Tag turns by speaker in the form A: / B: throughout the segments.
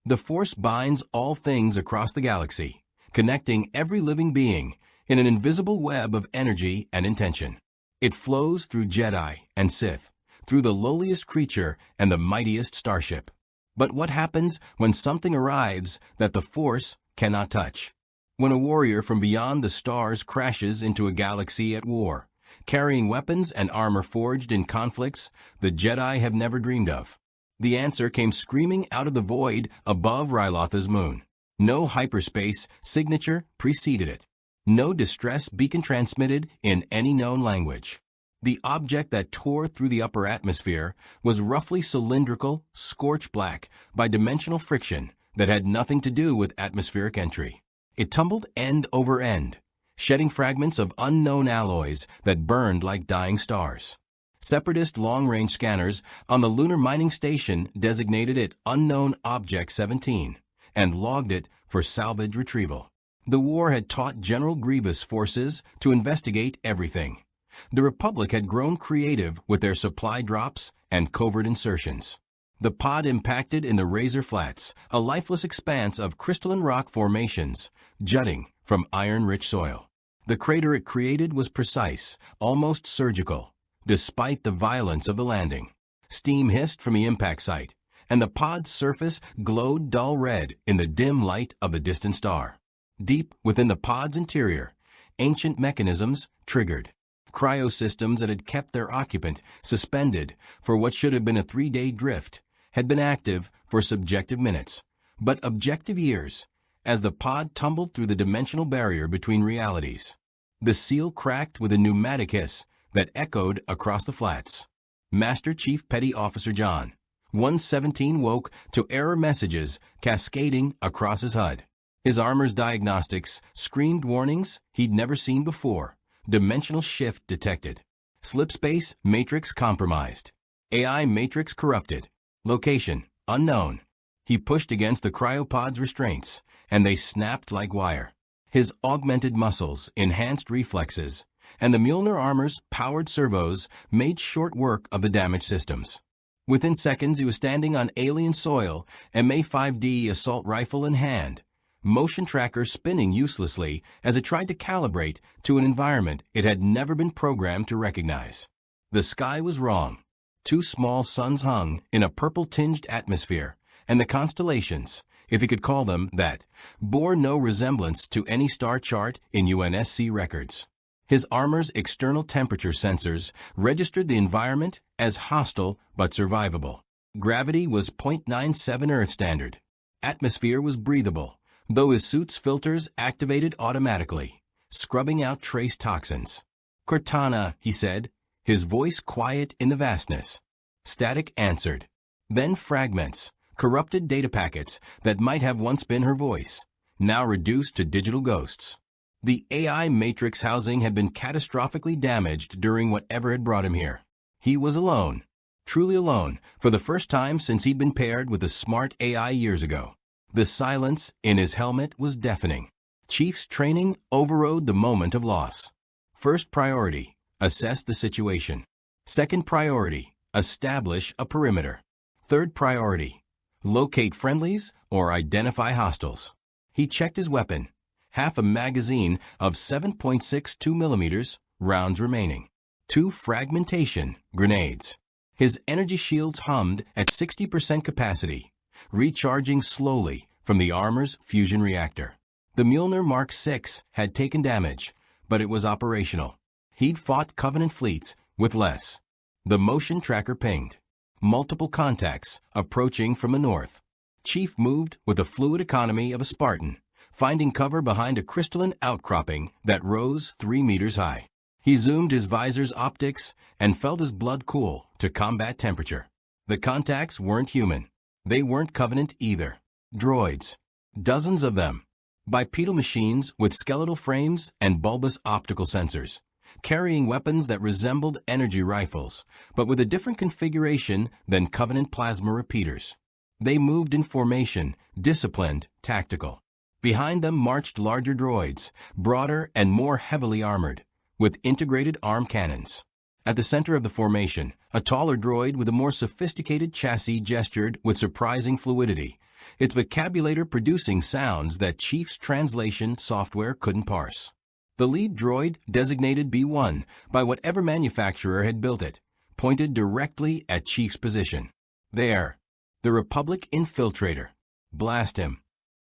A: The Force binds all things across the galaxy, connecting every living being in an invisible web of energy and intention. It flows through Jedi and Sith, through the lowliest creature and the mightiest starship. But what happens when something arrives that the Force cannot touch? When a warrior from beyond the stars crashes into a galaxy at war, carrying weapons and armor forged in conflicts the Jedi have never dreamed of. The answer came screaming out of the void above Rylotha's moon. No hyperspace signature preceded it. No distress beacon transmitted in any known language. The object that tore through the upper atmosphere was roughly cylindrical, scorch black by dimensional friction that had nothing to do with atmospheric entry. It tumbled end over end, shedding fragments of unknown alloys that burned like dying stars. Separatist long-range scanners on the lunar mining station designated it Unknown Object 17 and logged it for salvage retrieval. The war had taught General Grievous' forces to investigate everything. The Republic had grown creative with their supply drops and covert insertions. The pod impacted in the Razor Flats, a lifeless expanse of crystalline rock formations, jutting from iron-rich soil. The crater it created was precise, almost surgical, despite the violence of the landing. Steam hissed from the impact site, and the pod's surface glowed dull red in the dim light of the distant star. Deep within the pod's interior, ancient mechanisms triggered. Cryosystems that had kept their occupant suspended for what should have been a 3-day drift had been active for subjective minutes, but objective years, as the pod tumbled through the dimensional barrier between realities. The seal cracked with a pneumatic hiss that echoed across the flats. Master Chief Petty Officer John 117 woke to error messages cascading across his HUD. His armor's diagnostics screamed warnings he'd never seen before. Dimensional shift detected. Slipspace matrix compromised. AI matrix corrupted. Location unknown. He pushed against the cryopod's restraints, and they snapped like wire. His augmented muscles, enhanced reflexes, and the Mjolnir armor's powered servos made short work of the damaged systems. Within seconds, he was standing on alien soil, MA-5D assault rifle in hand, motion tracker spinning uselessly as it tried to calibrate to an environment it had never been programmed to recognize. The sky was wrong. 2 small suns hung in a purple-tinged atmosphere, and the constellations, if he could call them that, bore no resemblance to any star chart in UNSC records. His armor's external temperature sensors registered the environment as hostile but survivable. Gravity was 0.97 Earth standard. Atmosphere was breathable, though his suit's filters activated automatically, scrubbing out trace toxins. "Cortana," he said, his voice quiet in the vastness. Static answered. Then fragments, corrupted data packets that might have once been her voice, now reduced to digital ghosts. The AI matrix housing had been catastrophically damaged during whatever had brought him here. He was alone, truly alone, for the first time since he'd been paired with a smart AI years ago. The silence in his helmet was deafening. Chief's training overrode the moment of loss. First priority, assess the situation. Second priority, establish a perimeter. Third priority, locate friendlies or identify hostiles. He checked his weapon. Half a magazine of 7.62 millimeters, rounds remaining. 2 fragmentation grenades. His energy shields hummed at 60% capacity, recharging slowly from the armor's fusion reactor. The Mjolnir Mark VI had taken damage, but it was operational. He'd fought Covenant fleets with less. The motion tracker pinged. Multiple contacts approaching from the north. Chief moved with the fluid economy of a Spartan, finding cover behind a crystalline outcropping that rose 3 meters high. He zoomed his visor's optics and felt his blood cool to combat temperature. The contacts weren't human. They weren't Covenant either. Droids. Dozens of them. Bipedal machines with skeletal frames and bulbous optical sensors, carrying weapons that resembled energy rifles, but with a different configuration than Covenant plasma repeaters. They moved in formation, disciplined, tactical. Behind them marched larger droids, broader and more heavily armored, with integrated arm cannons. At the center of the formation, a taller droid with a more sophisticated chassis gestured with surprising fluidity, its vocabulary producing sounds that Chief's translation software couldn't parse. The lead droid, designated B-1 by whatever manufacturer had built it, pointed directly at Chief's position. There. The Republic infiltrator. Blast him.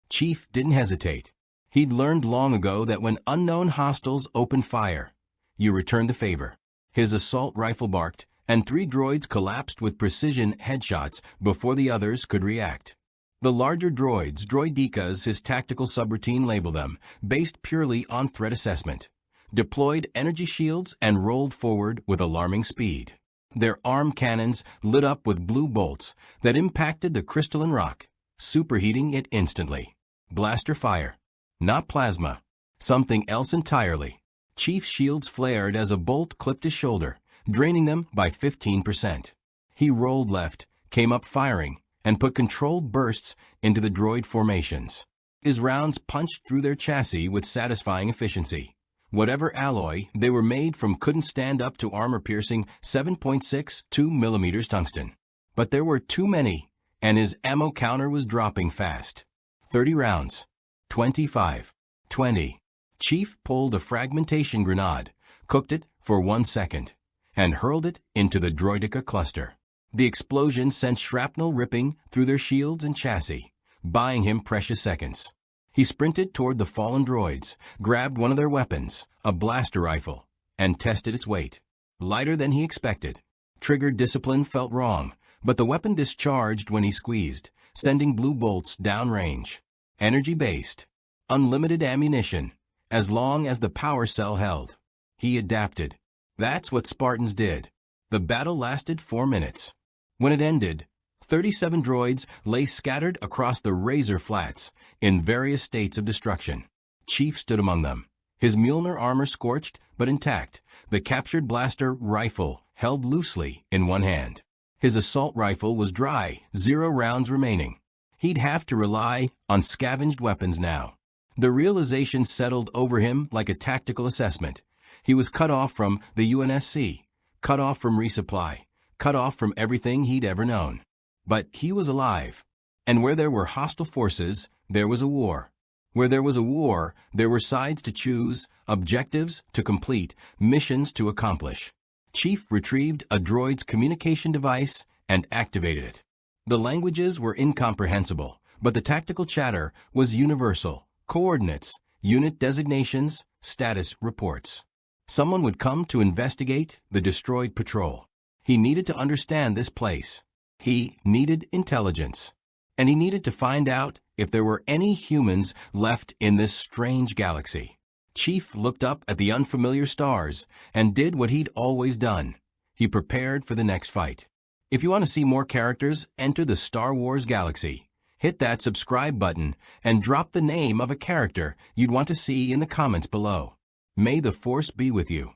A: Chief didn't hesitate. He'd learned long ago that when unknown hostiles open fire, you return the favor. His assault rifle barked, and 3 droids collapsed with precision headshots before the others could react. The larger droids, droidekas, his tactical subroutine labeled them, based purely on threat assessment, deployed energy shields and rolled forward with alarming speed. Their arm cannons lit up with blue bolts that impacted the crystalline rock, superheating it instantly. Blaster fire. Not plasma. Something else entirely. Chief's shields flared as a bolt clipped his shoulder, draining them by 15%. He rolled left, came up firing, and put controlled bursts into the droid formations. His rounds punched through their chassis with satisfying efficiency. Whatever alloy they were made from couldn't stand up to armor-piercing 7.62 mm tungsten. But there were too many, and his ammo counter was dropping fast. 30 rounds. 25. 20. Chief pulled a fragmentation grenade, cooked it for 1 second, and hurled it into the droideka cluster. The explosion sent shrapnel ripping through their shields and chassis, buying him precious seconds. He sprinted toward the fallen droids, grabbed one of their weapons, a blaster rifle, and tested its weight. Lighter than he expected. Trigger discipline felt wrong, but the weapon discharged when he squeezed, sending blue bolts downrange. Energy-based. Unlimited ammunition, as long as the power cell held. He adapted. That's what Spartans did. The battle lasted 4 minutes. When it ended, 37 droids lay scattered across the Razor Flats in various states of destruction. Chief stood among them, his Mjolnir armor scorched but intact, the captured blaster rifle held loosely in one hand. His assault rifle was dry, 0 rounds remaining. He'd have to rely on scavenged weapons now. The realization settled over him like a tactical assessment. He was cut off from the UNSC, cut off from resupply, cut off from everything he'd ever known. But he was alive. And where there were hostile forces, there was a war. Where there was a war, there were sides to choose, objectives to complete, missions to accomplish. Chief retrieved a droid's communication device and activated it. The languages were incomprehensible, but the tactical chatter was universal. Coordinates, unit designations, status reports. Someone would come to investigate the destroyed patrol. He needed to understand this place. He needed intelligence. And he needed to find out if there were any humans left in this strange galaxy. Chief looked up at the unfamiliar stars and did what he'd always done. He prepared for the next fight. If you want to see more characters enter the Star Wars galaxy, hit that subscribe button and drop the name of a character you'd want to see in the comments below. May the Force be with you.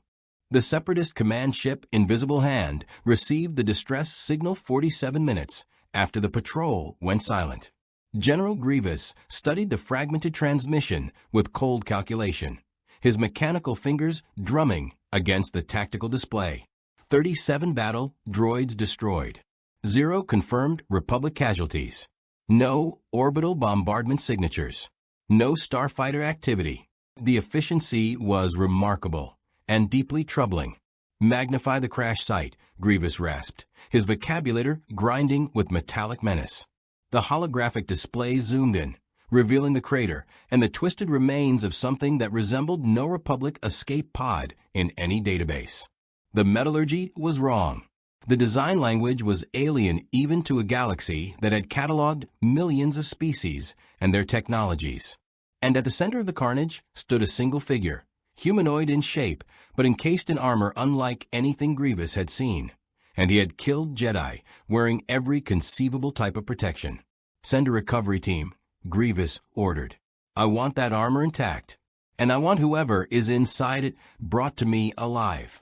A: The Separatist command ship Invisible Hand received the distress signal 47 minutes after the patrol went silent. General Grievous studied the fragmented transmission with cold calculation, his mechanical fingers drumming against the tactical display. 37 battle droids destroyed. 0 confirmed Republic casualties. No orbital bombardment signatures. No starfighter activity. The efficiency was remarkable and deeply troubling. Magnify the crash site, Grievous rasped, his vocabulator grinding with metallic menace. The holographic display zoomed in, revealing the crater and the twisted remains of something that resembled no Republic escape pod in any database. The metallurgy was wrong. The design language was alien even to a galaxy that had cataloged millions of species and their technologies. And at the center of the carnage stood a single figure, humanoid in shape, but encased in armor unlike anything Grievous had seen. And he had killed Jedi, wearing every conceivable type of protection. Send a recovery team, Grievous ordered. I want that armor intact, and I want whoever is inside it brought to me alive.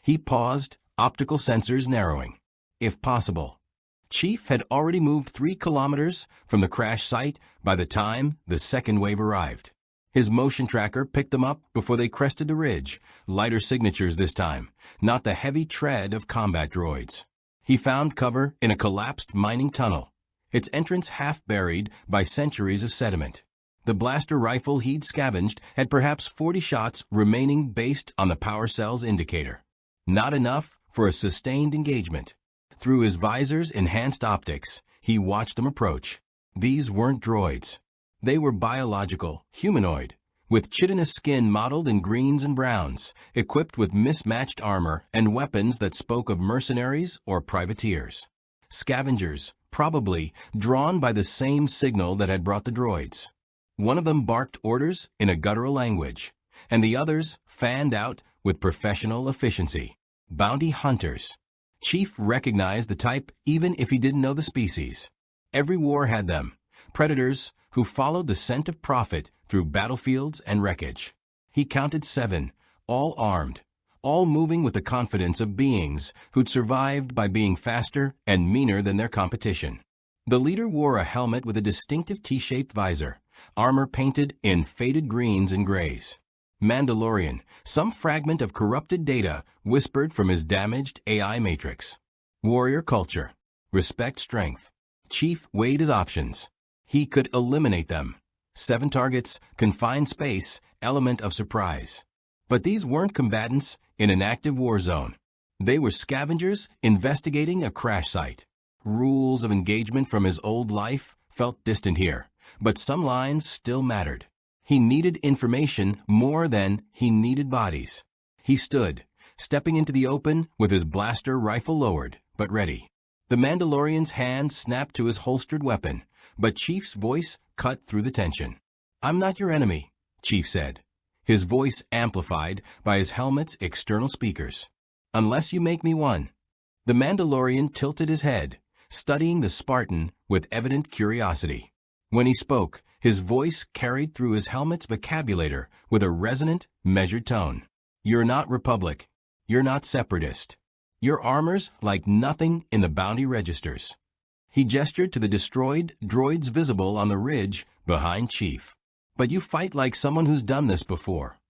A: He paused, optical sensors narrowing. If possible. Chief had already moved 3 kilometers from the crash site by the time the second wave arrived. His motion tracker picked them up before they crested the ridge, lighter signatures this time, not the heavy tread of combat droids. He found cover in a collapsed mining tunnel, its entrance half buried by centuries of sediment. The blaster rifle he'd scavenged had perhaps 40 shots remaining based on the power cell's indicator. Not enough for a sustained engagement. Through his visor's enhanced optics, he watched them approach. These weren't droids. They were biological, humanoid, with chitinous skin mottled in greens and browns, equipped with mismatched armor and weapons that spoke of mercenaries or privateers. Scavengers, probably, drawn by the same signal that had brought the droids. One of them barked orders in a guttural language, and the others fanned out with professional efficiency. Bounty hunters. Chief recognized the type even if he didn't know the species. Every war had them. Predators who followed the scent of profit through battlefields and wreckage. He counted 7, all armed, all moving with the confidence of beings who'd survived by being faster and meaner than their competition. The leader wore a helmet with a distinctive T-shaped visor, armor painted in faded greens and grays. Mandalorian, some fragment of corrupted data whispered from his damaged AI matrix. Warrior culture. Respect strength. Chief weighed his options. He could eliminate them. 7 targets, confined space, element of surprise. But these weren't combatants in an active war zone. They were scavengers investigating a crash site. Rules of engagement from his old life felt distant here, but some lines still mattered. He needed information more than he needed bodies. He stood, stepping into the open with his blaster rifle lowered, but ready. The Mandalorian's hand snapped to his holstered weapon, but Chief's voice cut through the tension. "I'm not your enemy," Chief said, his voice amplified by his helmet's external speakers. "Unless you make me one." The Mandalorian tilted his head, studying the Spartan with evident curiosity. When he spoke, his voice carried through his helmet's vocabulator with a resonant, measured tone. "You're not Republic. You're not Separatist. Your armor's like nothing in the bounty registers." He gestured to the destroyed droids visible on the ridge behind Chief. "But you fight like someone who's done this before."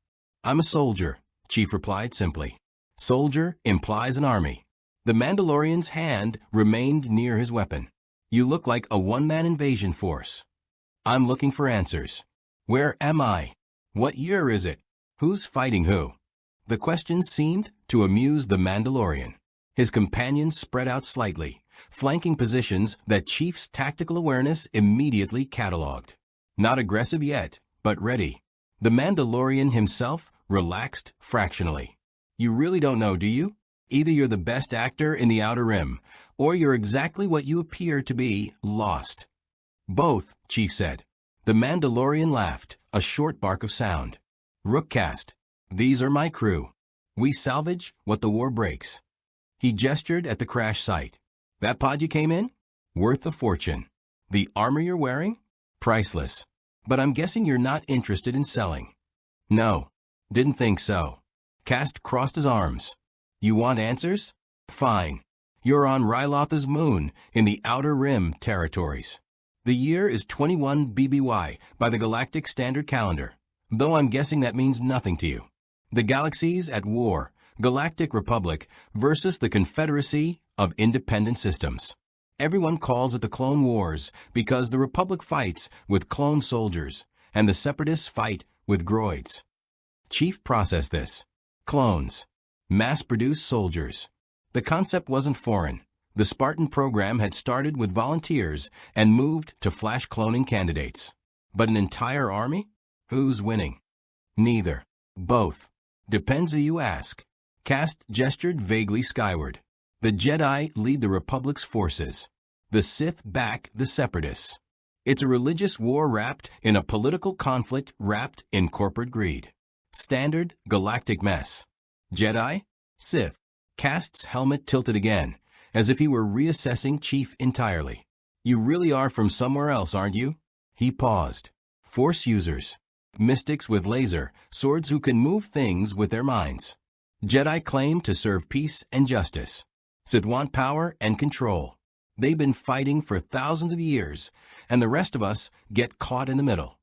A: "I'm a soldier," Chief replied simply. "Soldier implies an army." The Mandalorian's hand remained near his weapon. "You look like a one-man invasion force." "I'm looking for answers. Where am I? What year is it? Who's fighting who?" The question seemed to amuse the Mandalorian. His companions spread out slightly, flanking positions that Chief's tactical awareness immediately catalogued. Not aggressive yet, but ready. The Mandalorian himself relaxed fractionally. "You really don't know, do you? Either you're the best actor in the Outer Rim, or you're exactly what you appear to be, lost." "Both," Chief said. The Mandalorian laughed, a short bark of sound. "Rookcast. These are my crew. We salvage what the war breaks." He gestured at the crash site. "That pod you came in? Worth a fortune. The armor you're wearing? Priceless. But I'm guessing you're not interested in selling." "No. Didn't think so." Cast crossed his arms. "You want answers? Fine. You're on Ryloth's moon in the Outer Rim territories. The year is 21 BBY by the Galactic Standard Calendar, though I'm guessing that means nothing to you. The galaxy's at war, Galactic Republic versus the Confederacy of Independent Systems. Everyone calls it the Clone Wars because the Republic fights with clone soldiers and the Separatists fight with droids." Chief processed this. Clones. Mass-produced soldiers. The concept wasn't foreign. The Spartan program had started with volunteers and moved to flash cloning candidates. But an entire army? Who's winning? Neither. Both. Depends who you ask. Cast gestured vaguely skyward. The Jedi lead the Republic's forces. The Sith back the Separatists. It's a religious war wrapped in a political conflict wrapped in corporate greed. Standard galactic mess. Jedi? Sith. Cast's helmet tilted again, as if he were reassessing Chief entirely. "You really are from somewhere else, aren't you?" He paused. "Force users. Mystics with laser, swords who can move things with their minds. Jedi claim to serve peace and justice. Sith want power and control. They've been fighting for thousands of years, and the rest of us get caught in the middle.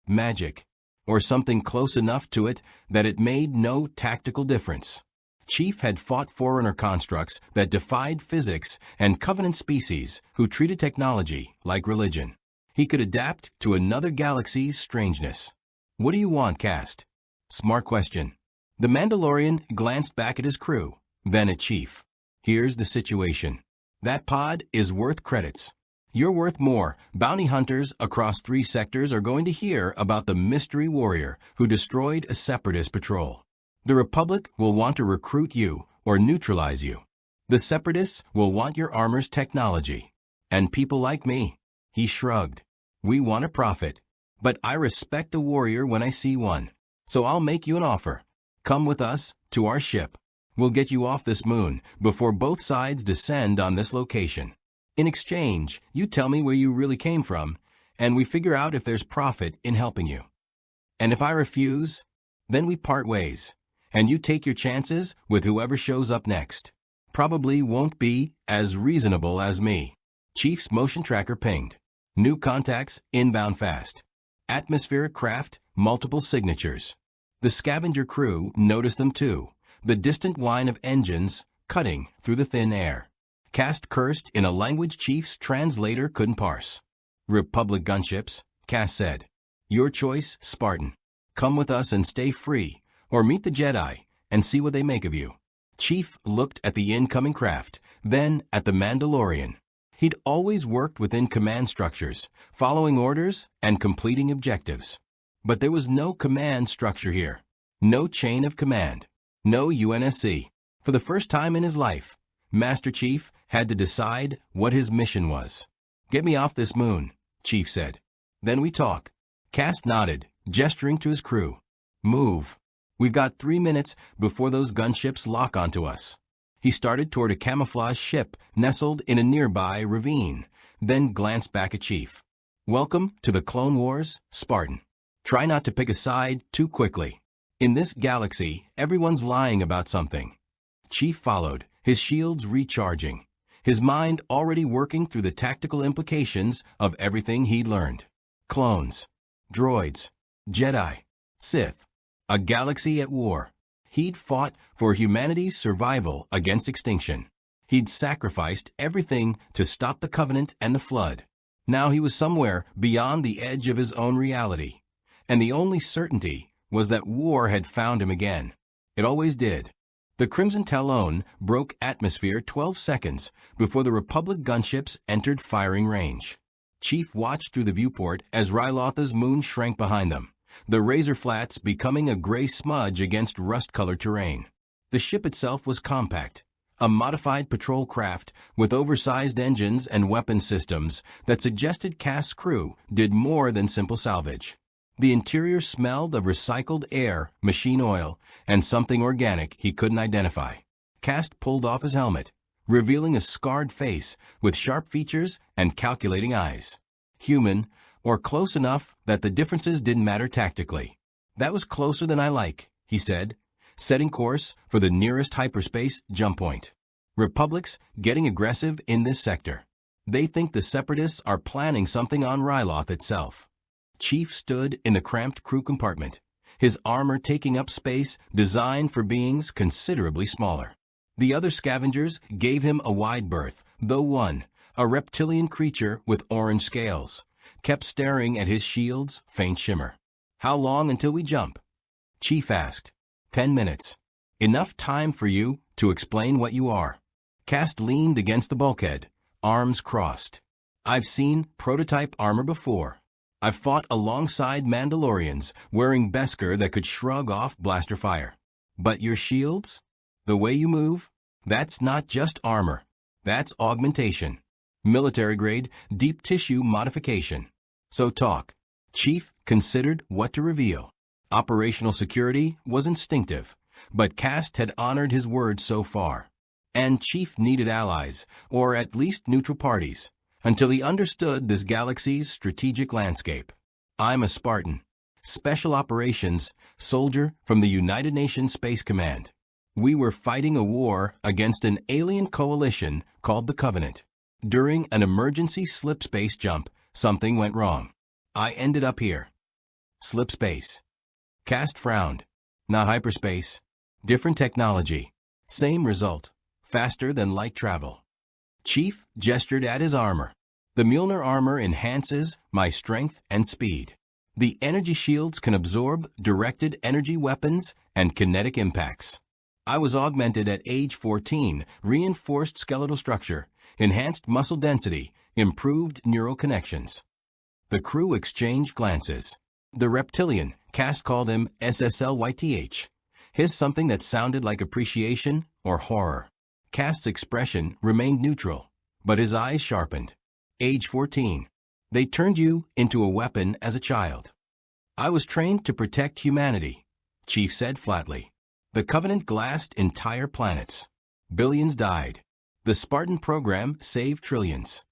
A: Magic, or something close enough to it that it made no tactical difference. Chief had fought Forerunner constructs that defied physics and Covenant species who treated technology like religion. He could adapt to another galaxy's strangeness. What do you want, Cast? Smart question. The Mandalorian glanced back at his crew, then at Chief. Here's the situation. That pod is worth credits. You're worth more. Bounty hunters across 3 sectors are going to hear about the mystery warrior who destroyed a Separatist patrol. The Republic will want to recruit you or neutralize you. The Separatists will want your armor's technology. And people like me. He shrugged. We want a profit. But I respect a warrior when I see one. So I'll make you an offer. Come with us to our ship. We'll get you off this moon before both sides descend on this location. In exchange, you tell me where you really came from, and we figure out if there's profit in helping you. And if I refuse, then we part ways, and you take your chances with whoever shows up next. Probably won't be as reasonable as me. Chief's motion tracker pinged. New contacts inbound fast. Atmospheric craft, multiple signatures. The scavenger crew noticed them too, the distant whine of engines cutting through the thin air. Cast cursed in a language Chief's translator couldn't parse. Republic gunships, Cast said. Your choice, Spartan. Come with us and stay free, or meet the Jedi and see what they make of you. Chief looked at the incoming craft, then at the Mandalorian. He'd always worked within command structures, following orders and completing objectives. But there was no command structure here. No chain of command. No UNSC. For the first time in his life, Master Chief had to decide what his mission was. Get me off this moon, Chief said. Then we talk. Cast nodded, gesturing to his crew. Move. We've got 3 minutes before those gunships lock onto us. He started toward a camouflage ship nestled in a nearby ravine, then glanced back at Chief. Welcome to the Clone Wars, Spartan. Try not to pick a side too quickly. In this galaxy, everyone's lying about something. Chief followed, his shields recharging, his mind already working through the tactical implications of everything he'd learned. Clones, droids, Jedi, Sith, a galaxy at war. He'd fought for humanity's survival against extinction. He'd sacrificed everything to stop the Covenant and the Flood. Now he was somewhere beyond the edge of his own reality. And the only certainty was that war had found him again. It always did. The Crimson Talon broke atmosphere 12 seconds before the Republic gunships entered firing range. Chief watched through the viewport as Rylotha's moon shrank behind them, the razor flats becoming a gray smudge against rust-colored terrain. The ship itself was compact, a modified patrol craft with oversized engines and weapon systems that suggested Cast's crew did more than simple salvage. The interior smelled of recycled air, machine oil, and something organic he couldn't identify. Cast pulled off his helmet, revealing a scarred face with sharp features and calculating eyes. Human, or close enough that the differences didn't matter tactically. That was closer than I like, he said, setting course for the nearest hyperspace jump point. Republic's getting aggressive in this sector. They think the Separatists are planning something on Ryloth itself. Chief stood in the cramped crew compartment, his armor taking up space designed for beings considerably smaller. The other scavengers gave him a wide berth, though one, a reptilian creature with orange scales, kept staring at his shield's faint shimmer. How long until we jump? Chief asked. 10 minutes. Enough time for you to explain what you are. Cast leaned against the bulkhead, arms crossed. I've seen prototype armor before. I've fought alongside Mandalorians wearing Beskar that could shrug off blaster fire. But your shields? The way you move? That's not just armor. That's augmentation. Military-grade, deep tissue modification. So talk. Chief considered what to reveal. Operational security was instinctive, but Cast had honored his word so far. And Chief needed allies, or at least neutral parties, until he understood this galaxy's strategic landscape. I'm a Spartan. Special Operations soldier from the United Nations Space Command. We were fighting a war against an alien coalition called the Covenant. During an emergency slip space jump, something went wrong. I ended up here. Slip space. Cast frowned. Not hyperspace. Different technology. Same result. Faster than light travel. Chief gestured at his armor. The Mjolnir armor enhances my strength and speed. The energy shields can absorb directed energy weapons and kinetic impacts. I was augmented at age 14, reinforced skeletal structure, enhanced muscle density, improved neural connections. The crew exchanged glances. The reptilian, Cast called him SSLYTH. His something that sounded like appreciation or horror. Cast's expression remained neutral, but his eyes sharpened. Age 14. They turned you into a weapon as a child. I was trained to protect humanity, Chief said flatly. The Covenant glassed entire planets. Billions died. The Spartan program saved trillions.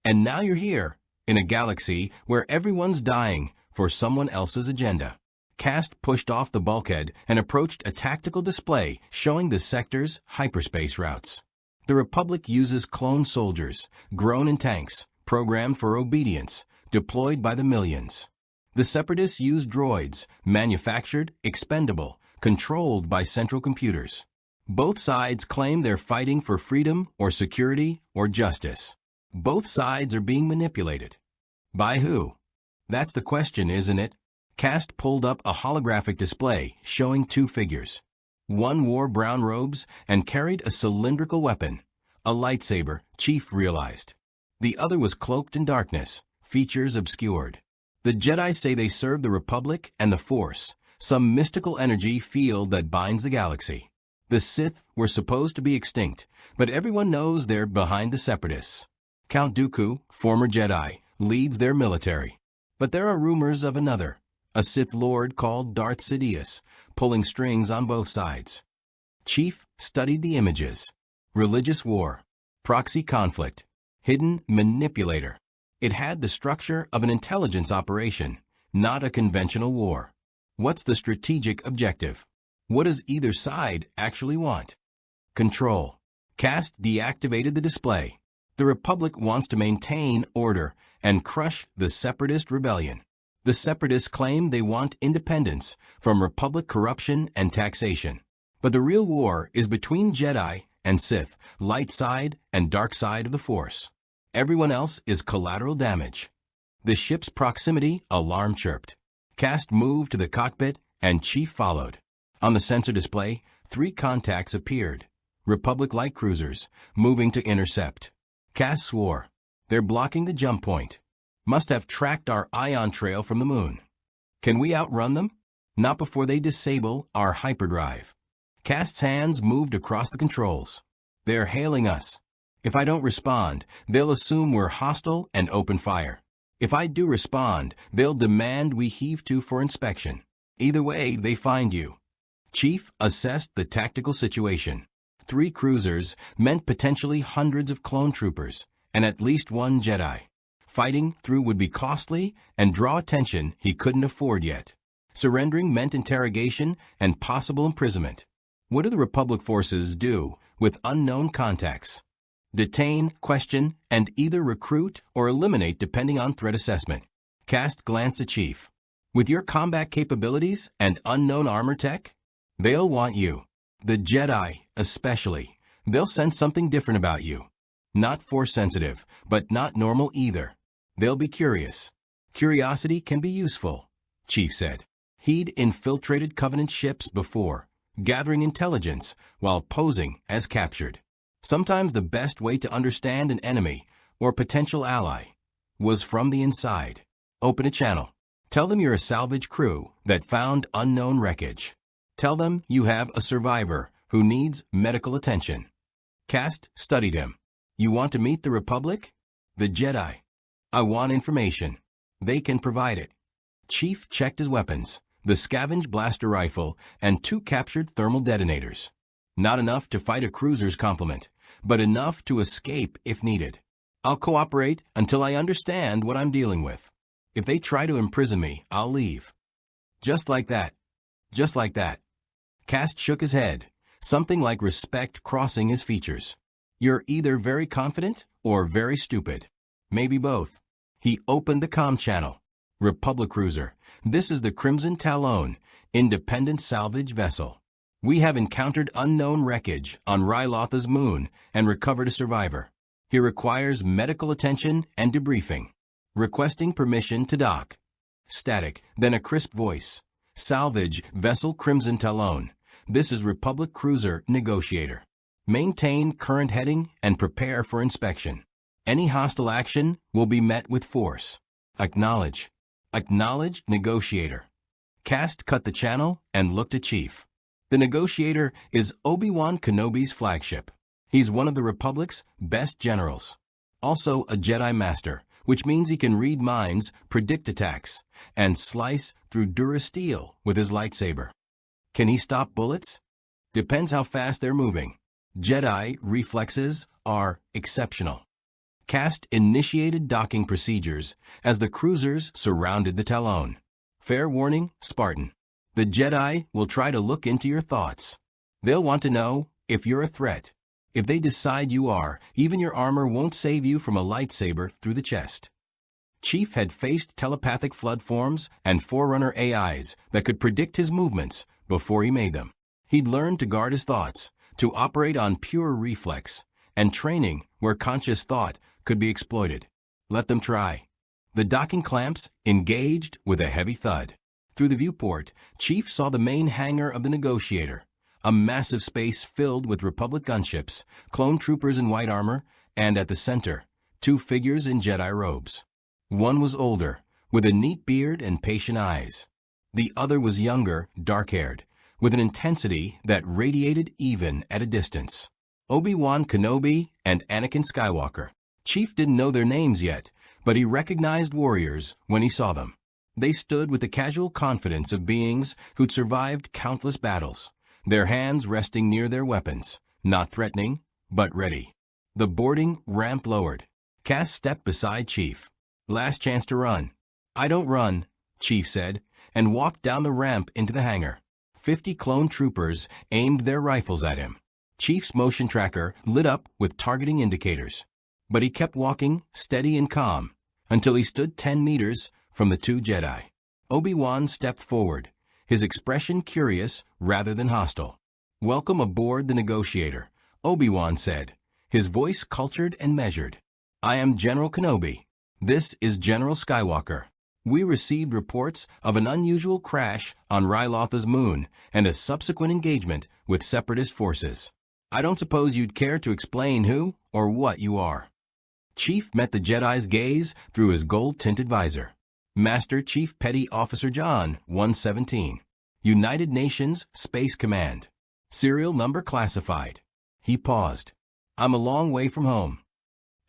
A: And now you're here, in a galaxy where everyone's dying for someone else's agenda. Cast pushed off the bulkhead and approached a tactical display showing the sector's hyperspace routes. The Republic uses clone soldiers, grown in tanks, programmed for obedience, deployed by the millions. The Separatists use droids, manufactured, expendable, controlled by central computers. Both sides claim they're fighting for freedom or security or justice. Both sides are being manipulated. By who? That's the question, isn't it? Cast pulled up a holographic display showing two figures. One wore brown robes and carried a cylindrical weapon, a lightsaber, Chief realized. The other was cloaked in darkness, features obscured. The Jedi say they serve the Republic and the Force, some mystical energy field that binds the galaxy. The Sith were supposed to be extinct, but everyone knows they're behind the Separatists. Count Dooku, former Jedi, leads their military. But there are rumors of another, a Sith Lord called Darth Sidious, pulling strings on both sides. Chief studied the images. Religious war, proxy conflict, hidden manipulator. It had the structure of an intelligence operation, not a conventional war. What's the strategic objective? What does either side actually want? Control. Cast deactivated the display. The Republic wants to maintain order and crush the Separatist rebellion. The Separatists claim they want independence from Republic corruption and taxation. But the real war is between Jedi and Sith, light side and dark side of the Force. Everyone else is collateral damage. The ship's proximity alarm chirped. Cast moved to the cockpit and Chief followed. On the sensor display, 3 contacts appeared. Republic light cruisers, moving to intercept. Cast swore. They're blocking the jump point. Must have tracked our ion trail from the moon. Can we outrun them? Not before they disable our hyperdrive. Cast's hands moved across the controls. They're hailing us. If I don't respond, they'll assume we're hostile and open fire. If I do respond, they'll demand we heave to for inspection. Either way, they find you. Chief assessed the tactical situation. 3 cruisers meant potentially hundreds of clone troopers, and at least 1 Jedi. Fighting through would be costly and draw attention he couldn't afford yet. Surrendering meant interrogation and possible imprisonment. What do the Republic forces do with unknown contacts? Detain, question, and either recruit or eliminate depending on threat assessment. Cast glanced at Chief. With your combat capabilities and unknown armor tech, they'll want you. The Jedi, especially. They'll sense something different about you. Not Force-sensitive, but not normal either. They'll be curious. Curiosity can be useful, Chief said. He'd infiltrated Covenant ships before, gathering intelligence while posing as captured. Sometimes the best way to understand an enemy or potential ally was from the inside. Open a channel. Tell them you're a salvage crew that found unknown wreckage. Tell them you have a survivor who needs medical attention. Cast studied him. You want to meet the Republic? The Jedi. I want information. They can provide it. Chief checked his weapons, the scavenge blaster rifle and 2 captured thermal detonators. Not enough to fight a cruiser's complement, but enough to escape if needed. I'll cooperate until I understand what I'm dealing with. If they try to imprison me, I'll leave. Just like that. Just like that. Cast shook his head, something like respect crossing his features. You're either very confident or very stupid. Maybe both. He opened the comm channel. Republic cruiser. This is the Crimson Talon, independent salvage vessel. We have encountered unknown wreckage on Rylotha's moon and recovered a survivor. He requires medical attention and debriefing. Requesting permission to dock. Static, then a crisp voice. Salvage vessel Crimson Talon. This is Republic Cruiser Negotiator. Maintain current heading and prepare for inspection. Any hostile action will be met with force. Acknowledge. Acknowledged Negotiator. Cast cut the channel and looked at Chief. The Negotiator is Obi-Wan Kenobi's flagship. He's one of the Republic's best generals. Also a Jedi Master, which means he can read minds, predict attacks, and slice through Durasteel with his lightsaber. Can he stop bullets? Depends how fast they're moving. Jedi reflexes are exceptional. Cast initiated docking procedures as the cruisers surrounded the Talon. Fair warning, Spartan. The Jedi will try to look into your thoughts. They'll want to know if you're a threat. If they decide you are, even your armor won't save you from a lightsaber through the chest. Chief had faced telepathic flood forms and Forerunner AIs that could predict his movements before he made them. He'd learned to guard his thoughts, to operate on pure reflex, and training where conscious thought could be exploited. Let them try. The docking clamps engaged with a heavy thud. Through the viewport, Chief saw the main hangar of the Negotiator, a massive space filled with Republic gunships, clone troopers in white armor, and at the center, two figures in Jedi robes. One was older, with a neat beard and patient eyes. The other was younger, dark-haired, with an intensity that radiated even at a distance. Obi-Wan Kenobi and Anakin Skywalker. Chief didn't know their names yet, but he recognized warriors when he saw them. They stood with the casual confidence of beings who'd survived countless battles, their hands resting near their weapons, not threatening, but ready. The boarding ramp lowered. Cass stepped beside Chief. Last chance to run. I don't run, Chief said, and walked down the ramp into the hangar. 50 clone troopers aimed their rifles at him. Chief's motion tracker lit up with targeting indicators. But he kept walking, steady and calm, until he stood 10 meters from the two Jedi. Obi-Wan stepped forward, his expression curious rather than hostile. Welcome aboard the Negotiator, Obi-Wan said, his voice cultured and measured. I am General Kenobi. This is General Skywalker. We received reports of an unusual crash on Rylotha's moon and a subsequent engagement with Separatist forces. I don't suppose you'd care to explain who or what you are. Chief met the Jedi's gaze through his gold-tinted visor. Master Chief Petty Officer John, 117. United Nations Space Command. Serial number classified. He paused. I'm a long way from home.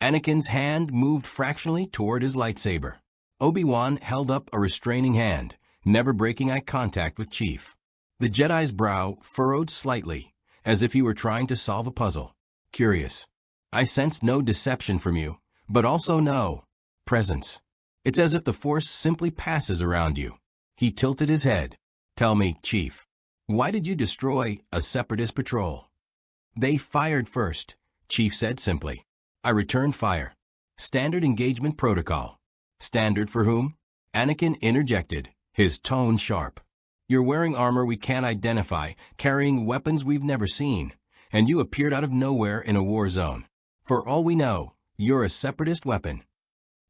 A: Anakin's hand moved fractionally toward his lightsaber. Obi-Wan held up a restraining hand, never breaking eye contact with Chief. The Jedi's brow furrowed slightly, as if he were trying to solve a puzzle. Curious. I sense no deception from you, but also no presence. It's as if the Force simply passes around you. He tilted his head. Tell me, Chief, why did you destroy a Separatist patrol? They fired first, Chief said simply. I returned fire. Standard engagement protocol. Standard for whom? Anakin interjected, his tone sharp. You're wearing armor we can't identify, carrying weapons we've never seen, and you appeared out of nowhere in a war zone. For all we know, you're a Separatist weapon.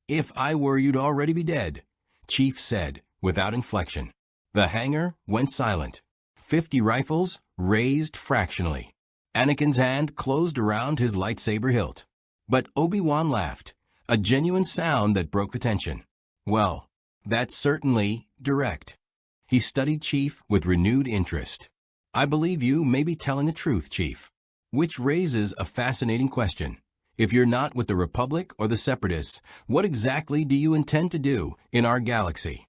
A: If I were, you'd already be dead, Chief said, without inflection. The hangar went silent. 50 rifles raised fractionally. Anakin's hand closed around his lightsaber hilt. But Obi-Wan laughed, a genuine sound that broke the tension. Well, that's certainly direct. He studied Chief with renewed interest. I believe you may be telling the truth, Chief. Which raises a fascinating question. If you're not with the Republic or the Separatists, what exactly do you intend to do in our galaxy?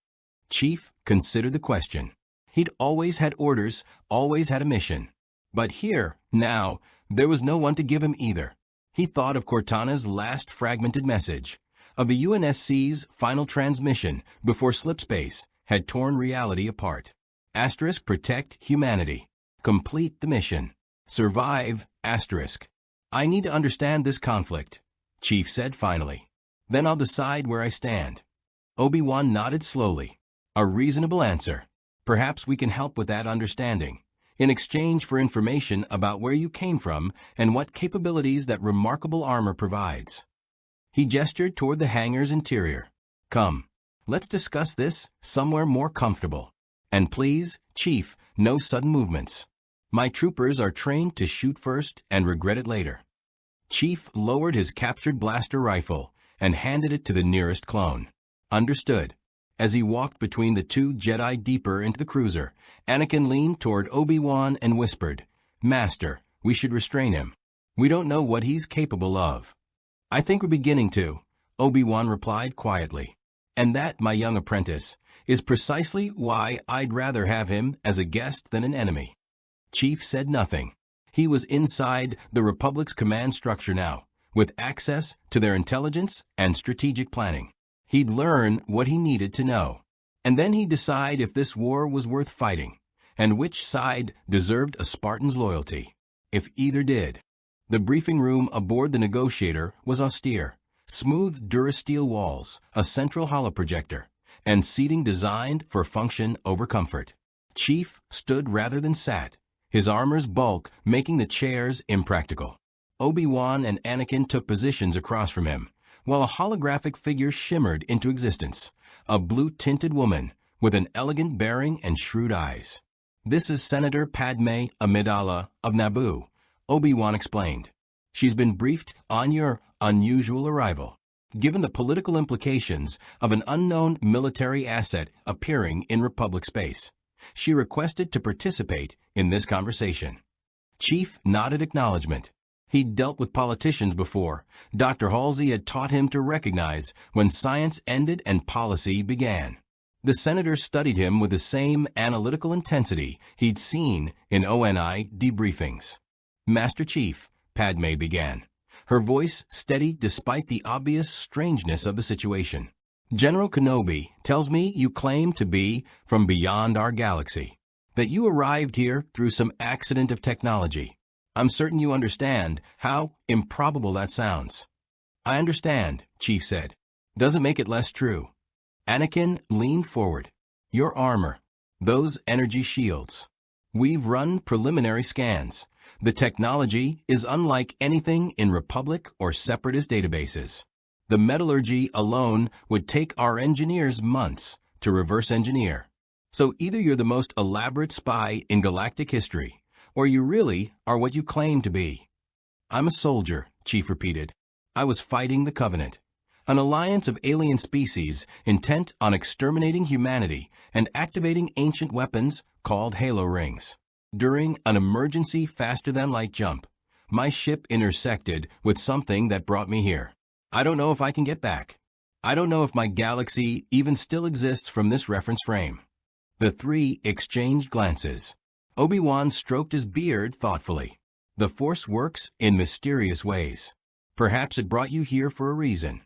A: Chief considered the question. He'd always had orders, always had a mission. But here, now, there was no one to give him either. He thought of Cortana's last fragmented message, of the UNSC's final transmission before slipspace had torn reality apart. Asterisk protect humanity. Complete the mission. Survive, asterisk. I need to understand this conflict, Chief said finally. Then I'll decide where I stand. Obi-Wan nodded slowly. A reasonable answer. Perhaps we can help with that understanding. in exchange for information about where you came from and what capabilities that remarkable armor provides. He gestured toward the hangar's interior. Come, let's discuss this somewhere more comfortable. And please, Chief, no sudden movements. My troopers are trained to shoot first and regret it later. Chief lowered his captured blaster rifle and handed it to the nearest clone. Understood. As he walked between the two Jedi deeper into the cruiser, Anakin leaned toward Obi-Wan and whispered, Master, we should restrain him. We don't know what he's capable of. I think we're beginning to, Obi-Wan replied quietly. And that, my young apprentice, is precisely why I'd rather have him as a guest than an enemy. Chief said nothing. He was inside the Republic's command structure now, with access to their intelligence and strategic planning. He'd learn what he needed to know, and then he'd decide if this war was worth fighting, and which side deserved a Spartan's loyalty, if either did. The briefing room aboard the Negotiator was austere. Smooth Durasteel walls, a central holoprojector, and seating designed for function over comfort. Chief stood rather than sat, his armor's bulk making the chairs impractical. Obi-Wan and Anakin took positions across from him, while a holographic figure shimmered into existence, a blue-tinted woman with an elegant bearing and shrewd eyes. This is Senator Padme Amidala of Naboo, Obi-Wan explained. She's been briefed on your unusual arrival, given the political implications of an unknown military asset appearing in Republic space. She requested to participate in this conversation. Chief nodded acknowledgement. He'd dealt with politicians before. Dr. Halsey had taught him to recognize when science ended and policy began. The senator studied him with the same analytical intensity he'd seen in ONI debriefings. Master Chief, Padme began, her voice steady despite the obvious strangeness of the situation. General Kenobi tells me you claim to be from beyond our galaxy, that you arrived here through some accident of technology. I'm certain you understand how improbable that sounds. I understand, Chief said. Doesn't make it less true. Anakin leaned forward. Your armor. Those energy shields. We've run preliminary scans. The technology is unlike anything in Republic or Separatist databases. The metallurgy alone would take our engineers months to reverse engineer. So either you're the most elaborate spy in galactic history, or you really are what you claim to be. I'm a soldier, Chief repeated. I was fighting the Covenant, an alliance of alien species intent on exterminating humanity and activating ancient weapons called Halo Rings. During an emergency faster-than-light jump, my ship intersected with something that brought me here. I don't know if I can get back. I don't know if my galaxy even still exists from this reference frame. The three exchanged glances. Obi-Wan stroked his beard thoughtfully. The Force works in mysterious ways. Perhaps it brought you here for a reason.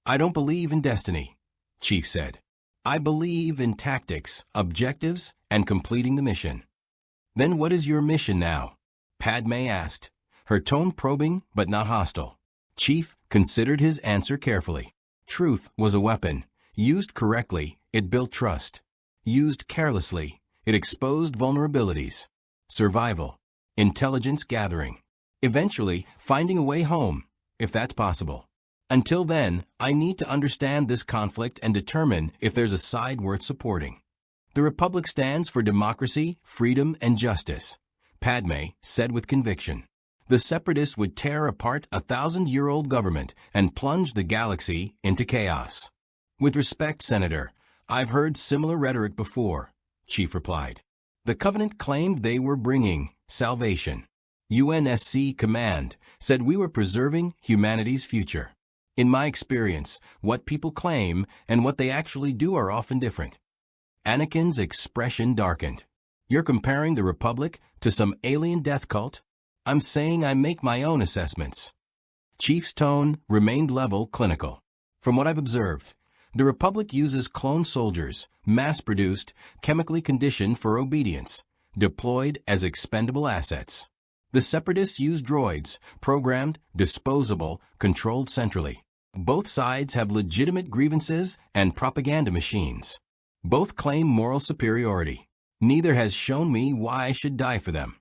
A: I don't believe in destiny, Chief said. I believe in tactics, objectives, and completing the mission. Then what is your mission now? Padme asked, her tone probing but not hostile. Chief considered his answer carefully. Truth was a weapon. Used correctly, it built trust. Used carelessly, it exposed vulnerabilities. Survival. Intelligence gathering. Eventually, finding a way home, if that's possible. Until then, I need to understand this conflict and determine if there's a side worth supporting. The Republic stands for democracy, freedom, and justice, Padme said with conviction. The Separatists would tear apart a 1,000-year-old government and plunge the galaxy into chaos. With respect, Senator, I've heard similar rhetoric before, Chief replied. The Covenant claimed they were bringing salvation. UNSC Command said we were preserving humanity's future. In my experience, what people claim and what they actually do are often different. Anakin's expression darkened. You're comparing the Republic to some alien death cult? I'm saying I make my own assessments. Chief's tone remained level, clinical. From what I've observed, the Republic uses clone soldiers, mass-produced, chemically conditioned for obedience, deployed as expendable assets. The Separatists use droids, programmed, disposable, controlled centrally. Both sides have legitimate grievances and propaganda machines. Both claim moral superiority. Neither has shown me why I should die for them.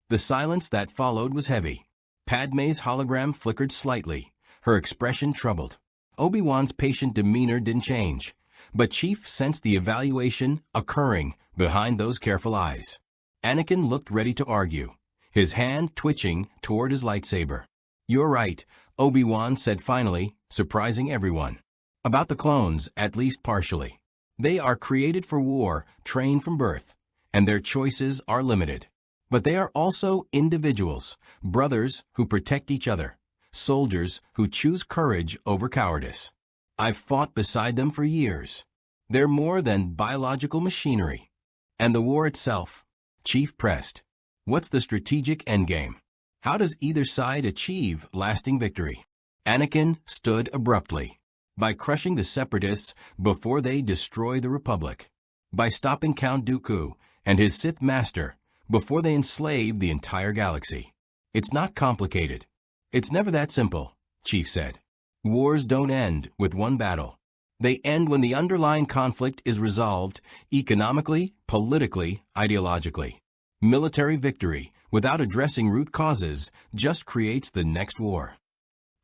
A: The silence that followed was heavy. Padme's hologram flickered slightly, her expression troubled. Obi-Wan's patient demeanor didn't change, but Chief sensed the evaluation occurring behind those careful eyes. Anakin looked ready to argue, his hand twitching toward his lightsaber. "You're right," Obi-Wan said finally, surprising everyone. "About the clones, at least partially. They are created for war, trained from birth, and their choices are limited. But they are also individuals, brothers who protect each other, soldiers who choose courage over cowardice. I've fought beside them for years. They're more than biological machinery. And the war itself," Chief pressed. "What's the strategic endgame? How does either side achieve lasting victory?" Anakin stood abruptly. "By crushing the Separatists before they destroy the Republic. By stopping Count Dooku and his Sith Master before they enslave the entire galaxy. It's not complicated. It's never that simple," Chief said. "Wars don't end with one battle. They end when the underlying conflict is resolved economically, politically, ideologically. Military victory, without addressing root causes, just creates the next war."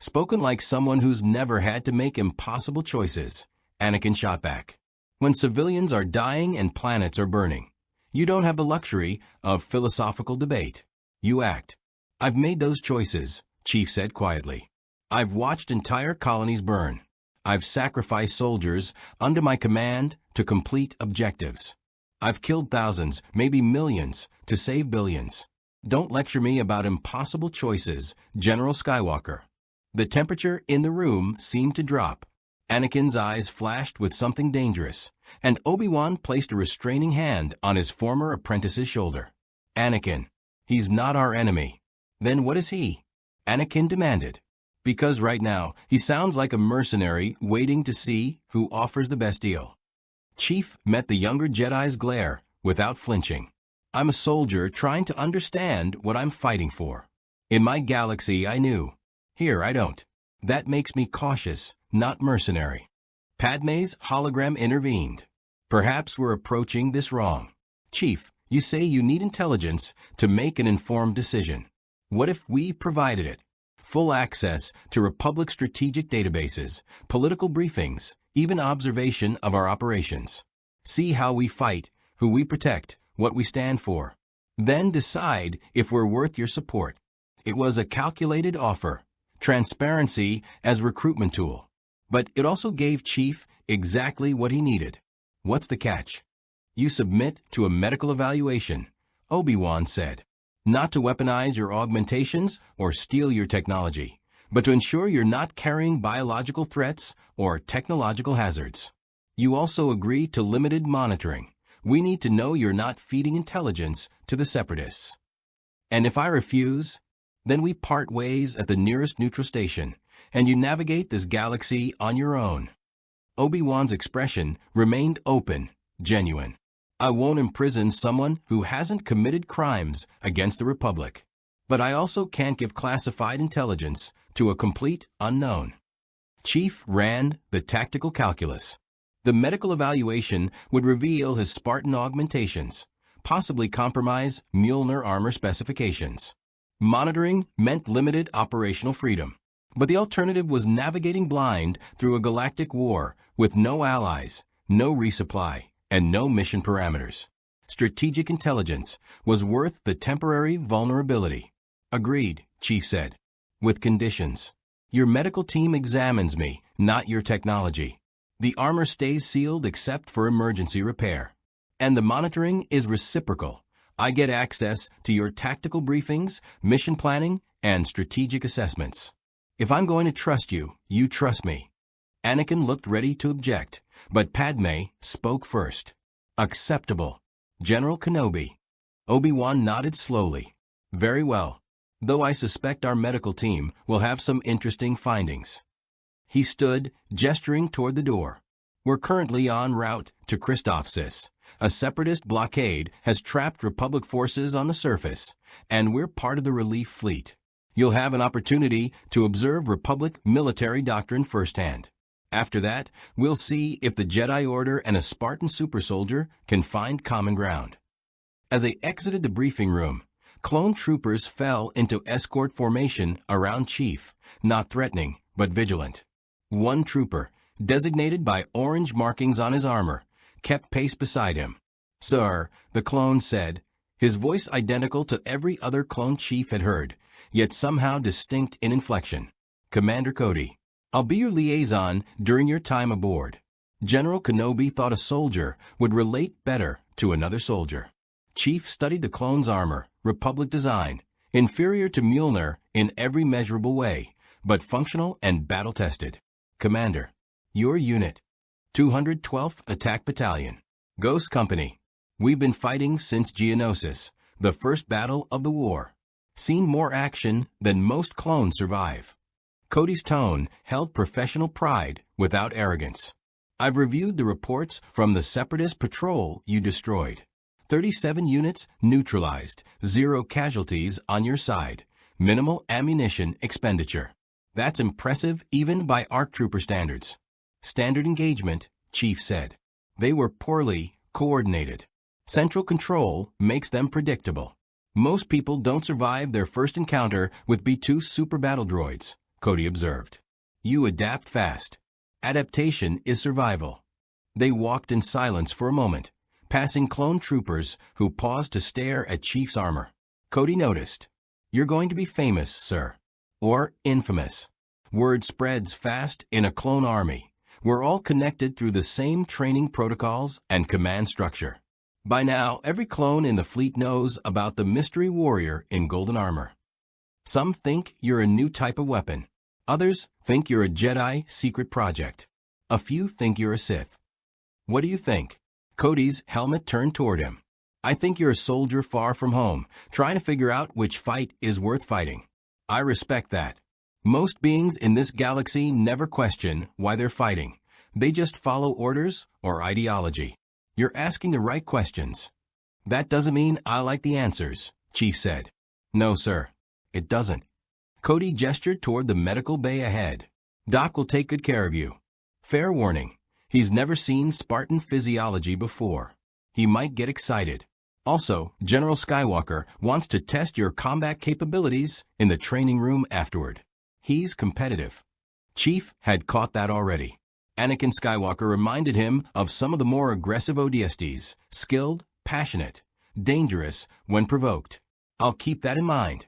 A: Spoken like someone who's never had to make impossible choices, Anakin shot back. "When civilians are dying and planets are burning, you don't have the luxury of philosophical debate. You act." "I've made those choices," Chief said quietly. "I've watched entire colonies burn. I've sacrificed soldiers under my command to complete objectives. I've killed thousands, maybe millions, to save billions. Don't lecture me about impossible choices, General Skywalker." The temperature in the room seemed to drop. Anakin's eyes flashed with something dangerous, and Obi-Wan placed a restraining hand on his former apprentice's shoulder. "Anakin, he's not our enemy." "Then what is he?" Anakin demanded. "Because right now, he sounds like a mercenary waiting to see who offers the best deal." Chief met the younger Jedi's glare without flinching. "I'm a soldier trying to understand what I'm fighting for. In my galaxy, I knew. Here, I don't. That makes me cautious, not mercenary." Padme's hologram intervened. "Perhaps we're approaching this wrong. Chief, you say you need intelligence to make an informed decision. What if we provided it? Full access to Republic strategic databases, political briefings, even observation of our operations. See how we fight, who we protect, what we stand for. Then decide if we're worth your support." It was a calculated offer, transparency as recruitment tool. But it also gave Chief exactly what he needed. "What's the catch?" "You submit to a medical evaluation," Obi-Wan said. "Not to weaponize your augmentations or steal your technology, but to ensure you're not carrying biological threats or technological hazards. You also agree to limited monitoring. We need to know you're not feeding intelligence to the Separatists. And if I refuse, then we part ways at the nearest neutral station, and you navigate this galaxy on your own." Obi-Wan's expression remained open, genuine. "I won't imprison someone who hasn't committed crimes against the Republic. But I also can't give classified intelligence to a complete unknown." Chief ran the tactical calculus. The medical evaluation would reveal his Spartan augmentations, possibly compromise Mjolnir armor specifications. Monitoring meant limited operational freedom, but the alternative was navigating blind through a galactic war with no allies, no resupply, and no mission parameters. Strategic intelligence was worth the temporary vulnerability. "Agreed," Chief said. "With conditions. Your medical team examines me, not your technology. The armor stays sealed except for emergency repair. And the monitoring is reciprocal. I get access to your tactical briefings, mission planning, and strategic assessments. If I'm going to trust you, you trust me." Anakin looked ready to object, but Padme spoke first. "Acceptable. General Kenobi." Obi-Wan nodded slowly. "Very well. Though I suspect our medical team will have some interesting findings." He stood, gesturing toward the door. "We're currently en route to Christophsis. A Separatist blockade has trapped Republic forces on the surface, and we're part of the relief fleet. You'll have an opportunity to observe Republic military doctrine firsthand. After that, we'll see if the Jedi Order and a Spartan super soldier can find common ground." As they exited the briefing room, clone troopers fell into escort formation around Chief, not threatening, but vigilant. One trooper, designated by orange markings on his armor, kept pace beside him. "Sir," the clone said, his voice identical to every other clone Chief had heard, yet somehow distinct in inflection. "Commander Cody, I'll be your liaison during your time aboard." General Kenobi thought a soldier would relate better to another soldier. Chief studied the clone's armor, Republic design, inferior to Mjolnir in every measurable way, but functional and battle-tested. "Commander, your unit, 212th Attack Battalion, Ghost Company. We've been fighting since Geonosis, the first battle of the war. Seen more action than most clones survive." Cody's tone held professional pride without arrogance. "I've reviewed the reports from the Separatist patrol you destroyed. 37 units neutralized, 0 casualties on your side, minimal ammunition expenditure. That's impressive even by ARC Trooper standards." "Standard engagement," Chief said. "They were poorly coordinated. Central control makes them predictable. Most people don't survive their first encounter with B-2 super battle droids," Cody observed. "You adapt fast. Adaptation is survival." They walked in silence for a moment, passing clone troopers who paused to stare at Chief's armor. Cody noticed, "You're going to be famous, sir. Or infamous. Word spreads fast in a clone army. We're all connected through the same training protocols and command structure. By now, every clone in the fleet knows about the mystery warrior in golden armor. Some think you're a new type of weapon. Others think you're a Jedi secret project. A few think you're a Sith. What do you think?" Cody's helmet turned toward him. "I think you're a soldier far from home, trying to figure out which fight is worth fighting. I respect that. Most beings in this galaxy never question why they're fighting. They just follow orders or ideology. You're asking the right questions." "That doesn't mean I like the answers," Chief said. "No, sir. It doesn't." Cody gestured toward the medical bay ahead. "Doc will take good care of you. Fair warning, he's never seen Spartan physiology before. He might get excited. Also, General Skywalker wants to test your combat capabilities in the training room afterward. He's competitive." Chief had caught that already. Anakin Skywalker reminded him of some of the more aggressive ODSTs, skilled, passionate, dangerous when provoked. "I'll keep that in mind."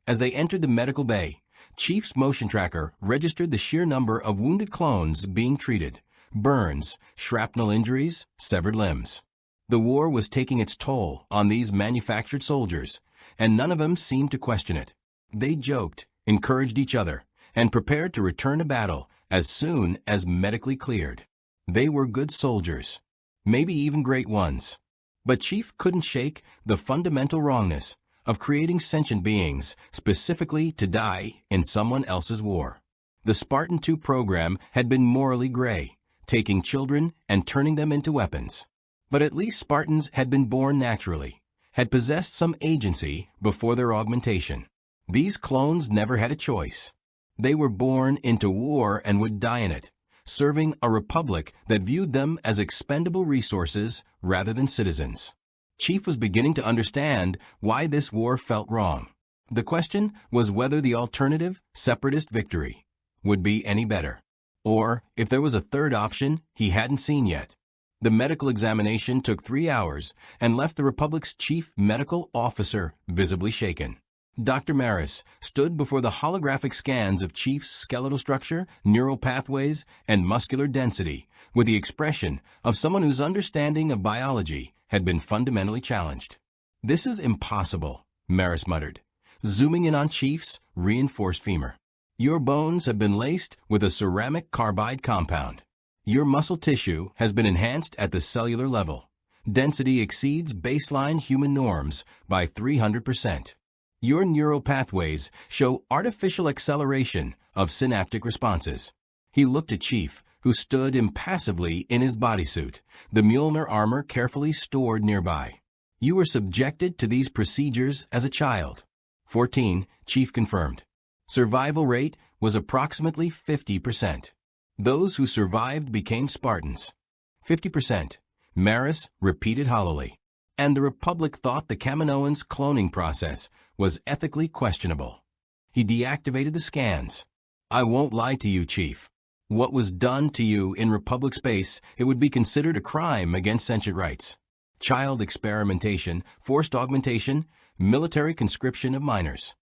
A: As they entered the medical bay, Chief's motion tracker registered the sheer number of wounded clones being treated: burns, shrapnel injuries, severed limbs. The war was taking its toll on these manufactured soldiers, and none of them seemed to question it. They joked, encouraged each other, and prepared to return to battle as soon as medically cleared. They were good soldiers, maybe even great ones. But Chief couldn't shake the fundamental wrongness of creating sentient beings specifically to die in someone else's war. The Spartan 2 program had been morally gray, taking children and turning them into weapons. But at least Spartans had been born naturally, had possessed some agency before their augmentation. These clones never had a choice. They were born into war and would die in it, serving a republic that viewed them as expendable resources rather than citizens. Chief was beginning to understand why this war felt wrong. The question was whether the alternative, separatist victory, would be any better, or if there was a third option he hadn't seen yet. The medical examination took 3 hours and left the Republic's chief medical officer visibly shaken. Dr. Maris stood before the holographic scans of Chief's skeletal structure, neural pathways, and muscular density with the expression of someone whose understanding of biology had been fundamentally challenged. "This is impossible," Maris muttered, zooming in on Chief's reinforced femur. "Your bones have been laced with a ceramic carbide compound. Your muscle tissue has been enhanced at the cellular level. Density exceeds baseline human norms by 300%. Your neural pathways show artificial acceleration of synaptic responses." He looked at Chief, who stood impassively in his bodysuit, the Mjolnir armor carefully stored nearby. "You were subjected to these procedures as a child." 14, Chief confirmed. Survival rate was approximately 50%. Those who survived became Spartans. 50%, Maris repeated hollowly. and the Republic thought the Kaminoans' cloning process was ethically questionable. He deactivated the scans. I won't lie to you, Chief. What was done to you in Republic space, it would be considered a crime against sentient rights. Child experimentation, forced augmentation, military conscription of minors.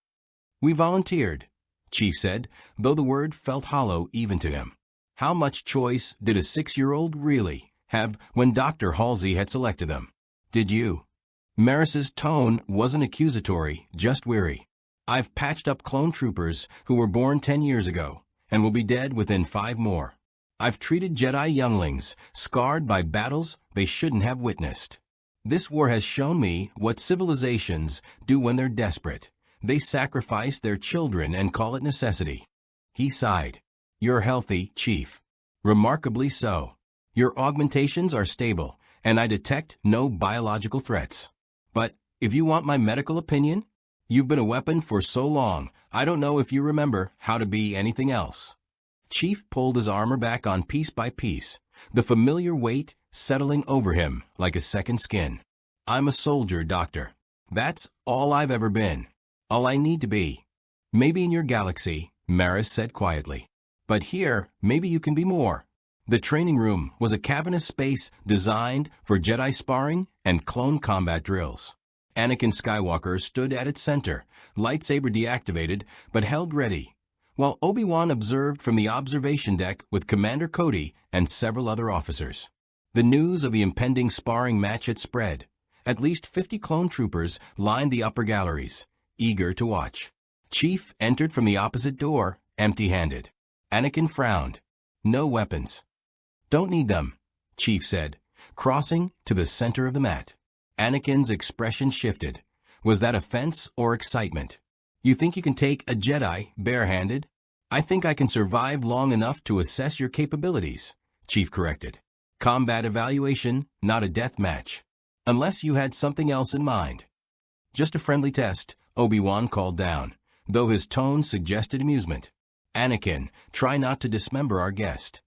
A: We volunteered, Chief said, though the word felt hollow even to him. How much choice did a 6-year-old really have when Dr. Halsey had selected them? Did you? Maris's tone wasn't accusatory, just weary. I've patched up clone troopers who were born 10 years ago and will be dead within 5 more. I've treated Jedi younglings, scarred by battles they shouldn't have witnessed. This war has shown me what civilizations do when they're desperate. They sacrifice their children and call it necessity. He sighed. You're healthy, Chief. Remarkably so. Your augmentations are stable, and I detect no biological threats. But if you want my medical opinion, you've been a weapon for so long, I don't know if you remember how to be anything else. Chief pulled his armor back on piece by piece, the familiar weight settling over him like a second skin. I'm a soldier, Doctor. That's all I've ever been. All I need to be. Maybe in your galaxy, Maris said quietly. But here, maybe you can be more. The training room was a cavernous space designed for Jedi sparring and clone combat drills. Anakin Skywalker stood at its center, lightsaber deactivated but held ready, while Obi-Wan observed from the observation deck with Commander Cody and several other officers. The news of the impending sparring match had spread. At least 50 clone troopers lined the upper galleries, eager to watch. Chief entered from the opposite door, empty-handed. Anakin frowned. No weapons. Don't need them, Chief said, crossing to the center of the mat. Anakin's expression shifted. Was that offense or excitement? You think you can take a Jedi barehanded? I think I can survive long enough to assess your capabilities, Chief corrected. Combat evaluation, not a death match. Unless you had something else in mind. Just a friendly test, Obi-Wan called down, though his tone suggested amusement. Anakin, try not to dismember our guest.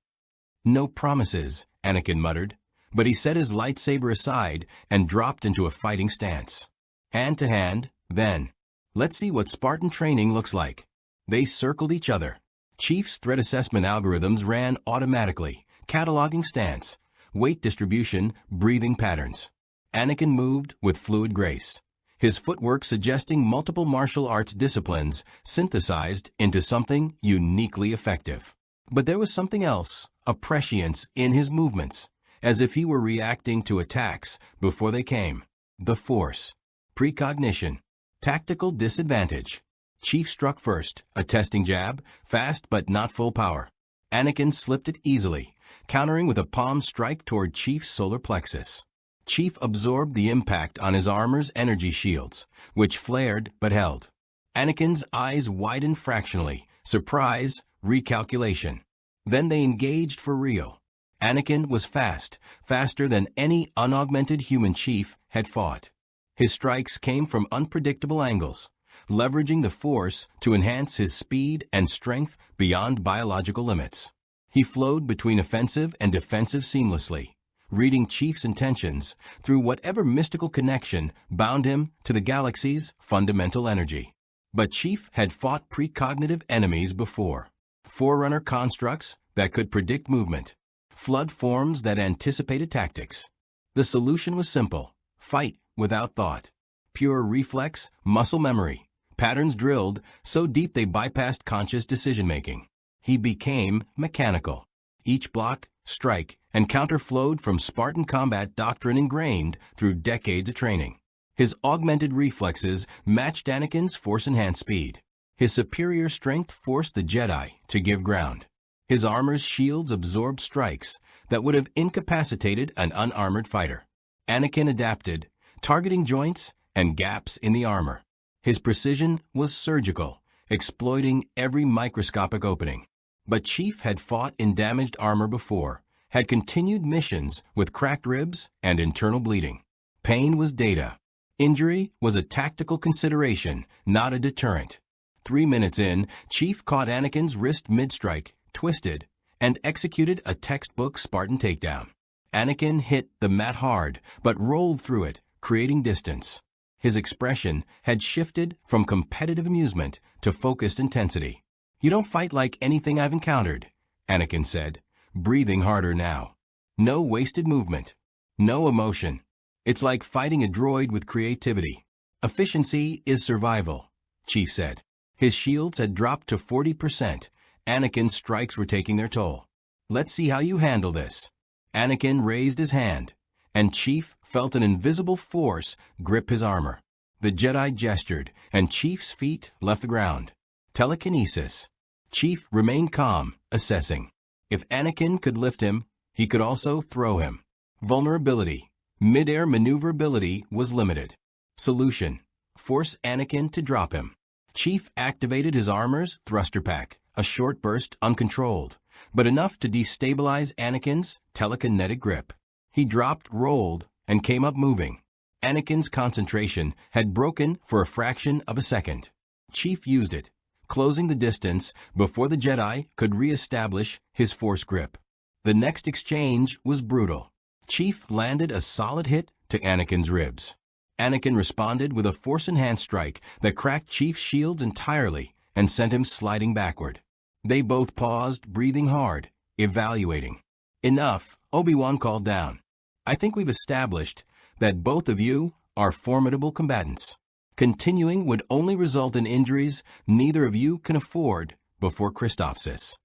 A: No promises, Anakin muttered, but he set his lightsaber aside and dropped into a fighting stance. Hand to hand, then. Let's see what Spartan training looks like. They circled each other. Chief's threat assessment algorithms ran automatically, cataloging stance, weight distribution, breathing patterns. Anakin moved with fluid grace, his footwork suggesting multiple martial arts disciplines synthesized into something uniquely effective. But there was something else, a prescience in his movements, as if he were reacting to attacks before they came. The Force. Precognition. Tactical disadvantage. Chief struck first, a testing jab, fast but not full power. Anakin slipped it easily, countering with a palm strike toward Chief's solar plexus. Chief absorbed the impact on his armor's energy shields, which flared but held. Anakin's eyes widened fractionally, surprise, recalculation. Then they engaged for real. Anakin was fast, faster than any unaugmented human chief had fought. His strikes came from unpredictable angles, leveraging the Force to enhance his speed and strength beyond biological limits. He flowed between offensive and defensive seamlessly, reading Chief's intentions through whatever mystical connection bound him to the galaxy's fundamental energy. But Chief had fought precognitive enemies before. Forerunner constructs that could predict movement. Flood forms that anticipated tactics. The solution was simple. Fight without thought. Pure reflex, muscle memory. Patterns drilled so deep they bypassed conscious decision-making. He became mechanical. Each block, strike, and counter flowed from Spartan combat doctrine ingrained through decades of training. His augmented reflexes matched Anakin's Force-enhanced speed. His superior strength forced the Jedi to give ground. His armor's shields absorbed strikes that would have incapacitated an unarmored fighter. Anakin adapted, targeting joints and gaps in the armor. His precision was surgical, exploiting every microscopic opening. But Chief had fought in damaged armor before, had continued missions with cracked ribs and internal bleeding. Pain was data. Injury was a tactical consideration, not a deterrent. 3 minutes in, Chief caught Anakin's wrist mid-strike, twisted, and executed a textbook Spartan takedown. Anakin hit the mat hard, but rolled through it, creating distance. His expression had shifted from competitive amusement to focused intensity. "You don't fight like anything I've encountered," Anakin said, breathing harder now. "No wasted movement. No emotion. It's like fighting a droid with creativity. Efficiency is survival," Chief said. His shields had dropped to 40%. Anakin's strikes were taking their toll. "Let's see how you handle this." Anakin raised his hand, and Chief felt an invisible force grip his armor. The Jedi gestured, and Chief's feet left the ground. Telekinesis. Chief remained calm, assessing. If Anakin could lift him, he could also throw him. Vulnerability. Mid-air maneuverability was limited. Solution. Force Anakin to drop him. Chief activated his armor's thruster pack, a short burst uncontrolled, but enough to destabilize Anakin's telekinetic grip. He dropped, rolled, and came up moving. Anakin's concentration had broken for a fraction of a second. Chief used it, closing the distance before the Jedi could re-establish his force grip. The next exchange was brutal. Chief landed a solid hit to Anakin's ribs. Anakin responded with a force-enhanced strike that cracked Chief's shields entirely and sent him sliding backward. They both paused, breathing hard, evaluating. "Enough," Obi-Wan called down. "I think we've established that both of you are formidable combatants. Continuing would only result in injuries neither of you can afford before Christophsis."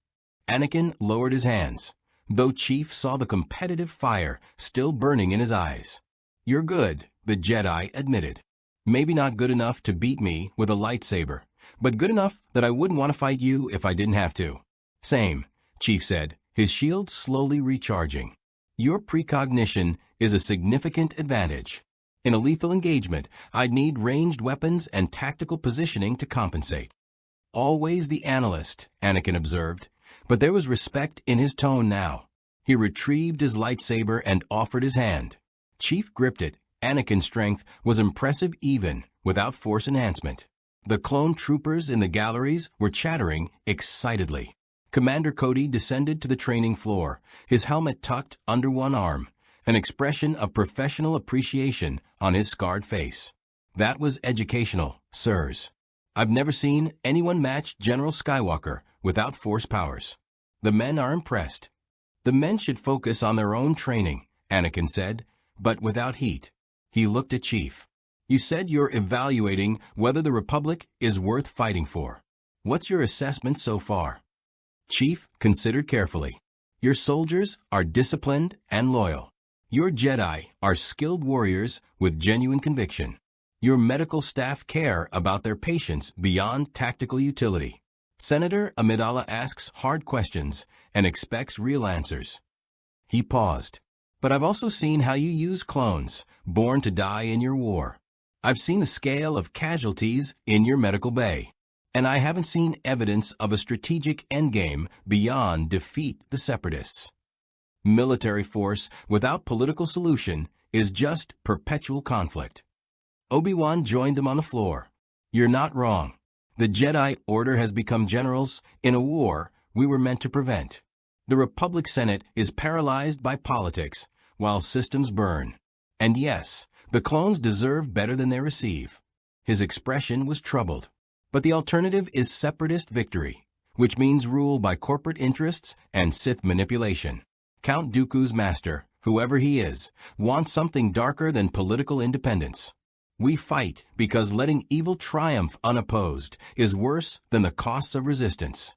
A: Anakin lowered his hands, though Chief saw the competitive fire still burning in his eyes. "You're good," the Jedi admitted. "Maybe not good enough to beat me with a lightsaber, but good enough that I wouldn't want to fight you if I didn't have to." "Same," Chief said, his shield slowly recharging. "Your precognition is a significant advantage. In a lethal engagement, I'd need ranged weapons and tactical positioning to compensate." "Always the analyst," Anakin observed, but there was respect in his tone now. He retrieved his lightsaber and offered his hand. Chief gripped it. Anakin's strength was impressive even without force enhancement. The clone troopers in the galleries were chattering excitedly. Commander Cody descended to the training floor, his helmet tucked under one arm, an expression of professional appreciation on his scarred face. "That was educational, sirs. I've never seen anyone match General Skywalker without force powers. The men are impressed." "The men should focus on their own training," Anakin said, but without heat. He looked at Chief. "You said you're evaluating whether the Republic is worth fighting for. What's your assessment so far?" Chief considered carefully. "Your soldiers are disciplined and loyal. Your Jedi are skilled warriors with genuine conviction. Your medical staff care about their patients beyond tactical utility. Senator Amidala asks hard questions and expects real answers." He paused. "But I've also seen how you use clones, born to die in your war. I've seen the scale of casualties in your medical bay. And I haven't seen evidence of a strategic endgame beyond defeat the Separatists. Military force without political solution is just perpetual conflict." Obi-Wan joined them on the floor. "You're not wrong. The Jedi Order has become generals in a war we were meant to prevent. The Republic Senate is paralyzed by politics while systems burn. And yes, the clones deserve better than they receive." His expression was troubled. "But the alternative is separatist victory, which means rule by corporate interests and Sith manipulation. Count Dooku's master, whoever he is, wants something darker than political independence. We fight because letting evil triumph unopposed is worse than the costs of resistance."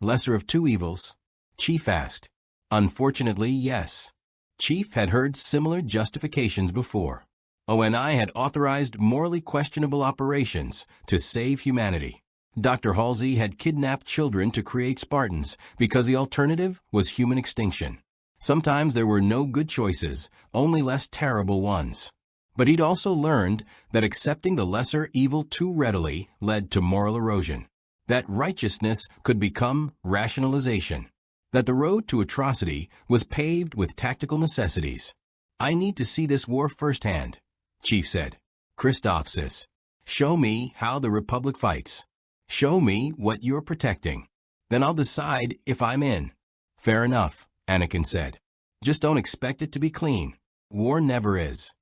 A: "Lesser of two evils?" Chief asked. "Unfortunately, yes." Chief had heard similar justifications before. ONI had authorized morally questionable operations to save humanity. Dr. Halsey had kidnapped children to create Spartans because the alternative was human extinction. Sometimes there were no good choices, only less terrible ones. But he'd also learned that accepting the lesser evil too readily led to moral erosion, that righteousness could become rationalization, that the road to atrocity was paved with tactical necessities. "I need to see this war firsthand," Chief said. "Christophsis, show me how the Republic fights. Show me what you're protecting. Then I'll decide if I'm in." "Fair enough," Anakin said. "Just don't expect it to be clean. War never is."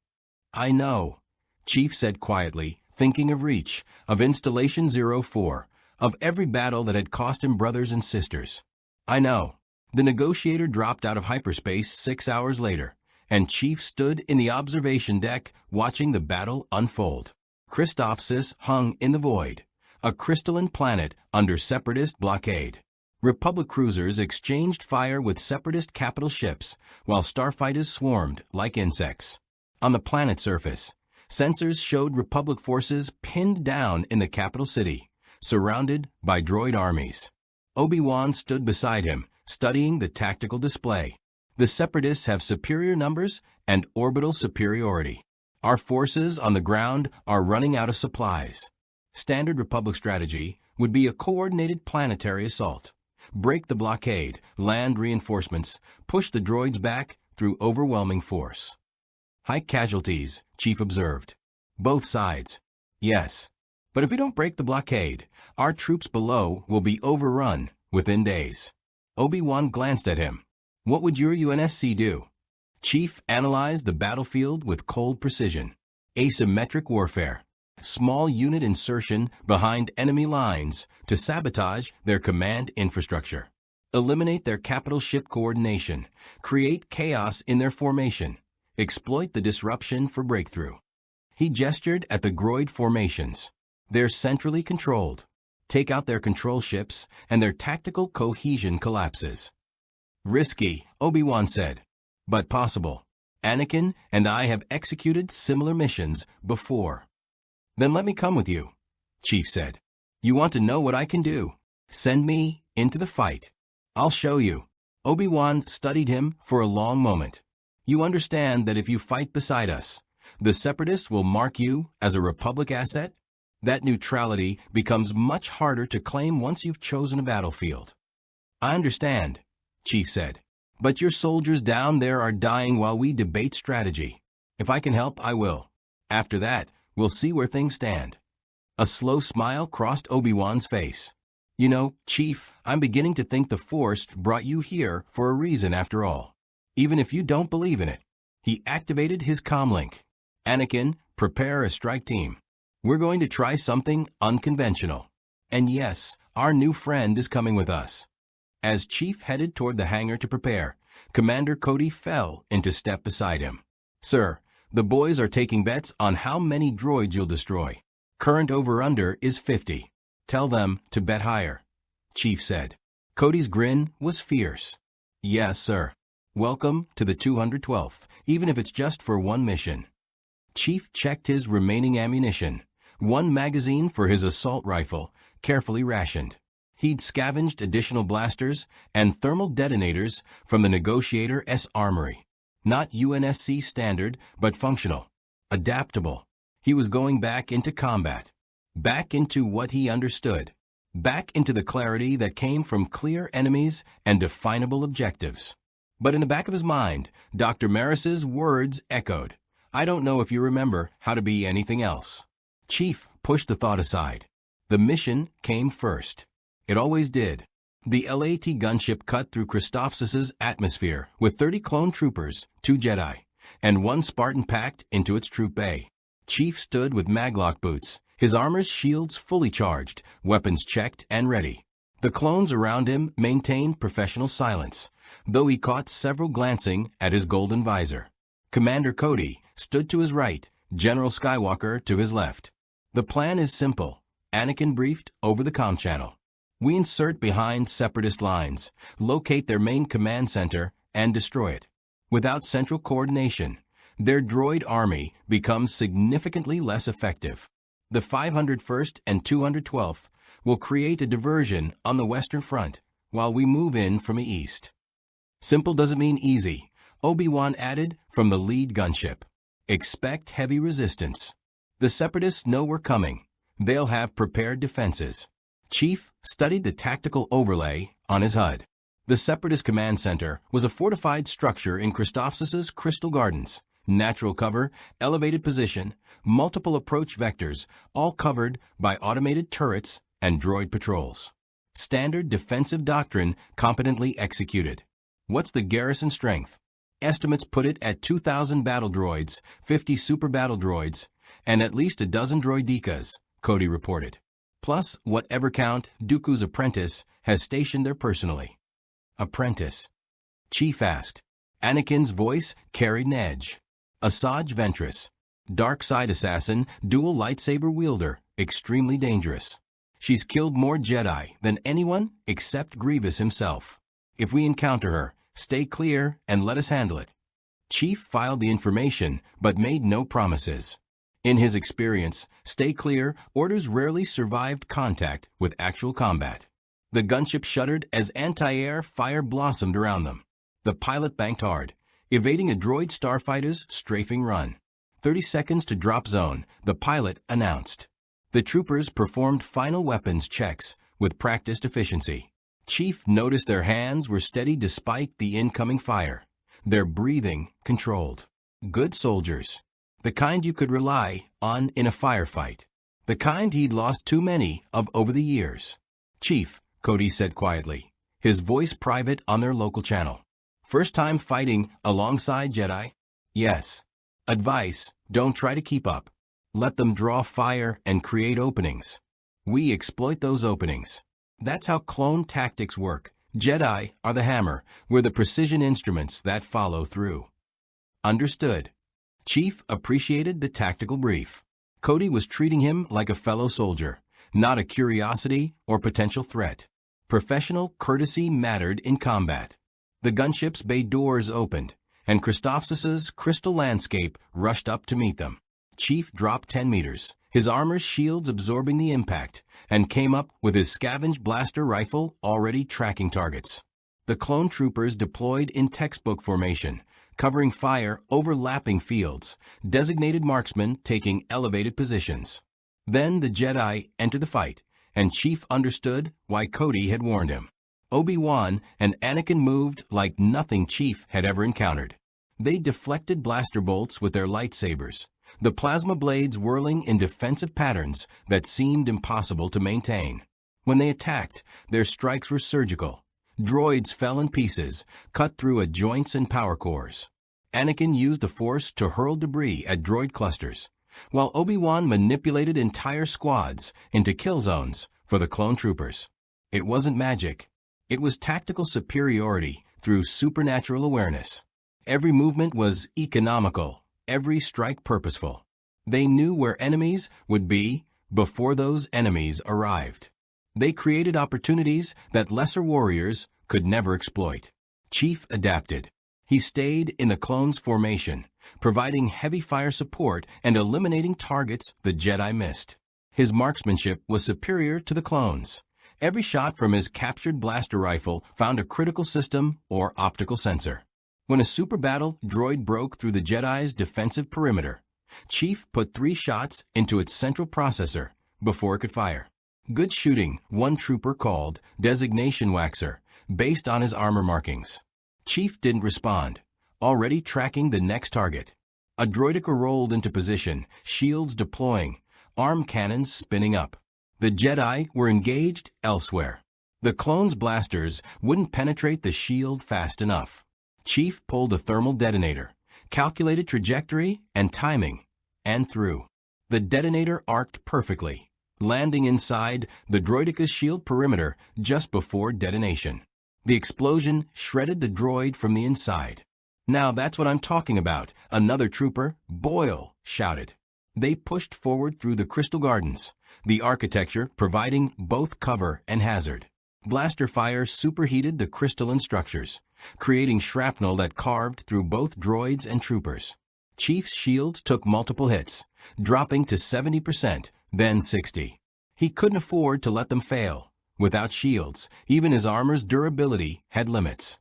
A: I know, Chief said quietly, thinking of Reach, of Installation 04, of every battle that had cost him brothers and sisters. I know. The negotiator dropped out of hyperspace 6 hours later, and Chief stood in the observation deck watching the battle unfold. Christophsis hung in the void, a crystalline planet under Separatist blockade. Republic cruisers exchanged fire with Separatist capital ships, while starfighters swarmed like insects. On the planet's surface, sensors showed Republic forces pinned down in the capital city, surrounded by droid armies. Obi-Wan stood beside him, studying the tactical display. The Separatists have superior numbers and orbital superiority. Our forces on the ground are running out of supplies. Standard Republic strategy would be a coordinated planetary assault. Break the blockade, land reinforcements, push the droids back through overwhelming force. High casualties, Chief observed. Both sides. Yes. But if we don't break the blockade, our troops below will be overrun within days. Obi-Wan glanced at him. What would your UNSC do? Chief analyzed the battlefield with cold precision. Asymmetric warfare. Small unit insertion behind enemy lines to sabotage their command infrastructure. Eliminate their capital ship coordination. Create chaos in their formation. Exploit the disruption for breakthrough. He gestured at the Groid formations. They're centrally controlled. Take out their control ships, and their tactical cohesion collapses. Risky, Obi-Wan said, but possible. Anakin and I have executed similar missions before. Then let me come with you, Chief said. You want to know what I can do? Send me into the fight. I'll show you. Obi-Wan studied him for a long moment. You understand that if you fight beside us, the Separatists will mark you as a Republic asset? That neutrality becomes much harder to claim once you've chosen a battlefield. I understand, Chief said. But your soldiers down there are dying while we debate strategy. If I can help, I will. After that, we'll see where things stand. A slow smile crossed Obi-Wan's face. You know, Chief, I'm beginning to think the Force brought you here for a reason after all. Even if you don't believe in it. He activated his comlink. Anakin, prepare a strike team. We're going to try something unconventional. And yes, our new friend is coming with us. As Chief headed toward the hangar to prepare, Commander Cody fell into step beside him. Sir, the boys are taking bets on how many droids you'll destroy. Current over-under is 50. Tell them to bet higher, Chief said. Cody's grin was fierce. Yes, sir. Welcome to the 212th, even if it's just for one mission. Chief checked his remaining ammunition. One magazine for his assault rifle, carefully rationed. He'd scavenged additional blasters and thermal detonators from the Negotiator S armory. Not UNSC standard, but functional. Adaptable. He was going back into combat. Back into what he understood. Back into the clarity that came from clear enemies and definable objectives. But in the back of his mind, Dr. Maris's words echoed. I don't know if you remember how to be anything else. Chief pushed the thought aside. The mission came first. It always did. The LAT gunship cut through Christophsis' atmosphere with 30 clone troopers, 2 Jedi, and 1 Spartan packed into its troop bay. Chief stood with maglock boots, his armor's shields fully charged, weapons checked and ready. The clones around him maintained professional silence, though he caught several glancing at his golden visor. Commander Cody stood to his right, General Skywalker to his left. The plan is simple, Anakin briefed over the comm channel. We insert behind Separatist lines, locate their main command center, and destroy it. Without central coordination, their droid army becomes significantly less effective. The 501st and 212th will create a diversion on the Western Front while we move in from the east. Simple doesn't mean easy, Obi-Wan added from the lead gunship. Expect heavy resistance. The Separatists know we're coming. They'll have prepared defenses. Chief studied the tactical overlay on his HUD. The Separatist Command Center was a fortified structure in Christophsis' Crystal Gardens. Natural cover, elevated position, multiple approach vectors, all covered by automated turrets and droid patrols. Standard defensive doctrine competently executed. What's the garrison strength? Estimates put it at 2,000 battle droids, 50 super battle droids, and at least a dozen droidekas, Cody reported. Plus, whatever count Dooku's apprentice has stationed there personally. Apprentice? Chief asked. Anakin's voice carried an edge. Asajj Ventress. Dark side assassin, dual lightsaber wielder, extremely dangerous. She's killed more Jedi than anyone except Grievous himself. If we encounter her, stay clear and let us handle it. Chief filed the information but made no promises. In his experience, stay clear orders rarely survived contact with actual combat. The gunship shuddered as anti-air fire blossomed around them. The pilot banked hard, evading a droid starfighter's strafing run. 30 seconds to drop zone, the pilot announced. The troopers performed final weapons checks with practiced efficiency. Chief noticed their hands were steady despite the incoming fire. Their breathing controlled. Good soldiers. The kind you could rely on in a firefight. The kind he'd lost too many of over the years. Chief, Cody said quietly, his voice private on their local channel. First time fighting alongside Jedi? Yes. Advice, don't try to keep up. Let them draw fire and create openings. We exploit those openings. That's how clone tactics work. Jedi are the hammer, we're the precision instruments that follow through. Understood. Chief appreciated the tactical brief. Cody was treating him like a fellow soldier, not a curiosity or potential threat. Professional courtesy mattered in combat. The gunship's bay doors opened, and Christophsis's crystal landscape rushed up to meet them. Chief dropped 10 meters, his armor's shields absorbing the impact, and came up with his scavenge blaster rifle already tracking targets. The clone troopers deployed in textbook formation, covering fire overlapping fields, designated marksmen taking elevated positions. Then the Jedi entered the fight, and Chief understood why Cody had warned him. Obi-Wan and Anakin moved like nothing Chief had ever encountered. They deflected blaster bolts with their lightsabers, the plasma blades whirling in defensive patterns that seemed impossible to maintain. When they attacked, their strikes were surgical. Droids fell in pieces, cut through joints and power cores. Anakin used the Force to hurl debris at droid clusters, while Obi-Wan manipulated entire squads into kill zones for the clone troopers. It wasn't magic. It was tactical superiority through supernatural awareness. Every movement was economical, every strike purposeful. They knew where enemies would be before those enemies arrived. They created opportunities that lesser warriors could never exploit. Chief adapted. He stayed in the clones' formation, providing heavy fire support and eliminating targets the Jedi missed. His marksmanship was superior to the clones. Every shot from his captured blaster rifle found a critical system or optical sensor. When a super battle droid broke through the Jedi's defensive perimeter, Chief put 3 shots into its central processor before it could fire. Good shooting, one trooper called Designation Waxer, based on his armor markings. Chief didn't respond, already tracking the next target. A droideka rolled into position, shields deploying, arm cannons spinning up. The Jedi were engaged elsewhere. The clones' blasters wouldn't penetrate the shield fast enough. Chief pulled a thermal detonator, calculated trajectory and timing, and threw. The detonator arced perfectly, landing inside the droideka's shield perimeter just before detonation. The explosion shredded the droid from the inside. "Now that's what I'm talking about," another trooper, Boyle, shouted. They pushed forward through the Crystal Gardens, the architecture providing both cover and hazard. Blaster fire superheated the crystalline structures, creating shrapnel that carved through both droids and troopers. Chief's shields took multiple hits, dropping to 70%, then 60%. He couldn't afford to let them fail. Without shields, even his armor's durability had limits.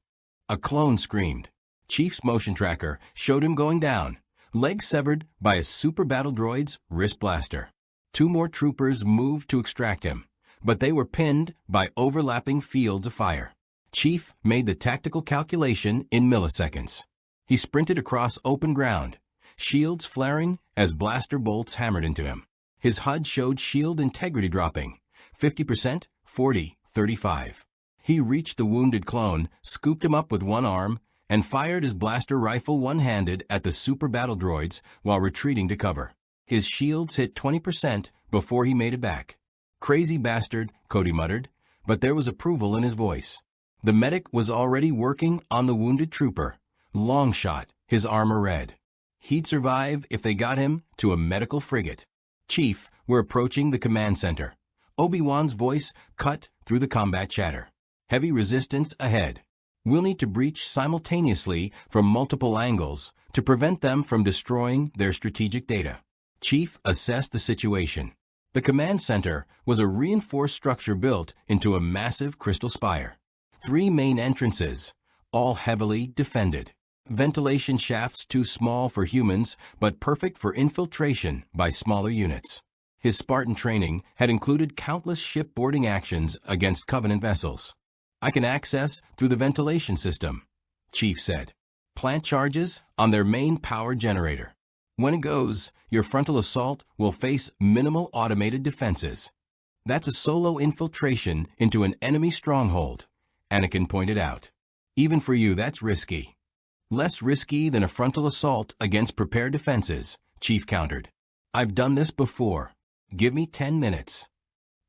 A: A clone screamed. Chief's motion tracker showed him going down, legs severed by a super battle droid's wrist blaster. 2 more troopers moved to extract him, but they were pinned by overlapping fields of fire. Chief made the tactical calculation in milliseconds. He sprinted across open ground, shields flaring as blaster bolts hammered into him. His HUD showed shield integrity dropping, 50%, 40, 35. He reached the wounded clone, scooped him up with one arm, and fired his blaster rifle one-handed at the super battle droids while retreating to cover. His shields hit 20% before he made it back. "Crazy bastard," Cody muttered, but there was approval in his voice. The medic was already working on the wounded trooper. Long shot, his armor red. He'd survive if they got him to a medical frigate. "Chief, we're approaching the command center." Obi-Wan's voice cut through the combat chatter. "Heavy resistance ahead. We'll need to breach simultaneously from multiple angles to prevent them from destroying their strategic data." Chief assessed the situation. The command center was a reinforced structure built into a massive crystal spire. 3 main entrances, all heavily defended. Ventilation shafts too small for humans, but perfect for infiltration by smaller units. His Spartan training had included countless shipboarding actions against Covenant vessels. "I can access through the ventilation system," Chief said. "Plant charges on their main power generator. When it goes, your frontal assault will face minimal automated defenses." "That's a solo infiltration into an enemy stronghold," Anakin pointed out. "Even for you, that's risky." "Less risky than a frontal assault against prepared defenses," Chief countered. "I've done this before. Give me 10 minutes.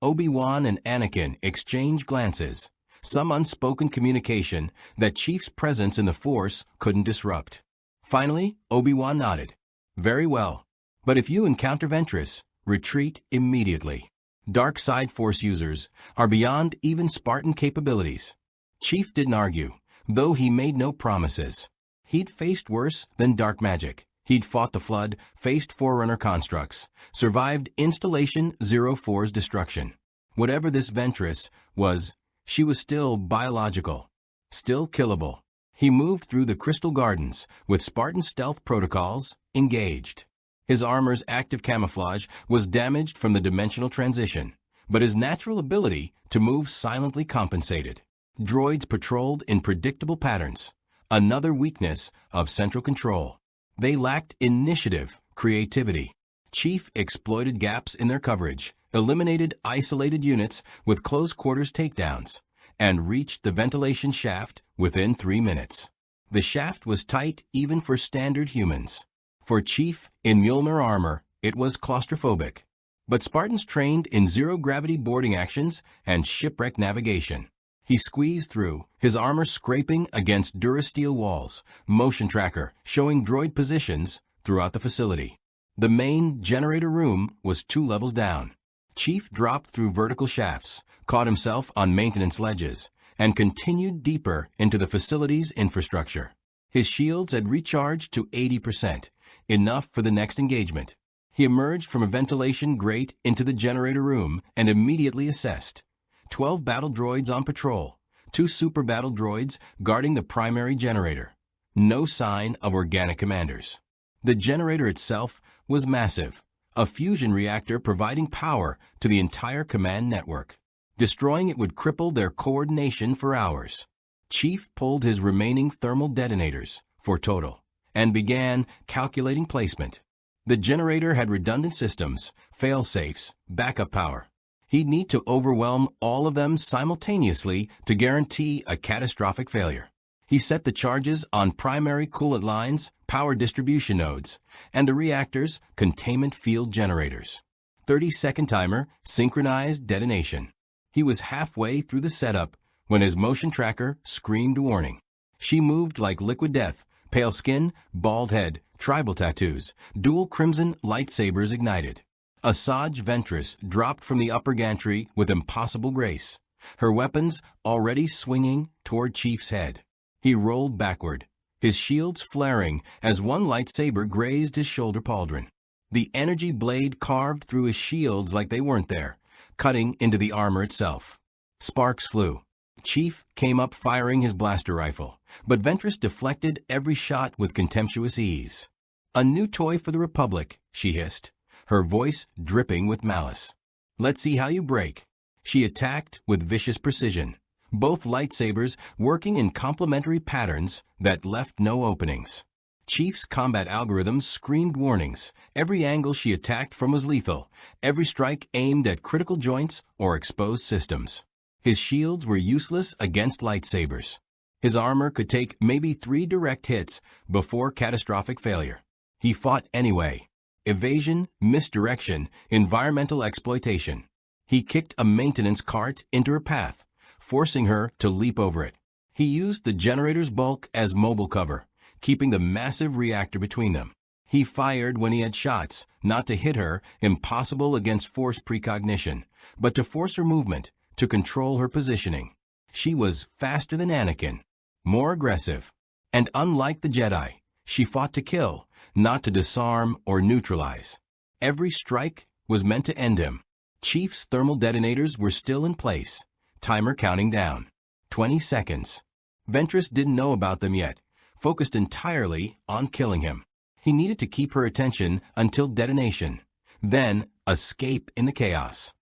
A: Obi-Wan and Anakin exchanged glances, some unspoken communication that Chief's presence in the Force couldn't disrupt. Finally, Obi-Wan nodded. "Very well. But if you encounter Ventress, retreat immediately. Dark side Force users are beyond even Spartan capabilities." Chief didn't argue, though he made no promises. He'd faced worse than dark magic. He'd fought the Flood, faced Forerunner constructs, survived Installation 04's destruction. Whatever this Ventress was, she was still biological, still killable. He moved through the Crystal Gardens with Spartan stealth protocols engaged. His armor's active camouflage was damaged from the dimensional transition, but his natural ability to move silently compensated. Droids patrolled in predictable patterns, another weakness of Central Control. They lacked initiative, creativity. Chief exploited gaps in their coverage, eliminated isolated units with close-quarters takedowns, and reached the ventilation shaft within 3 minutes. The shaft was tight even for standard humans. For Chief in Mjolnir armor, it was claustrophobic. But Spartans trained in zero-gravity boarding actions and shipwreck navigation. He squeezed through, his armor scraping against Durasteel walls, motion tracker showing droid positions throughout the facility. The main generator room was 2 levels down. Chief dropped through vertical shafts, caught himself on maintenance ledges, and continued deeper into the facility's infrastructure. His shields had recharged to 80%, enough for the next engagement. He emerged from a ventilation grate into the generator room and immediately assessed. 12 battle droids on patrol, 2 super battle droids guarding the primary generator. No sign of organic commanders. The generator itself was massive, a fusion reactor providing power to the entire command network. Destroying it would cripple their coordination for hours. Chief pulled his remaining thermal detonators, for total, and began calculating placement. The generator had redundant systems, fail-safes, backup power. He'd need to overwhelm all of them simultaneously to guarantee a catastrophic failure. He set the charges on primary coolant lines, power distribution nodes, and the reactor's containment field generators. 30-second timer, synchronized detonation. He was halfway through the setup when his motion tracker screamed warning. She moved like liquid death, pale skin, bald head, tribal tattoos, dual crimson lightsabers ignited. Asajj Ventress dropped from the upper gantry with impossible grace, her weapons already swinging toward Chief's head. He rolled backward, his shields flaring as one lightsaber grazed his shoulder pauldron. The energy blade carved through his shields like they weren't there, cutting into the armor itself. Sparks flew. Chief came up firing his blaster rifle, but Ventress deflected every shot with contemptuous ease. "A new toy for the Republic," she hissed, her voice dripping with malice. "Let's see how you break." She attacked with vicious precision, both lightsabers working in complementary patterns that left no openings. Chief's combat algorithms screamed warnings. Every angle she attacked from was lethal, every strike aimed at critical joints or exposed systems. His shields were useless against lightsabers. His armor could take maybe 3 direct hits before catastrophic failure. He fought anyway. Evasion, misdirection, environmental exploitation. He kicked a maintenance cart into her path, forcing her to leap over it. He used the generator's bulk as mobile cover, keeping the massive reactor between them. He fired when he had shots, not to hit her, impossible against force precognition, but to force her movement, to control her positioning. She was faster than Anakin, more aggressive. And unlike the Jedi, she fought to kill, not to disarm or neutralize. Every strike was meant to end him. Chief's thermal detonators were still in place, timer counting down. 20 seconds. Ventress didn't know about them yet, focused entirely on killing him. He needed to keep her attention until detonation, then escape in the chaos.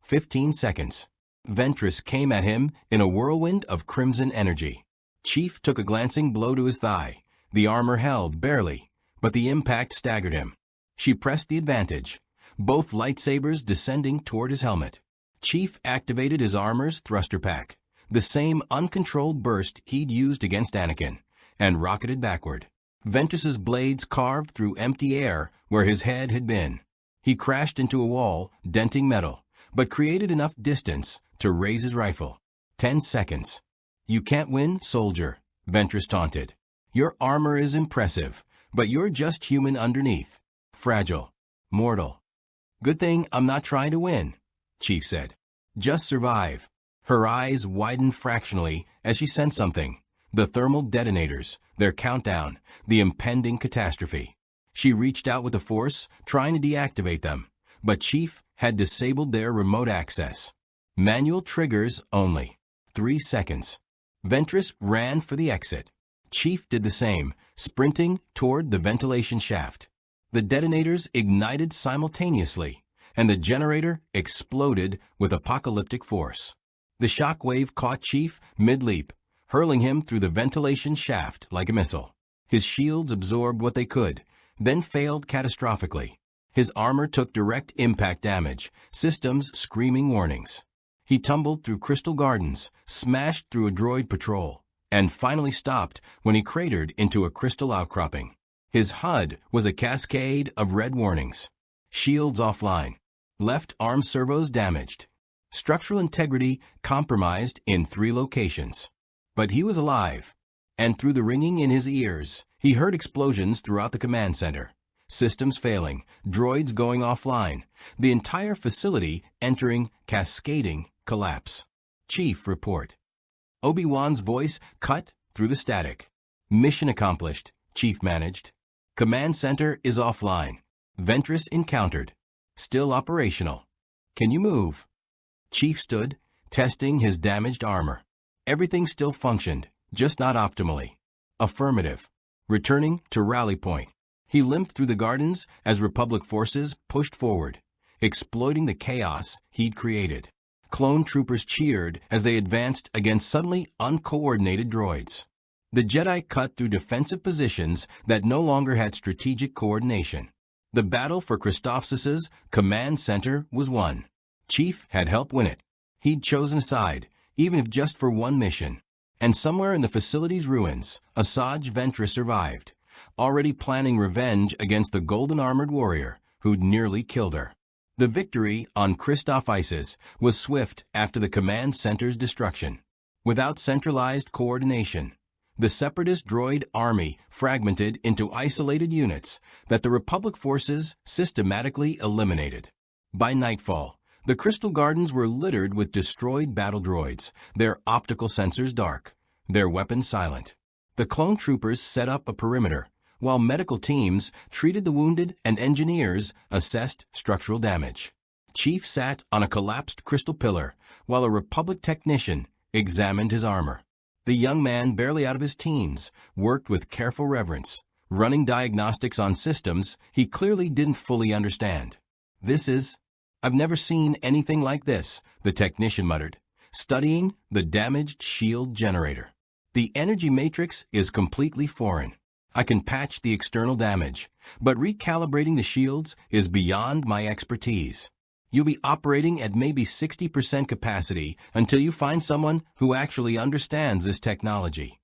A: 15 seconds. Ventress came at him in a whirlwind of crimson energy. Chief took a glancing blow to his thigh. The armor held, barely, but the impact staggered him. She pressed the advantage, both lightsabers descending toward his helmet. Chief activated his armor's thruster pack, the same uncontrolled burst he'd used against Anakin, and rocketed backward. Ventress's blades carved through empty air where his head had been. He crashed into a wall, denting metal, but created enough distance to raise his rifle. 10 seconds. "You can't win, soldier," Ventress taunted. "Your armor is impressive, but you're just human underneath. Fragile. Mortal." "Good thing I'm not trying to win," Chief said. "Just survive." Her eyes widened fractionally as she sensed something. The thermal detonators, their countdown, the impending catastrophe. She reached out with the Force, trying to deactivate them, but Chief had disabled their remote access. Manual triggers only. 3 seconds. Ventress ran for the exit. Chief did the same, sprinting toward the ventilation shaft. The detonators ignited simultaneously, and the generator exploded with apocalyptic force. The shockwave caught Chief mid-leap, hurling him through the ventilation shaft like a missile. His shields absorbed what they could, then failed catastrophically. His armor took direct impact damage, systems screaming warnings. He tumbled through crystal gardens, smashed through a droid patrol, and finally stopped when he cratered into a crystal outcropping. His HUD was a cascade of red warnings. Shields offline. Left arm servos damaged. Structural integrity compromised in 3 locations. But he was alive, and through the ringing in his ears, he heard explosions throughout the command center. Systems failing, droids going offline, the entire facility entering cascading collapse. "Chief, report." Obi-Wan's voice cut through the static. "Mission accomplished," Chief managed. "Command center is offline. Ventress encountered. Still operational. Can you move?" Chief stood, testing his damaged armor. Everything still functioned, just not optimally. Affirmative. Returning to rally point. He limped through the gardens as Republic forces pushed forward, exploiting the chaos he'd created. Clone troopers cheered as they advanced against suddenly uncoordinated droids. The Jedi cut through defensive positions that no longer had strategic coordination. The battle for Christophsis's command center was won. Chief had helped win it. He'd chosen a side, even if just for one mission. And somewhere in the facility's ruins, Asajj Ventress survived, already planning revenge against the golden-armored warrior who'd nearly killed her. The victory on Christoph Isis was swift after the command center's destruction. Without centralized coordination, the separatist droid army fragmented into isolated units that the Republic forces systematically eliminated. By nightfall, the Crystal Gardens were littered with destroyed battle droids, their optical sensors dark, their weapons silent. The clone troopers set up a perimeter, while medical teams treated the wounded and engineers assessed structural damage. Chief sat on a collapsed crystal pillar, while a Republic technician examined his armor. The young man, barely out of his teens, worked with careful reverence, running diagnostics on systems he clearly didn't fully understand. I've never seen anything like this," the technician muttered, studying the damaged shield generator. "The energy matrix is completely foreign. I can patch the external damage, but recalibrating the shields is beyond my expertise. You'll be operating at maybe 60% capacity until you find someone who actually understands this technology."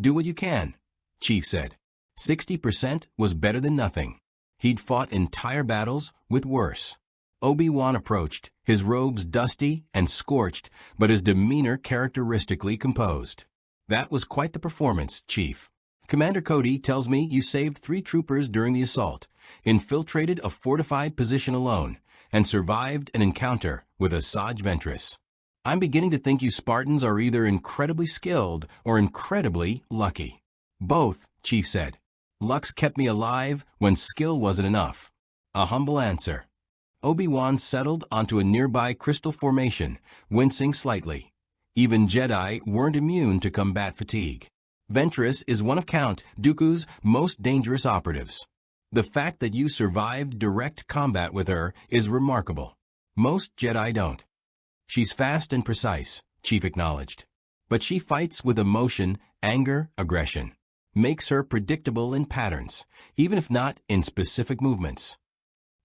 A: Do what you can, Chief said. 60% was better than nothing. He'd fought entire battles with worse. Obi-Wan approached, his robes dusty and scorched, but his demeanor characteristically composed. That was quite the performance, Chief. Commander Cody tells me you saved 3 troopers during the assault, infiltrated a fortified position alone, and survived an encounter with Asajj Ventress. I'm beginning to think you Spartans are either incredibly skilled or incredibly lucky. Both, Chief said. Luck's kept me alive when skill wasn't enough. A humble answer. Obi-Wan settled onto a nearby crystal formation, wincing slightly. Even Jedi weren't immune to combat fatigue. Ventress is one of Count Dooku's most dangerous operatives. The fact that you survived direct combat with her is remarkable. Most Jedi don't. She's fast and precise, Chief acknowledged. But she fights with emotion, anger, aggression. Makes her predictable in patterns, even if not in specific movements.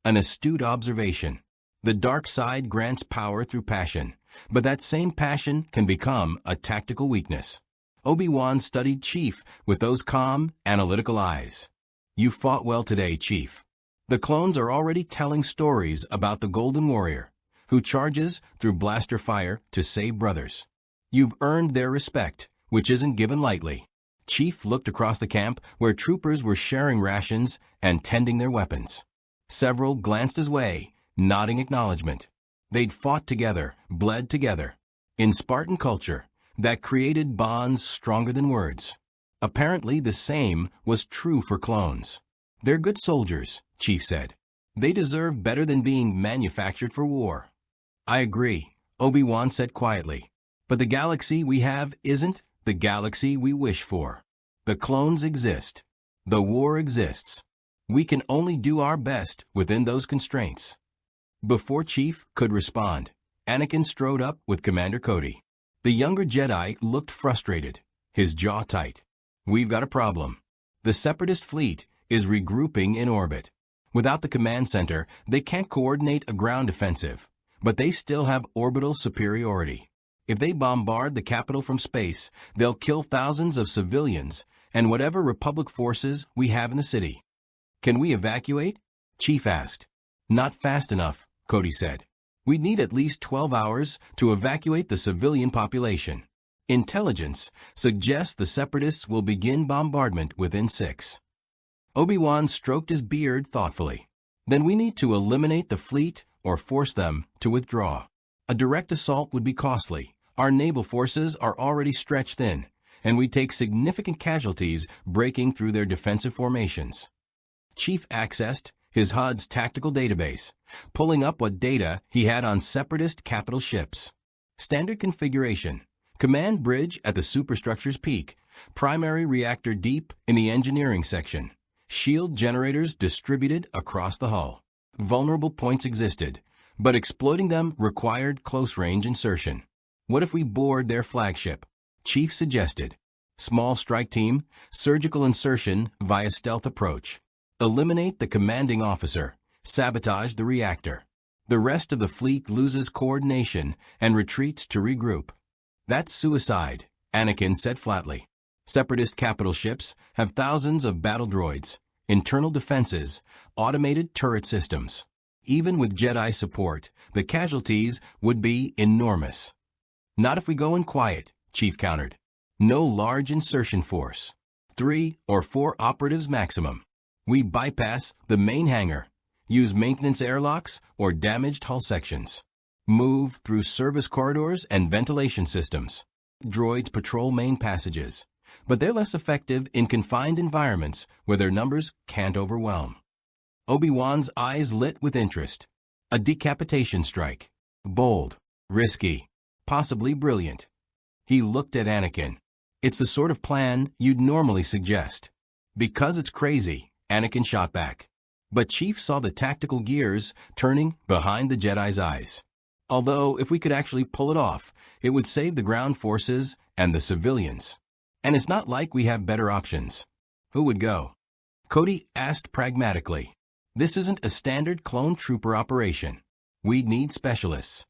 A: An astute observation. The dark side grants power through passion, but that same passion can become a tactical weakness. Obi-Wan studied Chief with those calm, analytical eyes. You fought well today, Chief. The clones are already telling stories about the Golden Warrior, who charges through blaster fire to save brothers. You've earned their respect, which isn't given lightly. Chief looked across the camp where troopers were sharing rations and tending their weapons. Several glanced his way, nodding acknowledgement. They'd fought together, bled together. In Spartan culture, that created bonds stronger than words. Apparently the same was true for clones. They're good soldiers, Chief said. They deserve better than being manufactured for war. I agree, Obi-Wan said quietly. But the galaxy we have isn't the galaxy we wish for. The clones exist. The war exists. We can only do our best within those constraints. Before Chief could respond, Anakin strode up with Commander Cody. The younger Jedi looked frustrated, his jaw tight. We've got a problem. The Separatist fleet is regrouping in orbit. Without the command center, they can't coordinate a ground offensive, but they still have orbital superiority. If they bombard the capital from space, they'll kill thousands of civilians and whatever Republic forces we have in the city. Can we evacuate? Chief asked. Not fast enough, Cody said. We'd need at least 12 hours to evacuate the civilian population. Intelligence suggests the Separatists will begin bombardment within 6. Obi-Wan stroked his beard thoughtfully. Then we need to eliminate the fleet or force them to withdraw. A direct assault would be costly. Our naval forces are already stretched thin, and we take significant casualties breaking through their defensive formations. Chief accessed his HUD's tactical database, pulling up what data he had on Separatist capital ships. Standard configuration. Command bridge at the superstructure's peak. Primary reactor deep in the engineering section. Shield generators distributed across the hull. Vulnerable points existed, but exploiting them required close-range insertion. What if we board their flagship? Chief suggested. Small strike team, surgical insertion via stealth approach. Eliminate the commanding officer. Sabotage the reactor. The rest of the fleet loses coordination and retreats to regroup. That's suicide, Anakin said flatly. Separatist capital ships have thousands of battle droids, internal defenses, automated turret systems. Even with Jedi support, the casualties would be enormous. Not if we go in quiet, Chief countered. No large insertion force. 3 or 4 operatives maximum. We bypass the main hangar, use maintenance airlocks or damaged hull sections. Move through service corridors and ventilation systems. Droids patrol main passages, but they're less effective in confined environments where their numbers can't overwhelm. Obi-Wan's eyes lit with interest. A decapitation strike. Bold, risky, possibly brilliant. He looked at Anakin. It's the sort of plan you'd normally suggest. Because it's crazy, Anakin shot back. But Chief saw the tactical gears turning behind the Jedi's eyes. Although, if we could actually pull it off, it would save the ground forces and the civilians. And it's not like we have better options. Who would go? Cody asked pragmatically. This isn't a standard clone trooper operation. We'd need specialists.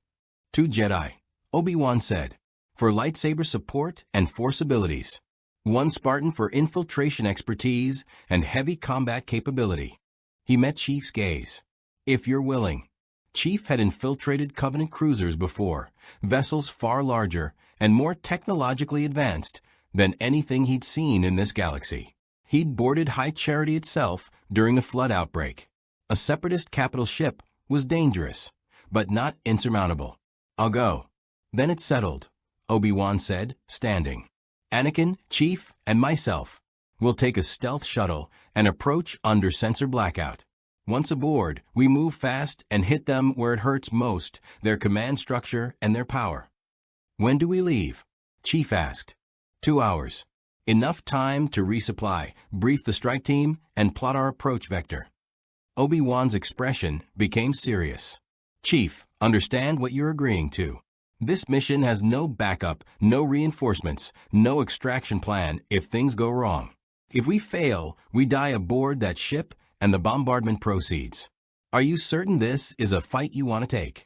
A: 2 Jedi, Obi-Wan said, for lightsaber support and force abilities. one Spartan for infiltration expertise and heavy combat capability. He met Chief's gaze. If you're willing. Chief had infiltrated Covenant cruisers before, vessels far larger and more technologically advanced than anything he'd seen in this galaxy. He'd boarded High Charity itself during a flood outbreak. A Separatist capital ship was dangerous, but not insurmountable. I'll go. Then it's settled, Obi-Wan said, standing. Anakin, Chief, and myself will take a stealth shuttle and approach under sensor blackout. Once aboard, we move fast and hit them where it hurts most, their command structure and their power. When do we leave? Chief asked. 2 hours. Enough time to resupply, brief the strike team, and plot our approach vector. Obi-Wan's expression became serious. Chief, understand what you're agreeing to. This mission has no backup, no reinforcements, no extraction plan if things go wrong. If we fail, we die aboard that ship and the bombardment proceeds. Are you certain this is a fight you want to take?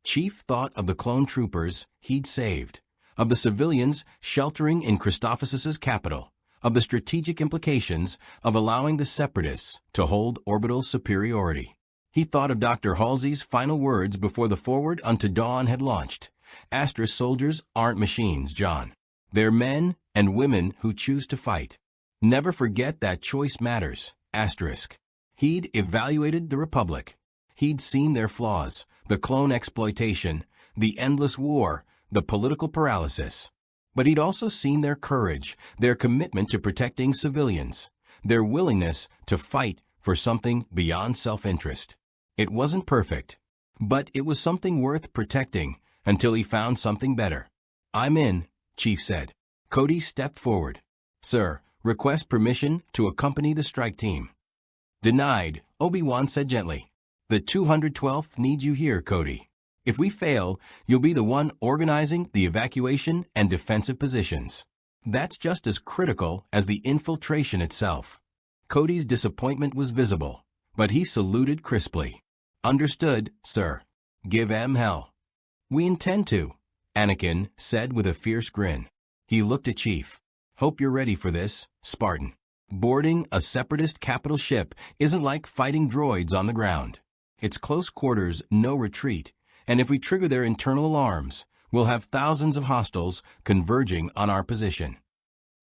A: Chief thought of the clone troopers he'd saved, of the civilians sheltering in Christophsis' capital, of the strategic implications of allowing the Separatists to hold orbital superiority. He thought of Dr. Halsey's final words before the Forward Unto Dawn had launched. Asterisk soldiers aren't machines, John. They're men and women who choose to fight. Never forget that choice matters. Asterisk. He'd evaluated the Republic. He'd seen their flaws, the clone exploitation, the endless war, the political paralysis. But he'd also seen their courage, their commitment to protecting civilians, their willingness to fight for something beyond self-interest. It wasn't perfect, but it was something worth protecting until he found something better. I'm in, Chief said. Cody stepped forward. Sir, request permission to accompany the strike team. Denied, Obi-Wan said gently. The 212th needs you here, Cody. If we fail, you'll be the one organizing the evacuation and defensive positions. That's just as critical as the infiltration itself. Cody's disappointment was visible, but he saluted crisply. Understood, sir. Give 'em hell. We intend to, Anakin said with a fierce grin. He looked at Chief. Hope you're ready for this, Spartan. Boarding a Separatist capital ship isn't like fighting droids on the ground. It's close quarters, no retreat, and if we trigger their internal alarms, we'll have thousands of hostiles converging on our position.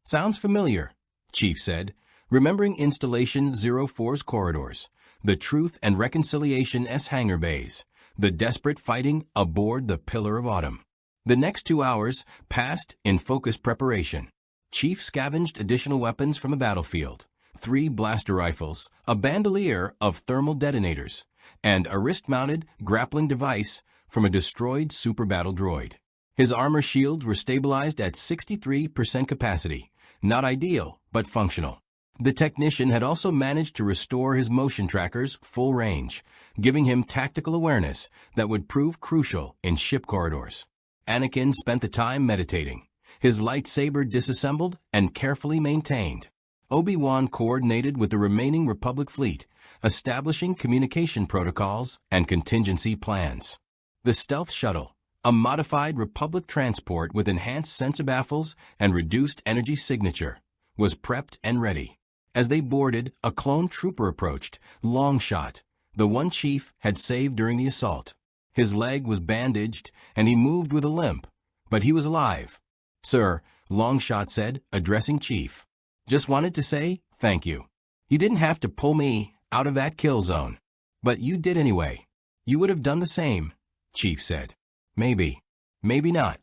A: Sounds familiar, Chief said, remembering Installation 04's corridors, the Truth and Reconciliation S hangar bays, the desperate fighting aboard the Pillar of Autumn. The next 2 hours passed in focused preparation. Chief scavenged additional weapons from the battlefield, 3 blaster rifles, a bandolier of thermal detonators, and a wrist-mounted grappling device from a destroyed super battle droid. His armor shields were stabilized at 63% capacity, not ideal, but functional. The technician had also managed to restore his motion tracker's full range, giving him tactical awareness that would prove crucial in ship corridors. Anakin spent the time meditating, his lightsaber disassembled and carefully maintained. Obi-Wan coordinated with the remaining Republic fleet, establishing communication protocols and contingency plans. The stealth shuttle, a modified Republic transport with enhanced sensor baffles and reduced energy signature, was prepped and ready. As they boarded, a clone trooper approached, Longshot, the one Chief had saved during the assault. His leg was bandaged, and he moved with a limp, but he was alive. Sir, Longshot said, addressing Chief. Just wanted to say thank you. You didn't have to pull me out of that kill zone. But you did anyway. You would have done the same, Chief said. Maybe. Maybe not.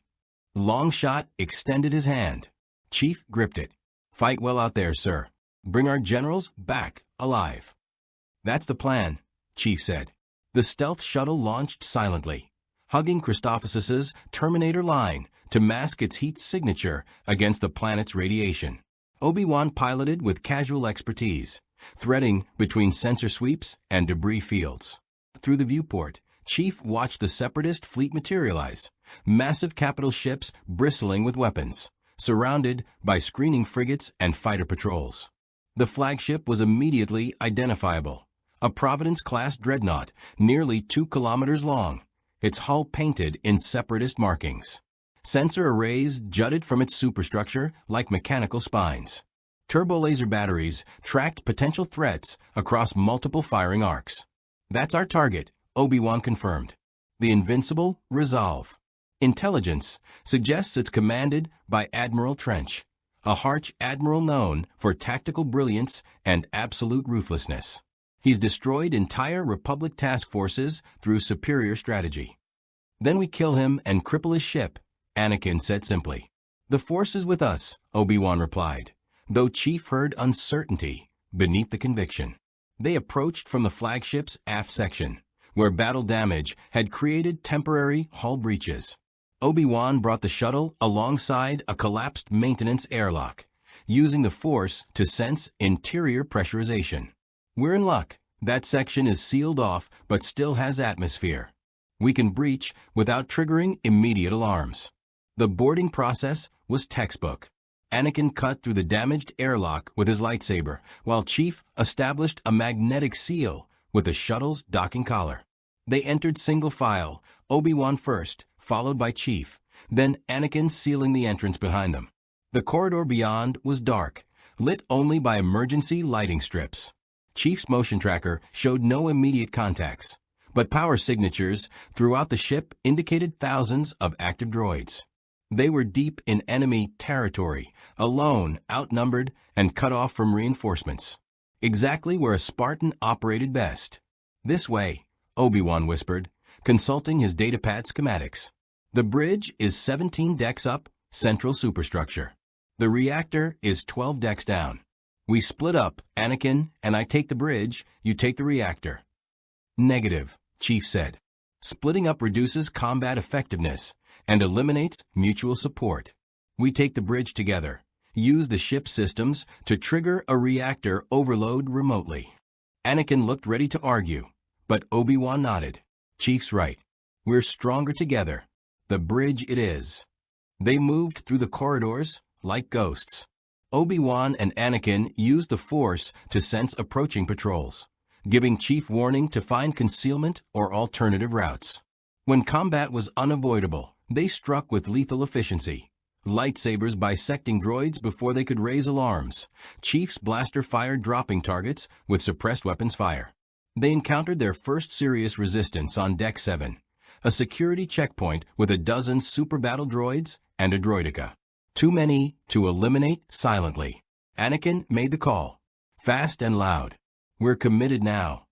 A: Longshot extended his hand. Chief gripped it. Fight well out there, sir. Bring our generals back alive. That's the plan, Chief said. The stealth shuttle launched silently, hugging Christophsis' Terminator line to mask its heat signature against the planet's radiation. Obi-Wan piloted with casual expertise, threading between sensor sweeps and debris fields. Through the viewport, Chief watched the Separatist fleet materialize, massive capital ships bristling with weapons, surrounded by screening frigates and fighter patrols. The flagship was immediately identifiable, a Providence-class dreadnought nearly 2 kilometers long, its hull painted in Separatist markings. Sensor arrays jutted from its superstructure like mechanical spines. Turbolaser batteries tracked potential threats across multiple firing arcs. "That's our target," Obi-Wan confirmed. "The Invincible Resolve." Intelligence suggests it's commanded by Admiral Trench, a harsh admiral known for tactical brilliance and absolute ruthlessness. He's destroyed entire Republic task forces through superior strategy. "Then we kill him and cripple his ship," Anakin said simply. "The Force is with us," Obi-Wan replied, though Chief heard uncertainty beneath the conviction. They approached from the flagship's aft section, where battle damage had created temporary hull breaches. Obi-Wan brought the shuttle alongside a collapsed maintenance airlock, using the Force to sense interior pressurization. "We're in luck. That section is sealed off but still has atmosphere. We can breach without triggering immediate alarms." The boarding process was textbook. Anakin cut through the damaged airlock with his lightsaber, while Chief established a magnetic seal with the shuttle's docking collar. They entered single file, Obi-Wan first, followed by Chief, then Anakin sealing the entrance behind them. The corridor beyond was dark, lit only by emergency lighting strips. Chief's motion tracker showed no immediate contacts, but power signatures throughout the ship indicated thousands of active droids. They were deep in enemy territory, alone, outnumbered, and cut off from reinforcements. Exactly where a Spartan operated best. "This way," Obi-Wan whispered, consulting his datapad schematics. "The bridge is 17 decks up, central superstructure. The reactor is 12 decks down. We split up, Anakin, and I take the bridge, you take the reactor." "Negative," Chief said. "Splitting up reduces combat effectiveness and eliminates mutual support. We take the bridge together, use the ship's systems to trigger a reactor overload remotely." Anakin looked ready to argue, but Obi-Wan nodded. "Chief's right. We're stronger together. The bridge it is." They moved through the corridors like ghosts. Obi-Wan and Anakin used the Force to sense approaching patrols, giving Chief warning to find concealment or alternative routes. When combat was unavoidable, they struck with lethal efficiency. Lightsabers bisecting droids before they could raise alarms. Chief's blaster fire dropping targets with suppressed weapons fire. They encountered their first serious resistance on Deck 7, a security checkpoint with a dozen super battle droids and a droideka. Too many to eliminate silently. Anakin made the call, fast and loud. "We're committed now."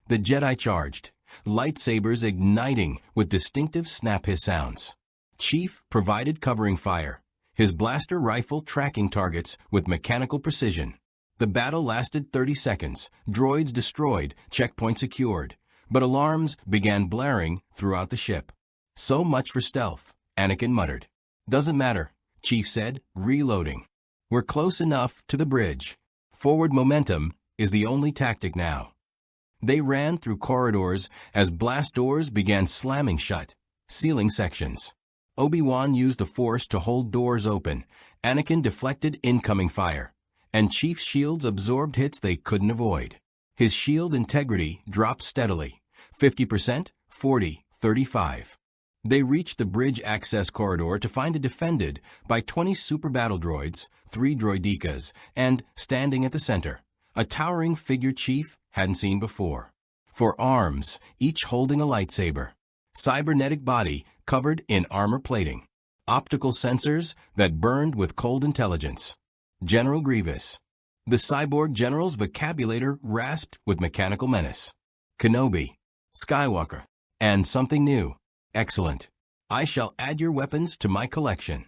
A: The Jedi charged, lightsabers igniting with distinctive snap-hiss sounds. Chief provided covering fire, his blaster rifle tracking targets with mechanical precision. The battle lasted 30 seconds, droids destroyed, checkpoint secured, but alarms began blaring throughout the ship. "So much for stealth," Anakin muttered. "Doesn't matter," Chief said, reloading. "We're close enough to the bridge. Forward momentum is the only tactic now." They ran through corridors as blast doors began slamming shut, sealing sections. Obi-Wan used the Force to hold doors open. Anakin deflected incoming fire, and Chief's shields absorbed hits they couldn't avoid. His shield integrity dropped steadily, 50%, 40, 35. They reached the bridge access corridor to find it defended by 20 super battle droids, 3 droidekas, and, standing at the center, a towering figure Chief hadn't seen before. 4 arms, each holding a lightsaber. Cybernetic body covered in armor plating. Optical sensors that burned with cold intelligence. General Grievous. The cyborg general's vocabulator rasped with mechanical menace. "Kenobi. Skywalker. And something new. Excellent. I shall add your weapons to my collection."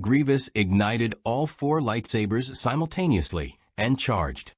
A: Grievous ignited all 4 lightsabers simultaneously and charged.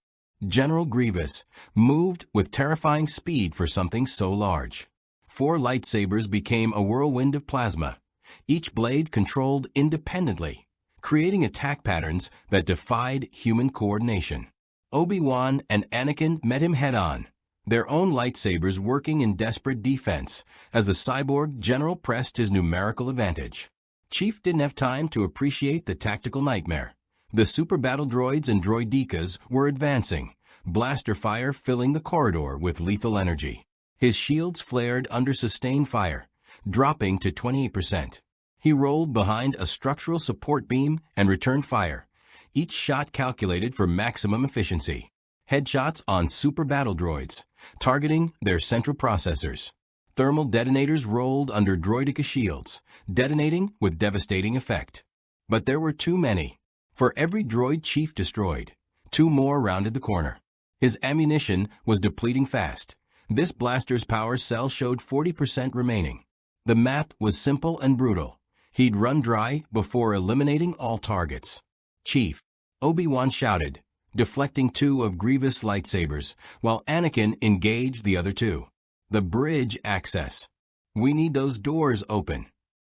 A: General Grievous moved with terrifying speed for something so large. 4 lightsabers became a whirlwind of plasma, each blade controlled independently, creating attack patterns that defied human coordination. Obi-Wan and Anakin met him head-on, their own lightsabers working in desperate defense as the cyborg general pressed his numerical advantage. Chief didn't have time to appreciate the tactical nightmare. The super battle droids and droidekas were advancing, blaster fire filling the corridor with lethal energy. His shields flared under sustained fire, dropping to 28%. He rolled behind a structural support beam and returned fire, each shot calculated for maximum efficiency. Headshots on super battle droids, targeting their central processors. Thermal detonators rolled under droidica shields, detonating with devastating effect. But there were too many. For every droid Chief destroyed, 2 more rounded the corner. His ammunition was depleting fast. This blaster's power cell showed 40% remaining. The math was simple and brutal. He'd run dry before eliminating all targets. "Chief," Obi-Wan shouted, deflecting 2 of Grievous' lightsabers, while Anakin engaged the other 2. "The bridge access. We need those doors open."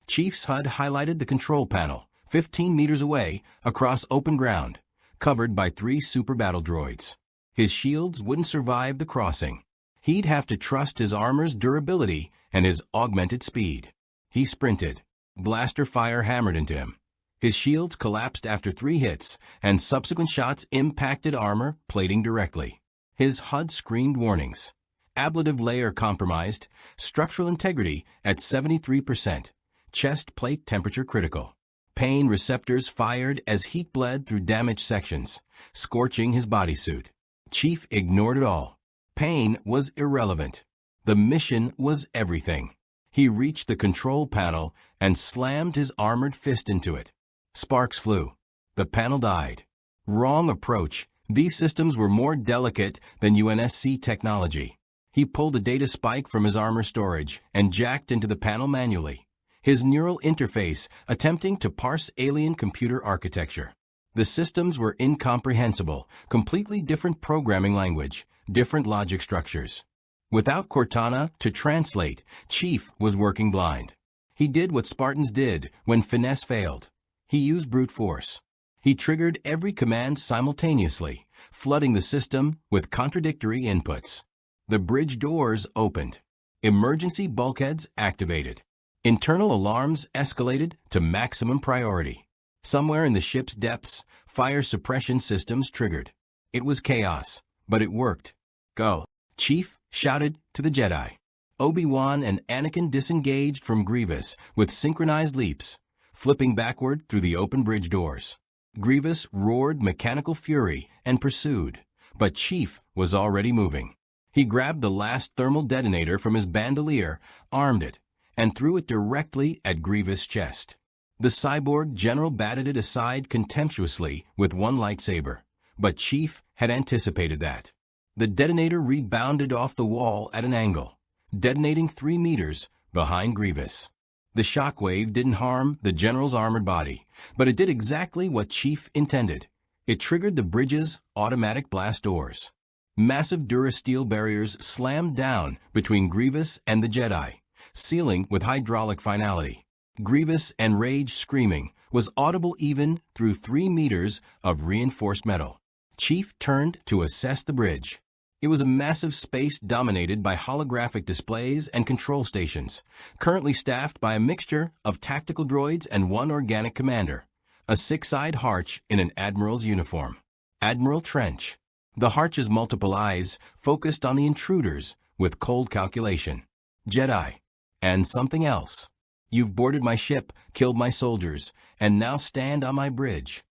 A: Chief's HUD highlighted the control panel, 15 meters away, across open ground, covered by 3 super battle droids. His shields wouldn't survive the crossing. He'd have to trust his armor's durability and his augmented speed. He sprinted. Blaster fire hammered into him. His shields collapsed after 3 hits, and subsequent shots impacted armor plating directly. His HUD screamed warnings. Ablative layer compromised, structural integrity at 73%, chest plate temperature critical. Pain receptors fired as heat bled through damaged sections, scorching his bodysuit. Chief ignored it all. Pain was irrelevant. The mission was everything. He reached the control panel and slammed his armored fist into it. Sparks flew. The panel died. Wrong approach. These systems were more delicate than UNSC technology. He pulled a data spike from his armor storage and jacked into the panel manually, his neural interface attempting to parse alien computer architecture. The systems were incomprehensible, completely different programming language, different logic structures. Without Cortana to translate, Chief was working blind. He did what Spartans did when finesse failed. He used brute force. He triggered every command simultaneously, flooding the system with contradictory inputs. The bridge doors opened. Emergency bulkheads activated. Internal alarms escalated to maximum priority. Somewhere in the ship's depths, fire suppression systems triggered. It was chaos, but it worked. "Go," Chief shouted to the Jedi. Obi-Wan and Anakin disengaged from Grievous with synchronized leaps, flipping backward through the open bridge doors. Grievous roared mechanical fury and pursued, but Chief was already moving. He grabbed the last thermal detonator from his bandolier, armed it, and threw it directly at Grievous' chest. The cyborg general batted it aside contemptuously with 1 lightsaber, but Chief had anticipated that. The detonator rebounded off the wall at an angle, detonating 3 meters behind Grievous. The shockwave didn't harm the general's armored body, but it did exactly what Chief intended. It triggered the bridge's automatic blast doors. Massive durasteel barriers slammed down between Grievous and the Jedi, sealing with hydraulic finality. Grievous' enraged screaming was audible even through 3 meters of reinforced metal. Chief turned to assess the bridge. It was a massive space dominated by holographic displays and control stations, currently staffed by a mixture of tactical droids and 1 organic commander, a 6-eyed Harch in an admiral's uniform. Admiral Trench. The Harch's multiple eyes focused on the intruders with cold calculation. "Jedi. And something else. You've boarded my ship, killed my soldiers, and now stand on my bridge."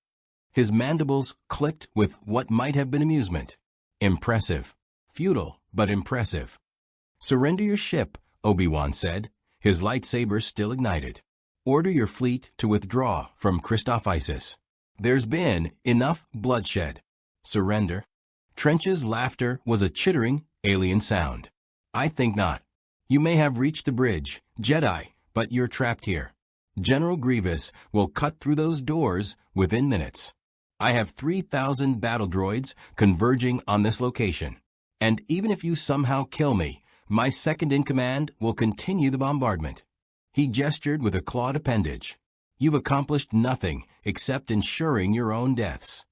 A: His mandibles clicked with what might have been amusement. Impressive. Futile, but impressive. "Surrender your ship," Obi-Wan said, his lightsaber still ignited. "Order your fleet to withdraw from Christoph Isis. There's been enough bloodshed. Surrender." Trench's laughter was a chittering, alien sound. "I think not. You may have reached the bridge, Jedi, but you're trapped here. General Grievous will cut through those doors within minutes. I have 3,000 battle droids converging on this location. And even if you somehow kill me, my second-in-command will continue the bombardment." He gestured with a clawed appendage. "You've accomplished nothing except ensuring your own deaths."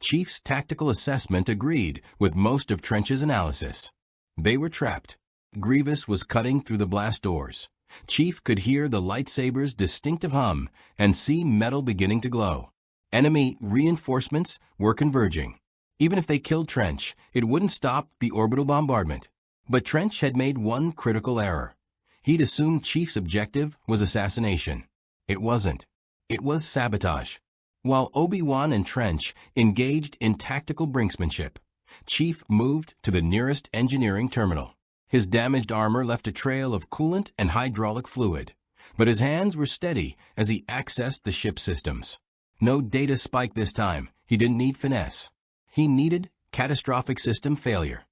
A: Chief's tactical assessment agreed with most of Trench's analysis. They were trapped. Grievous was cutting through the blast doors. Chief could hear the lightsaber's distinctive hum and see metal beginning to glow. Enemy reinforcements were converging. Even if they killed Trench, it wouldn't stop the orbital bombardment. But Trench had made one critical error. He'd assumed Chief's objective was assassination. It wasn't. It was sabotage. While Obi-Wan and Trench engaged in tactical brinksmanship, Chief moved to the nearest engineering terminal. His damaged armor left a trail of coolant and hydraulic fluid, but his hands were steady as he accessed the ship's systems. No data spike this time. He didn't need finesse. He needed catastrophic system failure.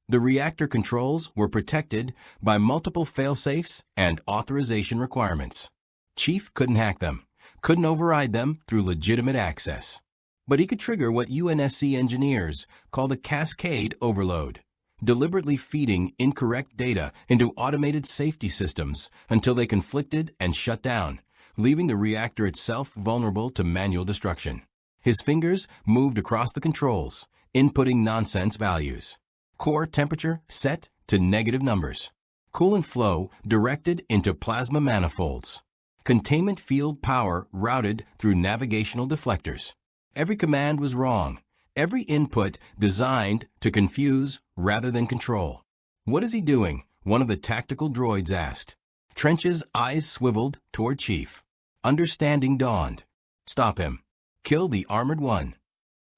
A: The reactor controls were protected by multiple fail-safes and authorization requirements. Chief couldn't hack them, couldn't override them through legitimate access. But he could trigger what UNSC engineers called a cascade overload, deliberately feeding incorrect data into automated safety systems until they conflicted and shut down, leaving the reactor itself vulnerable to manual destruction. His fingers moved across the controls, inputting nonsense values. Core temperature set to negative numbers. Coolant flow directed into plasma manifolds. Containment field power routed through navigational deflectors. Every command was wrong. Every input designed to confuse rather than control. "What is he doing?" one of the tactical droids asked. Trench's eyes swiveled toward Chief. Understanding dawned. "Stop him. Kill the armored one."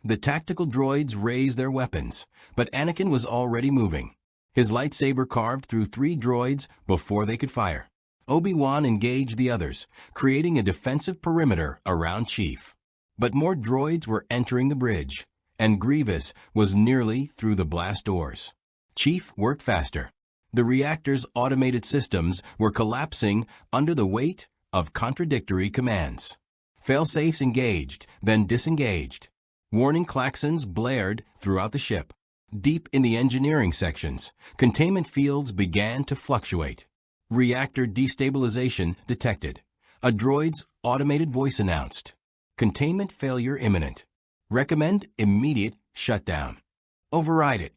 A: The tactical droids raised their weapons, but Anakin was already moving. His lightsaber carved through 3 droids before they could fire. Obi-Wan engaged the others, creating a defensive perimeter around Chief. But more droids were entering the bridge, and Grievous was nearly through the blast doors. Chief worked faster. The reactor's automated systems were collapsing under the weight of contradictory commands. Failsafes engaged, then disengaged. Warning klaxons blared throughout the ship. Deep in the engineering sections, containment fields began to fluctuate. Reactor destabilization detected. A droid's automated voice announced, "Containment failure imminent. Recommend immediate shutdown." "Override it,"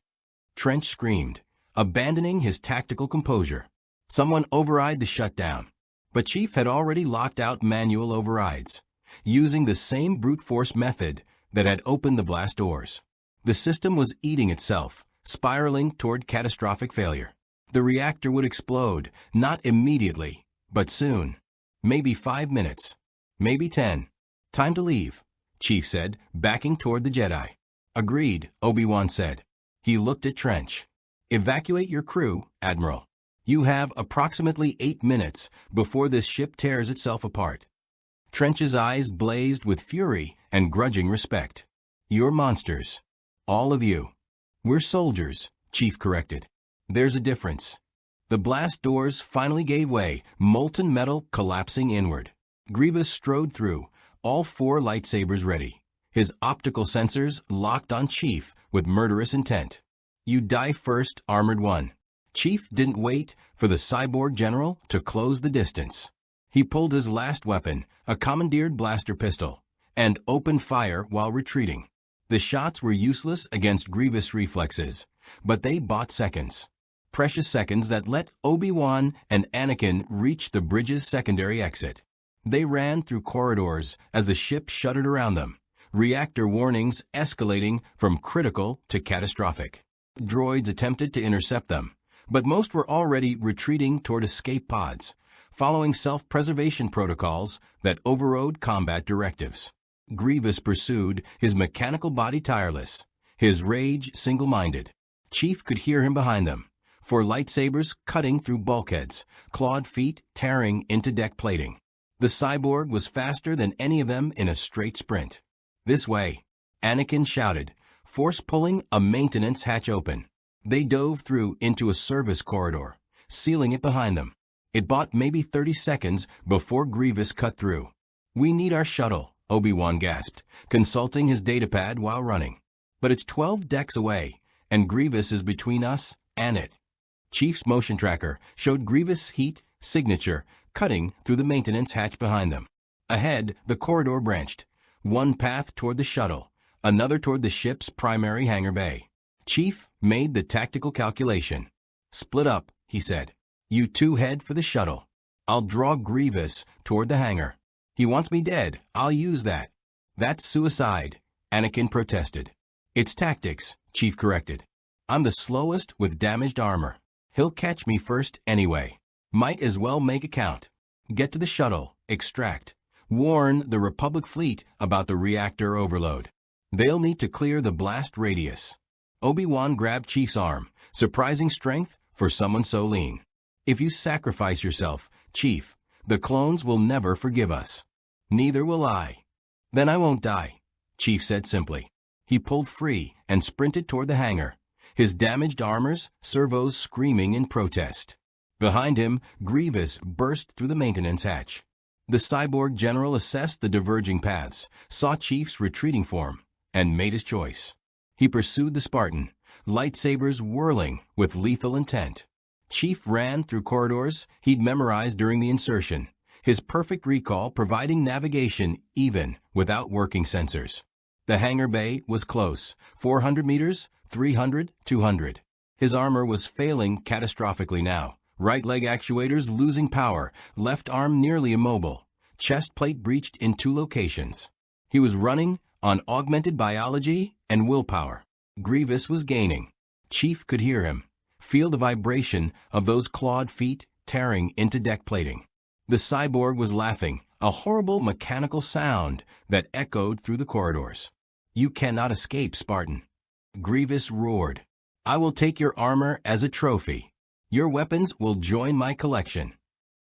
A: Trench screamed, abandoning his tactical composure. Someone override the shutdown. But Chief had already locked out manual overrides, using the same brute force method that had opened the blast doors. The system was eating itself, spiraling toward catastrophic failure. The reactor would explode, not immediately, but soon. Maybe 5 minutes. Maybe 10. "Time to leave," Chief said, backing toward the Jedi. "Agreed," Obi-Wan said. He looked at Trench. "Evacuate your crew, Admiral. You have approximately 8 minutes before this ship tears itself apart." Trench's eyes blazed with fury and grudging respect. "You're monsters. All of you." "We're soldiers," Chief corrected. "There's a difference." The blast doors finally gave way, molten metal collapsing inward. Grievous strode through, all 4 lightsabers ready. His optical sensors locked on Chief with murderous intent. "You die first, Armored One." Chief didn't wait for the cyborg general to close the distance. He pulled his last weapon, a commandeered blaster pistol, and opened fire while retreating. The shots were useless against Grievous reflexes, but they bought seconds. Precious seconds that let Obi-Wan and Anakin reach the bridge's secondary exit. They ran through corridors as the ship shuddered around them, reactor warnings escalating from critical to catastrophic. Droids attempted to intercept them, but most were already retreating toward escape pods, following self-preservation protocols that overrode combat directives. Grievous pursued, his mechanical body tireless, his rage single-minded. Chief could hear him behind them, 4 lightsabers cutting through bulkheads, clawed feet tearing into deck plating. The cyborg was faster than any of them in a straight sprint. "This way," Anakin shouted, force-pulling a maintenance hatch open. They dove through into a service corridor, sealing it behind them. It bought maybe 30 seconds before Grievous cut through. "We need our shuttle," Obi-Wan gasped, consulting his datapad while running. "But it's 12 decks away, and Grievous is between us and it." Chief's motion tracker showed Grievous' heat signature cutting through the maintenance hatch behind them. Ahead, the corridor branched, one path toward the shuttle, another toward the ship's primary hangar bay. Chief made the tactical calculation. "Split up," he said. "You 2 head for the shuttle. I'll draw Grievous toward the hangar. He wants me dead. I'll use that." "That's suicide," Anakin protested. "It's tactics," Chief corrected. "I'm the slowest with damaged armor. He'll catch me first anyway. Might as well make it count. Get to the shuttle, extract, Warn the Republic fleet about the reactor overload. They'll need to clear the blast radius. Obi-Wan grabbed Chief's arm, surprising strength for someone so lean. If you sacrifice yourself, Chief, the clones will never forgive us. Neither will I. Then I won't die, Chief said simply. He pulled free and sprinted toward the hangar, his damaged armor's servos screaming in protest. Behind him, Grievous burst through the maintenance hatch. The cyborg general assessed the diverging paths, saw Chief's retreating form, and made his choice. He pursued the Spartan, lightsabers whirling with lethal intent. Chief ran through corridors he'd memorized during the insertion, his perfect recall providing navigation even without working sensors. The hangar bay was close, 400 meters, 300, 200. His armor was failing catastrophically now, right leg actuators losing power, left arm nearly immobile, chest plate breached in 2 locations. He was running on augmented biology and willpower. Grievous was gaining. Chief could hear him, feel the vibration of those clawed feet tearing into deck plating. The cyborg was laughing, a horrible mechanical sound that echoed through the corridors. You cannot escape, Spartan. Grievous roared. I will take your armor as a trophy. Your weapons will join my collection.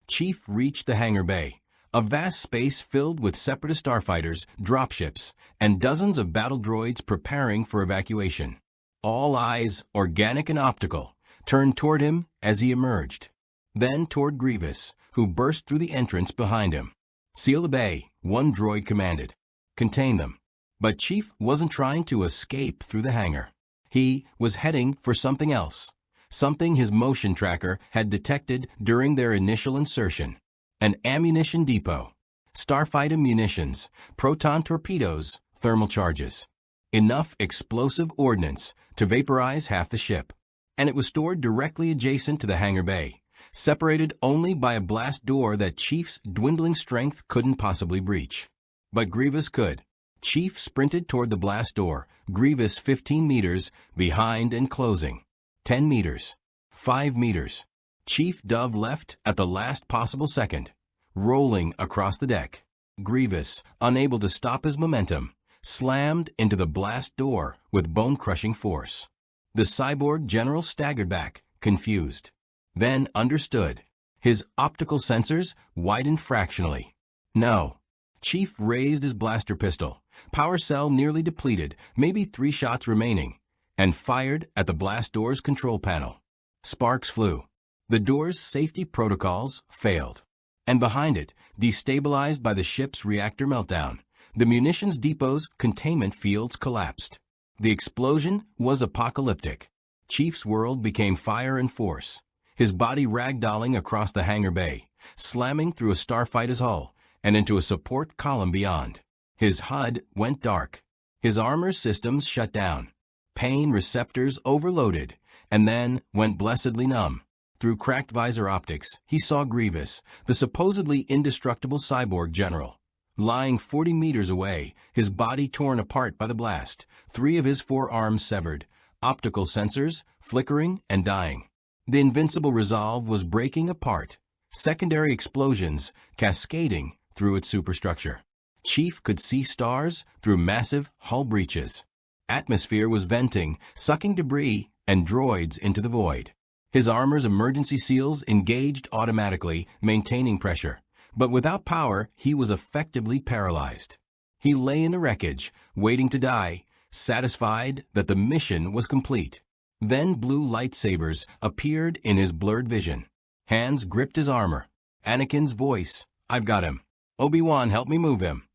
A: Chief reached the hangar bay, a vast space filled with separatist starfighters, dropships, and dozens of battle droids preparing for evacuation. All eyes, organic and optical, turned toward him as he emerged. Then toward Grievous, who burst through the entrance behind him. Seal the bay, one droid commanded. Contain them. But Chief wasn't trying to escape through the hangar. He was heading for something else, something his motion tracker had detected during their initial insertion. An ammunition depot. Starfighter munitions, proton torpedoes, thermal charges. Enough explosive ordnance to vaporize half the ship. And it was stored directly adjacent to the hangar bay, separated only by a blast door that Chief's dwindling strength couldn't possibly breach. But Grievous could. Chief sprinted toward the blast door, Grievous 15 meters behind and closing. 10 meters. 5 meters. Chief dove left at the last possible second, rolling across the deck. Grievous, unable to stop his momentum, slammed into the blast door with bone-crushing force. The cyborg general staggered back, confused. Then understood. His optical sensors widened fractionally. No. Chief raised his blaster pistol, power cell nearly depleted, maybe 3 shots remaining, and fired at the blast door's control panel. Sparks flew. The door's safety protocols failed. And behind it, destabilized by the ship's reactor meltdown, the munitions depot's containment fields collapsed. The explosion was apocalyptic. Chief's world became fire and force, his body ragdolling across the hangar bay, slamming through a starfighter's hull and into a support column beyond. His HUD went dark. His armor systems shut down. Pain receptors overloaded, and then went blessedly numb. Through cracked visor optics, he saw Grievous, the supposedly indestructible cyborg general. Lying 40 meters away, his body torn apart by the blast, 3 of his 4 arms severed, optical sensors flickering and dying. The invincible resolve was breaking apart, secondary explosions cascading through its superstructure. Chief could see stars through massive hull breaches. Atmosphere was venting, sucking debris and droids into the void. His armor's emergency seals engaged automatically, maintaining pressure. But without power, he was effectively paralyzed. He lay in the wreckage, waiting to die, satisfied that the mission was complete. Then blue lightsabers appeared in his blurred vision. Hands gripped his armor. Anakin's voice, I've got him. Obi-Wan, help me move him.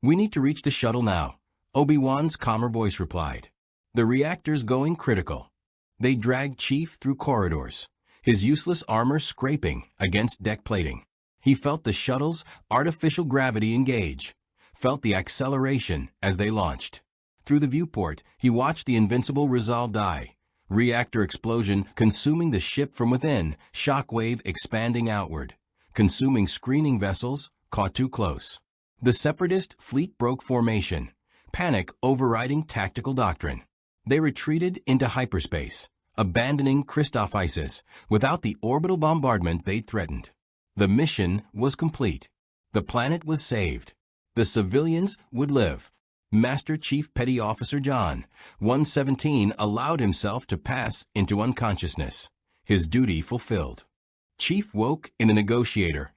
A: We need to reach the shuttle now, Obi-Wan's calmer voice replied. The reactor's going critical. They dragged Chief through corridors, his useless armor scraping against deck plating. He felt the shuttle's artificial gravity engage, felt the acceleration as they launched. Through the viewport, he watched the invincible resolve die, reactor explosion consuming the ship from within, shockwave expanding outward, consuming screening vessels caught too close. The Separatist fleet broke formation, panic overriding tactical doctrine. They retreated into hyperspace, abandoning Christoph Isis without the orbital bombardment they'd threatened. The mission was complete. The planet was saved. The civilians would live. Master Chief Petty Officer John 117 allowed himself to pass into unconsciousness. His duty fulfilled. Chief woke in a negotiator's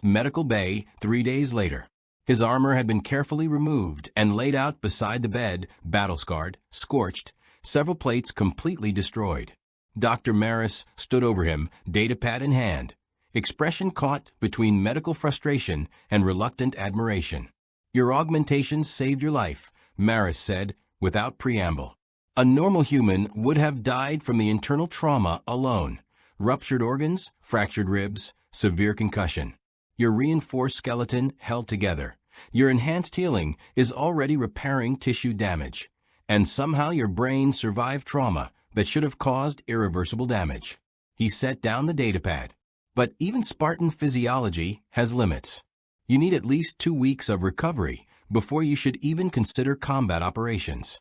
A: medical bay 3 days later. His armor had been carefully removed and laid out beside the bed, battle-scarred, scorched, several plates completely destroyed. Dr. Maris stood over him, datapad in hand, expression caught between medical frustration and reluctant admiration. "Your augmentations saved your life," Maris said, without preamble. "A normal human would have died from the internal trauma alone. Ruptured organs, fractured ribs, severe concussion. Your reinforced skeleton held together. Your enhanced healing is already repairing tissue damage. And somehow your brain survived trauma that should have caused irreversible damage." He set down the datapad. "But even Spartan physiology has limits. You need at least 2 weeks of recovery before you should even consider combat operations."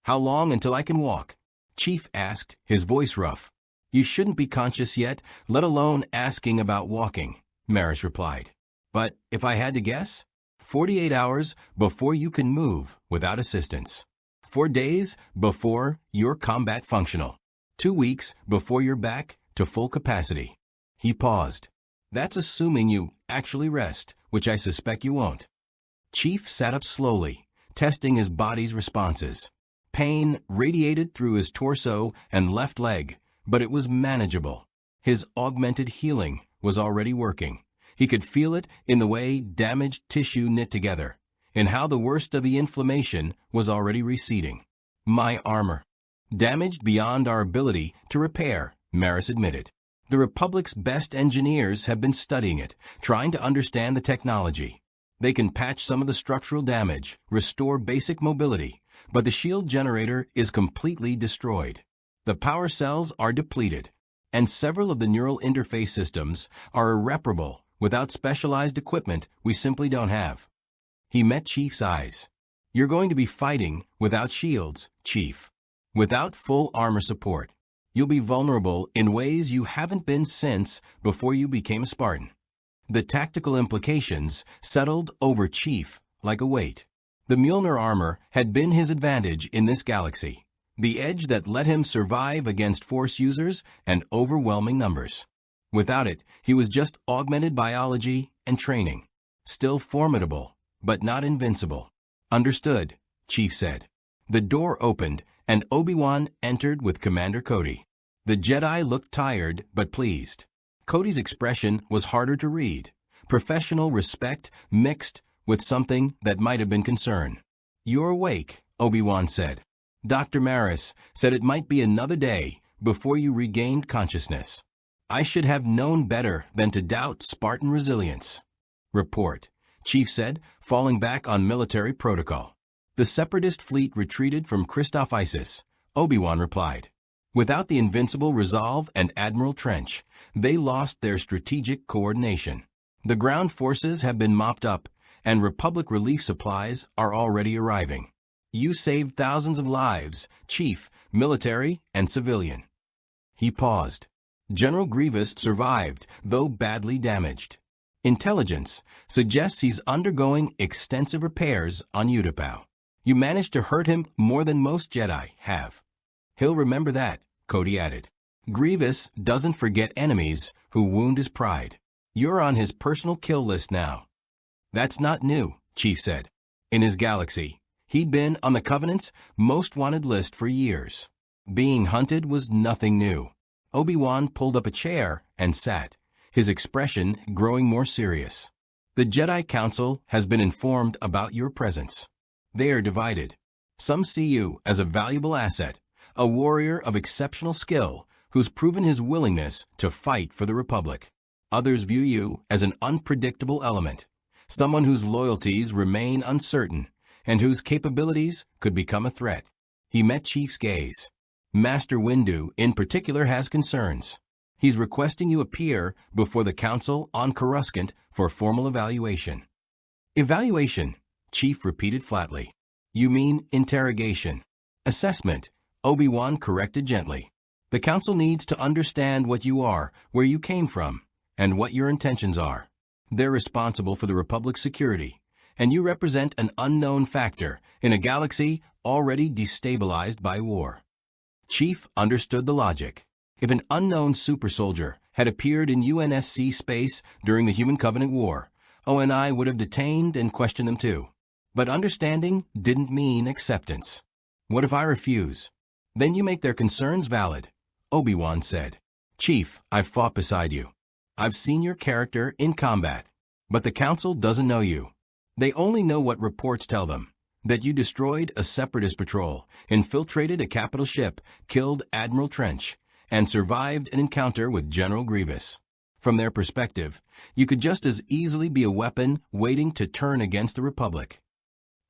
A: "How long until I can walk?" Chief asked, his voice rough. "You shouldn't be conscious yet, let alone asking about walking," Maris replied. "But if I had to guess, 48 hours before you can move without assistance. 4 days before you're combat functional. 2 weeks before you're back to full capacity." He paused. "That's assuming you actually rest, which I suspect you won't." Chief sat up slowly, testing his body's responses. Pain radiated through his torso and left leg, but it was manageable. His augmented healing was already working. He could feel it in the way damaged tissue knit together, in how the worst of the inflammation was already receding. "My armor. Damaged beyond our ability to repair," Maris admitted. "The Republic's best engineers have been studying it, trying to understand the technology. They can patch some of the structural damage, restore basic mobility, but the shield generator is completely destroyed. The power cells are depleted, and several of the neural interface systems are irreparable without specialized equipment we simply don't have." He met Chief's eyes. "You're going to be fighting without shields, Chief. Without full armor support. You'll be vulnerable in ways you haven't been since before you became a Spartan." The tactical implications settled over Chief like a weight. The Mjolnir armor had been his advantage in this galaxy, the edge that let him survive against Force users and overwhelming numbers. Without it, he was just augmented biology and training. Still formidable, but not invincible. "Understood," Chief said. The door opened, and Obi-Wan entered with Commander Cody. The Jedi looked tired but pleased. Cody's expression was harder to read, professional respect mixed with something that might have been concern. "You're awake," Obi-Wan said. "Dr. Maris said it might be another day before you regained consciousness. I should have known better than to doubt Spartan resilience." "Report," Chief said, falling back on military protocol. "The Separatist fleet retreated from Christoph Isis," Obi-Wan replied. "Without the invincible resolve and Admiral Trench, they lost their strategic coordination. The ground forces have been mopped up, and Republic relief supplies are already arriving. You saved thousands of lives, Chief, military and civilian." He paused. "General Grievous survived, though badly damaged. Intelligence suggests he's undergoing extensive repairs on Utapau. You managed to hurt him more than most Jedi have. He'll remember that," Cody added. "Grievous doesn't forget enemies who wound his pride. You're on his personal kill list now." "That's not new," Chief said. In his galaxy, he'd been on the Covenant's most wanted list for years. Being hunted was nothing new. Obi-Wan pulled up a chair and sat, his expression growing more serious. "The Jedi Council has been informed about your presence. They are divided. Some see you as a valuable asset, a warrior of exceptional skill who's proven his willingness to fight for the Republic. Others view you as an unpredictable element, someone whose loyalties remain uncertain and whose capabilities could become a threat." He met Chief's gaze. "Master Windu, in particular, has concerns. He's requesting you appear before the Council on Coruscant for formal evaluation." "Evaluation," Chief repeated flatly. "You mean interrogation." "Assessment," Obi-Wan corrected gently. "The Council needs to understand what you are, where you came from, and what your intentions are." They're responsible for the Republic's security, and you represent an unknown factor in a galaxy already destabilized by war. Chief understood the logic. If an unknown super soldier had appeared in UNSC space during the Human Covenant War, ONI would have detained and questioned them too. But understanding didn't mean acceptance. What if I refuse? Then you make their concerns valid, Obi-Wan said. Chief, I've fought beside you. I've seen your character in combat. But the Council doesn't know you. They only know what reports tell them. That you destroyed a Separatist patrol, infiltrated a capital ship, killed Admiral Trench, and survived an encounter with General Grievous. From their perspective, you could just as easily be a weapon waiting to turn against the Republic.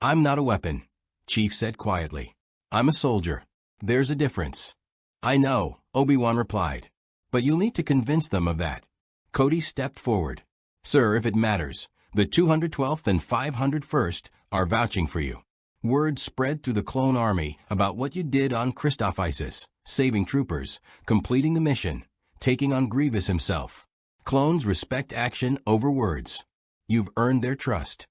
A: I'm not a weapon, Chief said quietly. I'm a soldier. There's a difference. I know, Obi-Wan replied. But you'll need to convince them of that. Cody stepped forward. Sir, if it matters, the 212th and 501st are vouching for you. Word spread through the clone army about what you did on Christoph Isis, saving troopers, completing the mission, taking on Grievous himself. Clones respect action over words. You've earned their trust.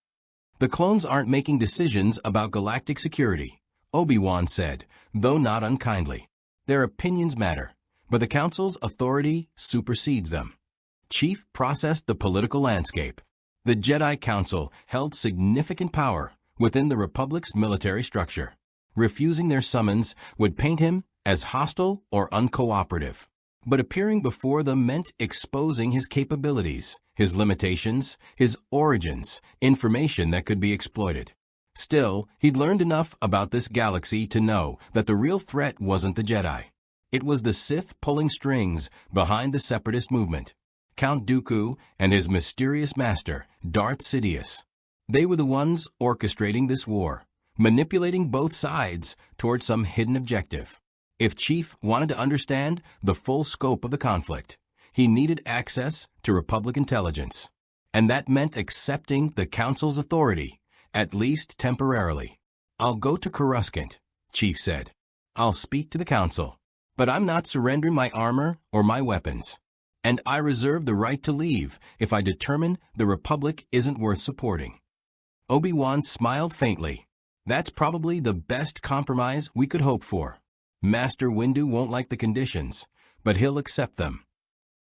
A: The clones aren't making decisions about galactic security, Obi-Wan said, though not unkindly. Their opinions matter, but the Council's authority supersedes them. Chief processed the political landscape. The Jedi Council held significant power within the Republic's military structure. Refusing their summons would paint him as hostile or uncooperative. But appearing before them meant exposing his capabilities, his limitations, his origins, information that could be exploited. Still, he'd learned enough about this galaxy to know that the real threat wasn't the Jedi. It was the Sith pulling strings behind the Separatist movement. Count Dooku and his mysterious master, Darth Sidious. They were the ones orchestrating this war, manipulating both sides toward some hidden objective. If Chief wanted to understand the full scope of the conflict, he needed access to Republic intelligence. And that meant accepting the Council's authority, at least temporarily. I'll go to Coruscant, Chief said. I'll speak to the Council. But I'm not surrendering my armor or my weapons. And I reserve the right to leave if I determine the Republic isn't worth supporting. Obi-Wan smiled faintly. That's probably the best compromise we could hope for. Master Windu won't like the conditions, but he'll accept them.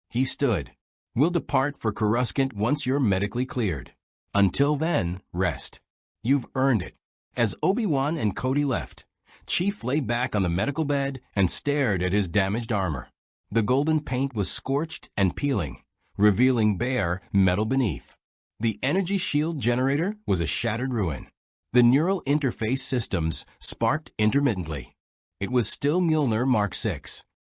A: He stood. We'll depart for Coruscant once you're medically cleared. Until then, rest. You've earned it. As Obi-Wan and Cody left, Chief lay back on the medical bed and stared at his damaged armor. The golden paint was scorched and peeling, revealing bare metal beneath. The energy shield generator was a shattered ruin. The neural interface systems sparked intermittently. It was still Mjolnir Mark VI,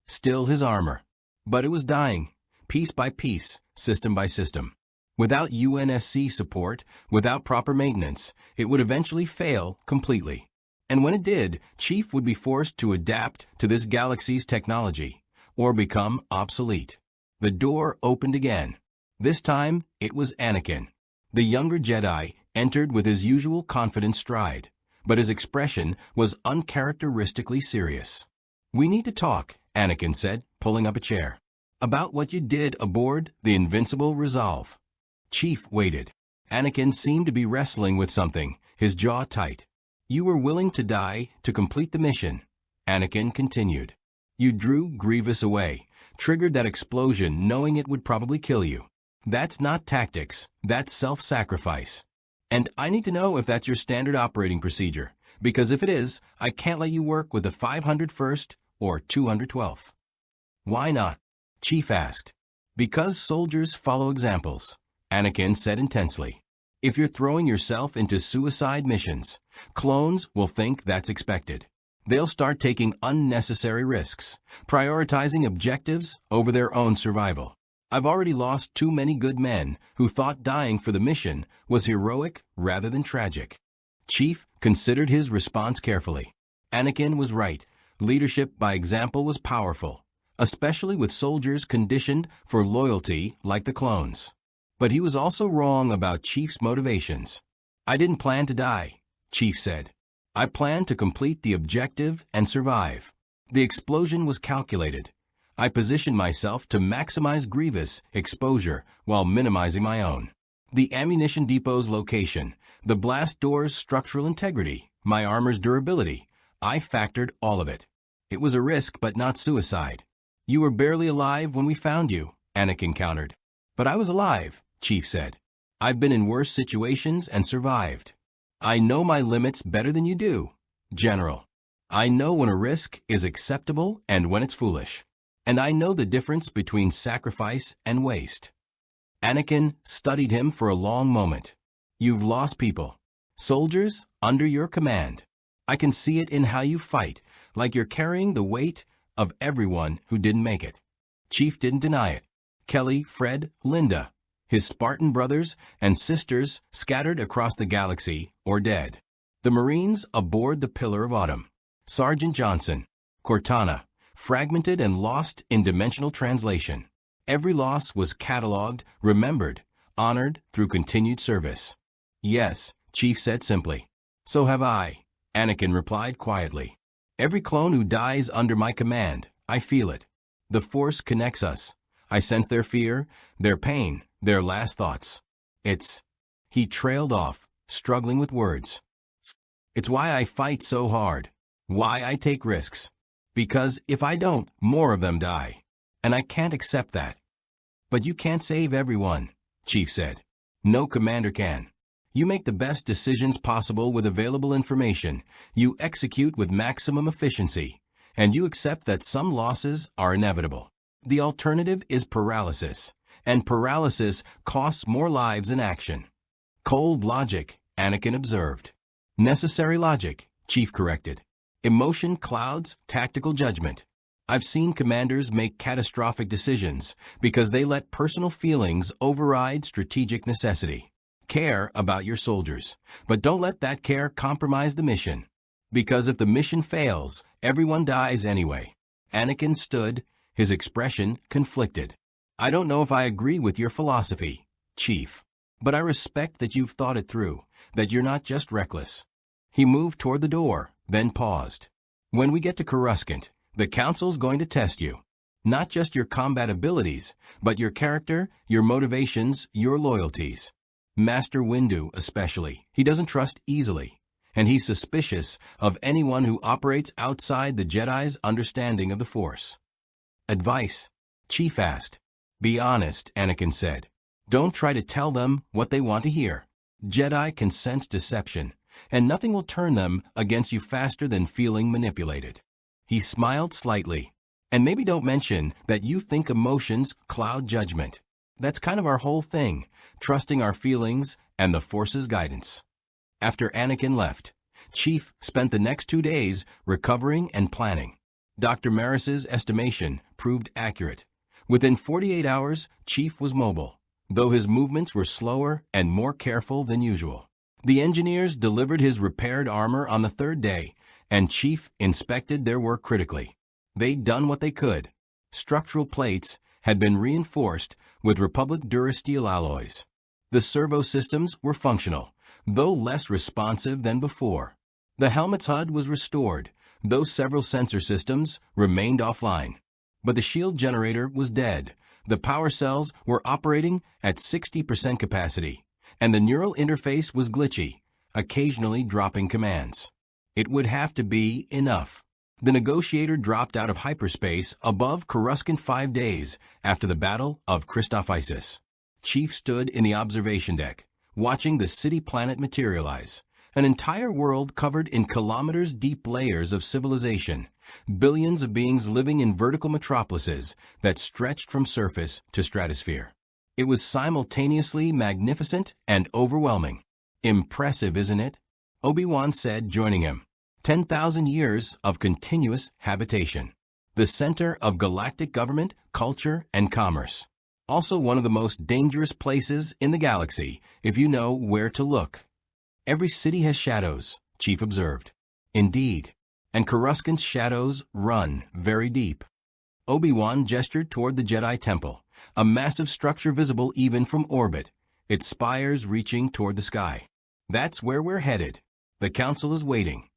A: still his armor. But it was dying, piece by piece, system by system. Without UNSC support, without proper maintenance, it would eventually fail completely. And when it did, Chief would be forced to adapt to this galaxy's technology, or become obsolete. The door opened again. This time, it was Anakin. The younger Jedi entered with his usual confident stride, but his expression was uncharacteristically serious. We need to talk, Anakin said, pulling up a chair. About what you did aboard the Invincible Resolve. Chief waited. Anakin seemed to be wrestling with something, his jaw tight. You were willing to die to complete the mission, Anakin continued. You drew Grievous away, triggered that explosion knowing it would probably kill you. That's not tactics, that's self-sacrifice. And I need to know if that's your standard operating procedure, because if it is, I can't let you work with the 501st or 212th. Why not? Chief asked. Because soldiers follow examples, Anakin said intensely. If you're throwing yourself into suicide missions, clones will think that's expected. They'll start taking unnecessary risks, prioritizing objectives over their own survival. I've already lost too many good men who thought dying for the mission was heroic rather than tragic. Chief considered his response carefully. Anakin was right. Leadership by example was powerful, especially with soldiers conditioned for loyalty like the clones. But he was also wrong about Chief's motivations. I didn't plan to die, Chief said. I planned to complete the objective and survive. The explosion was calculated. I positioned myself to maximize Grievous exposure while minimizing my own. The ammunition depot's location, the blast door's structural integrity, my armor's durability. I factored all of it. It was a risk, but not suicide. You were barely alive when we found you, Anakin countered. But I was alive, Chief said. I've been in worse situations and survived. I know my limits better than you do, General. I know when a risk is acceptable and when it's foolish. And I know the difference between sacrifice and waste. Anakin studied him for a long moment. You've lost people. Soldiers under your command. I can see it in how you fight, like you're carrying the weight of everyone who didn't make it. Chief didn't deny it. Kelly, Fred, Linda, his Spartan brothers and sisters scattered across the galaxy or dead. The Marines aboard the Pillar of Autumn. Sergeant Johnson, Cortana, fragmented and lost in dimensional translation. Every loss was catalogued, remembered, honored through continued service. Yes, Chief said simply. So have I, Anakin replied quietly. Every clone who dies under my command, I feel it. The Force connects us. I sense their fear, their pain, their last thoughts. He trailed off, struggling with words. It's why I fight so hard. Why I take risks. Because if I don't, more of them die. And I can't accept that. But you can't save everyone, Chief said. No commander can. You make the best decisions possible with available information. You execute with maximum efficiency. And you accept that some losses are inevitable. The alternative is paralysis. And paralysis costs more lives than action. Cold logic, Anakin observed. Necessary logic, Chief corrected. Emotion clouds tactical judgment. I've seen commanders make catastrophic decisions because they let personal feelings override strategic necessity. Care about your soldiers, but don't let that care compromise the mission. Because if the mission fails, everyone dies anyway. Anakin stood, his expression conflicted. I don't know if I agree with your philosophy, Chief, but I respect that you've thought it through, that you're not just reckless. He moved toward the door, then paused. When we get to Coruscant, the Council's going to test you. Not just your combat abilities, but your character, your motivations, your loyalties. Master Windu especially. He doesn't trust easily, and he's suspicious of anyone who operates outside the Jedi's understanding of the Force. Advice? Chief asked. Be honest, Anakin said. Don't try to tell them what they want to hear. Jedi can sense deception, and nothing will turn them against you faster than feeling manipulated. He smiled slightly. And maybe don't mention that you think emotions cloud judgment. That's kind of our whole thing, trusting our feelings and the Force's guidance. After Anakin left, Chief spent the next 2 days recovering and planning. Dr. Maris's estimation proved accurate. Within 48 hours, Chief was mobile, though his movements were slower and more careful than usual. The engineers delivered his repaired armor on the 3rd day, and Chief inspected their work critically. They'd done what they could. Structural plates had been reinforced with Republic Durasteel alloys. The servo systems were functional, though less responsive than before. The helmet's HUD was restored, though several sensor systems remained offline. But the shield generator was dead. The power cells were operating at 60% capacity, and the neural interface was glitchy, occasionally dropping commands. It would have to be enough. The Negotiator dropped out of hyperspace above Coruscant 5 days after the Battle of Christoph Isis. Chief stood in the observation deck, watching the city planet materialize, an entire world covered in kilometers-deep layers of civilization, billions of beings living in vertical metropolises that stretched from surface to stratosphere. It was simultaneously magnificent and overwhelming. Impressive, isn't it? Obi-Wan said, joining him. 10,000 years of continuous habitation. The center of galactic government, culture, and commerce. Also one of the most dangerous places in the galaxy, if you know where to look. Every city has shadows, Chief observed. Indeed. And Coruscant's shadows run very deep. Obi-Wan gestured toward the Jedi Temple, a massive structure visible even from orbit, its spires reaching toward the sky. That's where we're headed. The Council is waiting.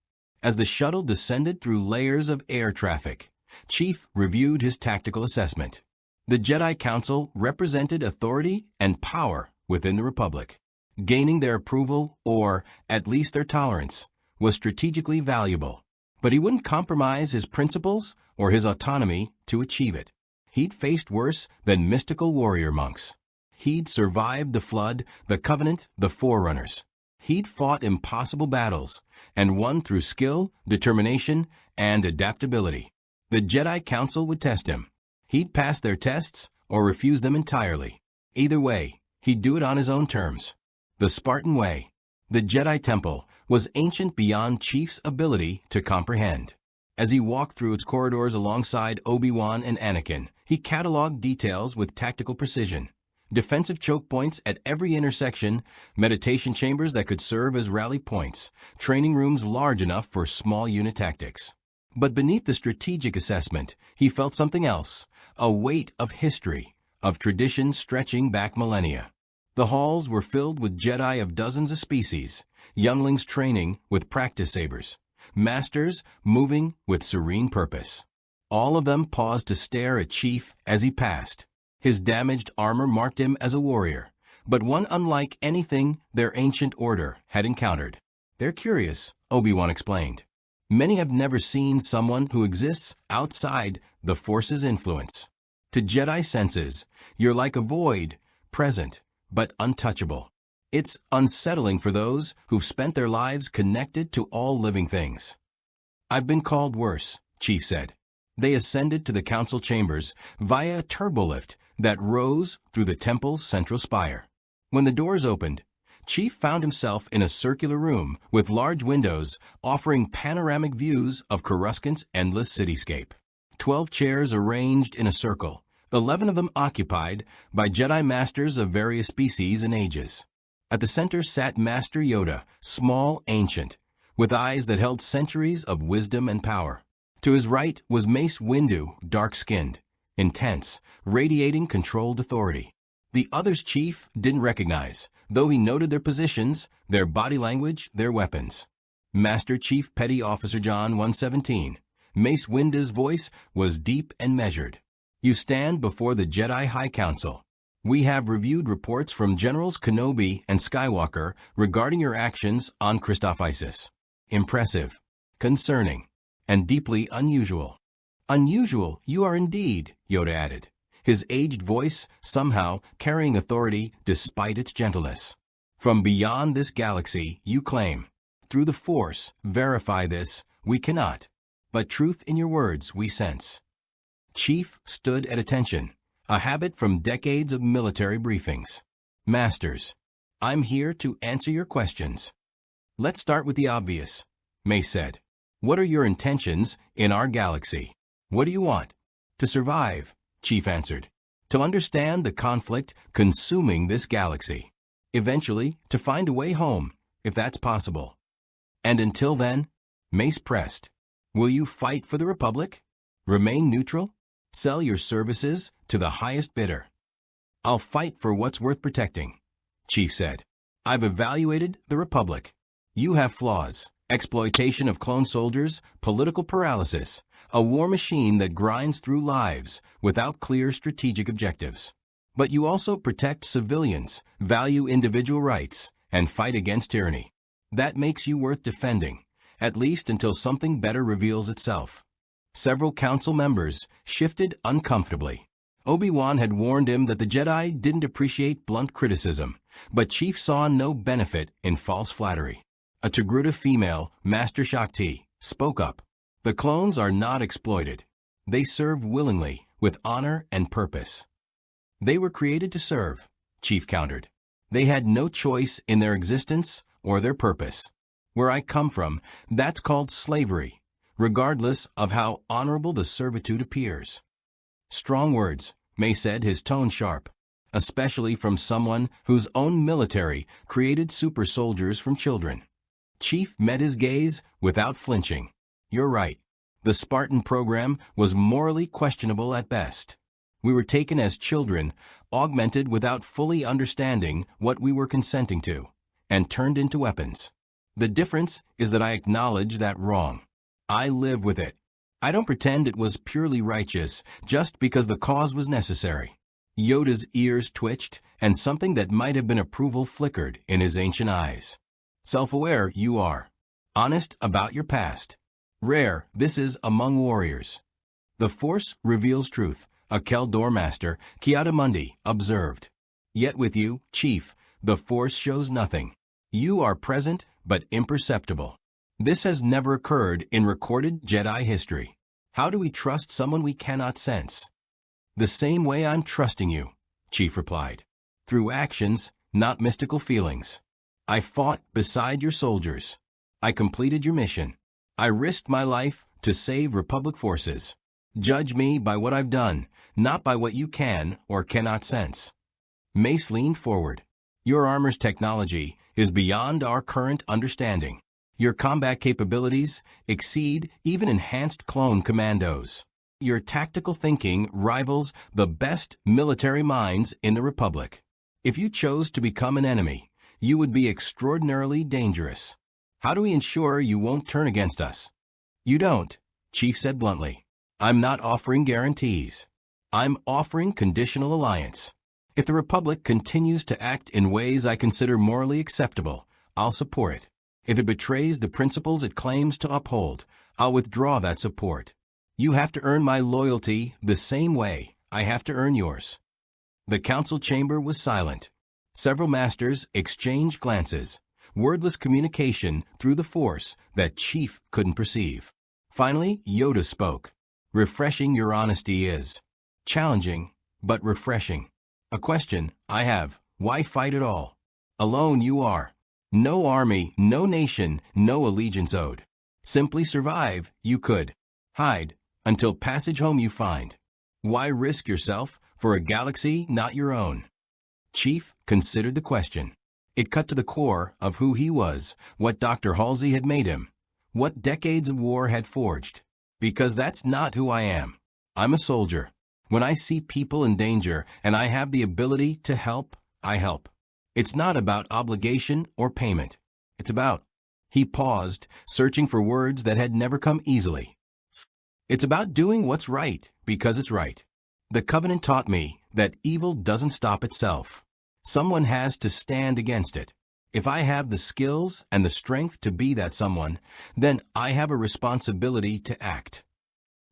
A: As the shuttle descended through layers of air traffic, Chief reviewed his tactical assessment. The Jedi Council represented authority and power within the Republic. Gaining their approval, or at least their tolerance, was strategically valuable. But he wouldn't compromise his principles or his autonomy to achieve it. He'd faced worse than mystical warrior monks. He'd survived the Flood, the Covenant, the Forerunners. He'd fought impossible battles and won through skill, determination, and adaptability. The Jedi Council would test him. He'd pass their tests or refuse them entirely. Either way, he'd do it on his own terms. The Spartan way. The Jedi Temple was ancient beyond Chief's ability to comprehend. As he walked through its corridors alongside Obi-Wan and Anakin, he cataloged details with tactical precision. Defensive choke points at every intersection, meditation chambers that could serve as rally points, training rooms large enough for small unit tactics. But beneath the strategic assessment, he felt something else, a weight of history, of tradition stretching back millennia. The halls were filled with Jedi of dozens of species, younglings training with practice sabers, masters moving with serene purpose. All of them paused to stare at Chief as he passed. His damaged armor marked him as a warrior, but one unlike anything their ancient order had encountered. They're curious, Obi-Wan explained. Many have never seen someone who exists outside the Force's influence. To Jedi senses, you're like a void, present, but untouchable. It's unsettling for those who've spent their lives connected to all living things. I've been called worse, Chief said. They ascended to the council chambers via a turbolift that rose through the temple's central spire. When the doors opened, Chief found himself in a circular room with large windows offering panoramic views of Coruscant's endless cityscape. 12 chairs arranged in a circle, 11 of them occupied by Jedi Masters of various species and ages. At the center sat Master Yoda, small, ancient, with eyes that held centuries of wisdom and power. To his right was Mace Windu, dark-skinned, intense, radiating controlled authority. The others Chief didn't recognize, though he noted their positions, their body language, their weapons. Master Chief Petty Officer John 117. Mace Windu's voice was deep and measured. You stand before the Jedi High Council. We have reviewed reports from Generals Kenobi and Skywalker regarding your actions on Christoph Isis. Impressive, concerning, and deeply unusual. Unusual you are indeed, Yoda added, his aged voice somehow carrying authority despite its gentleness. From beyond this galaxy, you claim. Through the Force, verify this, we cannot. But truth in your words we sense. Chief stood at attention, a habit from decades of military briefings. Masters, I'm here to answer your questions. Let's start with the obvious, Mace said. What are your intentions in our galaxy? What do you want? To survive, Chief answered. To understand the conflict consuming this galaxy. Eventually, to find a way home, if that's possible. And until then, Mace pressed. Will you fight for the Republic? Remain neutral? Sell your services to the highest bidder? I'll fight for what's worth protecting, Chief said. I've evaluated the Republic. You have flaws. Exploitation of clone soldiers, political paralysis, a war machine that grinds through lives without clear strategic objectives. But you also protect civilians, value individual rights, and fight against tyranny. That makes you worth defending, at least until something better reveals itself. Several council members shifted uncomfortably. Obi-Wan had warned him that the Jedi didn't appreciate blunt criticism, but Chief saw no benefit in false flattery. A Togruta female, Master Shakti, spoke up. The clones are not exploited. They serve willingly, with honor and purpose. They were created to serve, Chief countered. They had no choice in their existence or their purpose. Where I come from, that's called slavery, regardless of how honorable the servitude appears. Strong words, May said, his tone sharp, especially from someone whose own military created super soldiers from children. Chief met his gaze without flinching. You're right. The Spartan program was morally questionable at best. We were taken as children, augmented without fully understanding what we were consenting to, and turned into weapons. The difference is that I acknowledge that wrong. I live with it. I don't pretend it was purely righteous just because the cause was necessary. Yoda's ears twitched, and something that might have been approval flickered in his ancient eyes. Self-aware you are. Honest about your past. Rare, this is among warriors. The Force reveals truth, a Kel Dor master, Ki-Adi-Mundi, observed. Yet with you, Chief, the Force shows nothing. You are present, but imperceptible. This has never occurred in recorded Jedi history. How do we trust someone we cannot sense? The same way I'm trusting you, Chief replied. Through actions, not mystical feelings. I fought beside your soldiers. I completed your mission. I risked my life to save Republic forces. Judge me by what I've done, not by what you can or cannot sense. Mace leaned forward. Your armor's technology is beyond our current understanding. Your combat capabilities exceed even enhanced clone commandos. Your tactical thinking rivals the best military minds in the Republic. If you chose to become an enemy, you would be extraordinarily dangerous. How do we ensure you won't turn against us? You don't, Chief said bluntly. I'm not offering guarantees. I'm offering conditional alliance. If the Republic continues to act in ways I consider morally acceptable, I'll support it. If it betrays the principles it claims to uphold, I'll withdraw that support. You have to earn my loyalty the same way I have to earn yours. The council chamber was silent. Several masters exchanged glances, wordless communication through the Force that Chief couldn't perceive. Finally, Yoda spoke. Refreshing your honesty is. Challenging, but refreshing. A question I have, why fight at all? Alone you are. No army, no nation, no allegiance owed. Simply survive, you could. Hide, until passage home you find. Why risk yourself for a galaxy not your own? Chief considered the question. It cut to the core of who he was, what Dr. Halsey had made him, what decades of war had forged. Because that's not who I am. I'm a soldier. When I see people in danger and I have the ability to help, I help. It's not about obligation or payment. It's about. He paused, searching for words that had never come easily. It's about doing what's right because it's right. The Covenant taught me that evil doesn't stop itself. Someone has to stand against it. If I have the skills and the strength to be that someone, then I have a responsibility to act.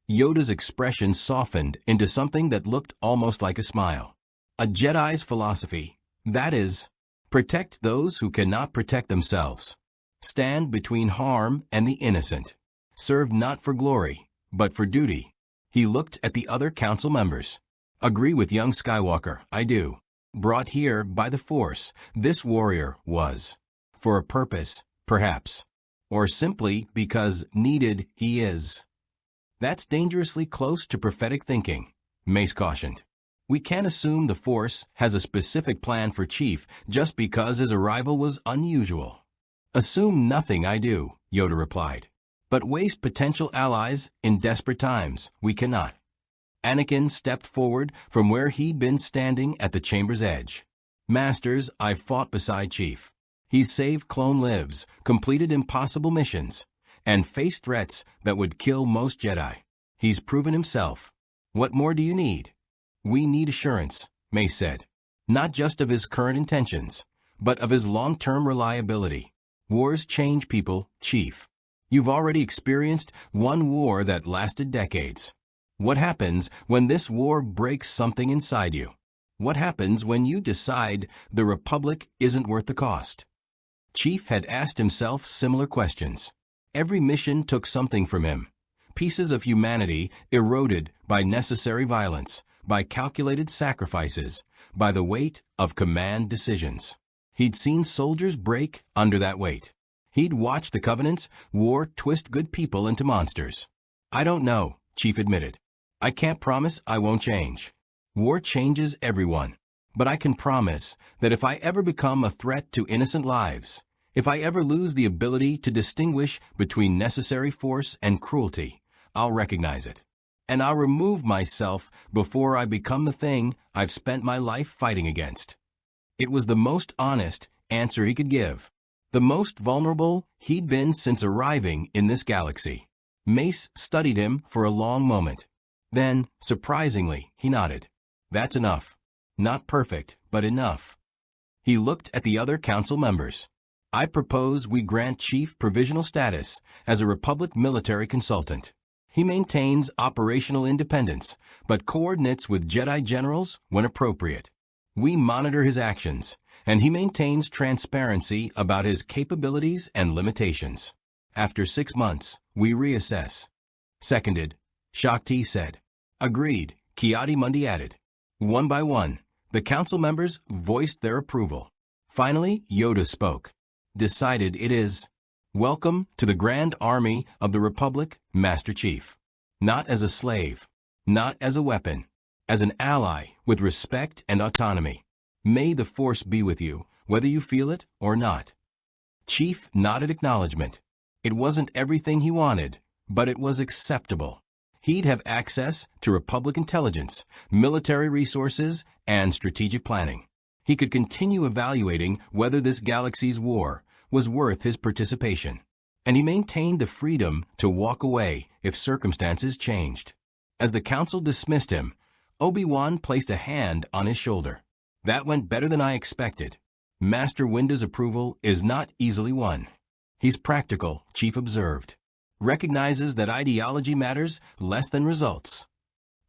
A: Yoda's expression softened into something that looked almost like a smile. A Jedi's philosophy, that is, protect those who cannot protect themselves. Stand between harm and the innocent. Serve not for glory, but for duty. He looked at the other council members. Agree with young Skywalker, I do. Brought here by the Force, this warrior was. For a purpose, perhaps. Or simply because needed he is. That's dangerously close to prophetic thinking, Mace cautioned. We can't assume the Force has a specific plan for Chief just because his arrival was unusual. Assume nothing, I do, Yoda replied. But waste potential allies in desperate times, we cannot. Anakin stepped forward from where he'd been standing at the chamber's edge. Masters, I've fought beside Chief. He's saved clone lives, completed impossible missions, and faced threats that would kill most Jedi. He's proven himself. What more do you need? We need assurance, Mace said. Not just of his current intentions, but of his long-term reliability. Wars change people, Chief. You've already experienced one war that lasted decades. What happens when this war breaks something inside you? What happens when you decide the Republic isn't worth the cost? Chief had asked himself similar questions. Every mission took something from him. Pieces of humanity eroded by necessary violence, by calculated sacrifices, by the weight of command decisions. He'd seen soldiers break under that weight. He'd watched the Covenant's war twist good people into monsters. I don't know, Chief admitted. I can't promise I won't change. War changes everyone. But I can promise that if I ever become a threat to innocent lives, if I ever lose the ability to distinguish between necessary force and cruelty, I'll recognize it. And I'll remove myself before I become the thing I've spent my life fighting against. It was the most honest answer he could give. The most vulnerable he'd been since arriving in this galaxy. Mace studied him for a long moment. Then, surprisingly, he nodded. That's enough. Not perfect, but enough. He looked at the other council members. I propose we grant Chief provisional status as a Republic military consultant. He maintains operational independence, but coordinates with Jedi generals when appropriate. We monitor his actions, and he maintains transparency about his capabilities and limitations. After 6 months, we reassess. Seconded, Shaak Ti said. Agreed, Ki-Adi-Mundi added. One by one, the council members voiced their approval. Finally, Yoda spoke. Decided it is. Welcome to the Grand Army of the Republic, Master Chief. Not as a slave, not as a weapon, as an ally with respect and autonomy. May the Force be with you, whether you feel it or not. Chief nodded acknowledgement. It wasn't everything he wanted, but it was acceptable. He'd have access to Republic intelligence, military resources, and strategic planning. He could continue evaluating whether this galaxy's war was worth his participation, and he maintained the freedom to walk away if circumstances changed. As the council dismissed him, Obi-Wan placed a hand on his shoulder. That went better than I expected. Master Windu's approval is not easily won. He's practical, Chief observed. Recognizes that ideology matters less than results.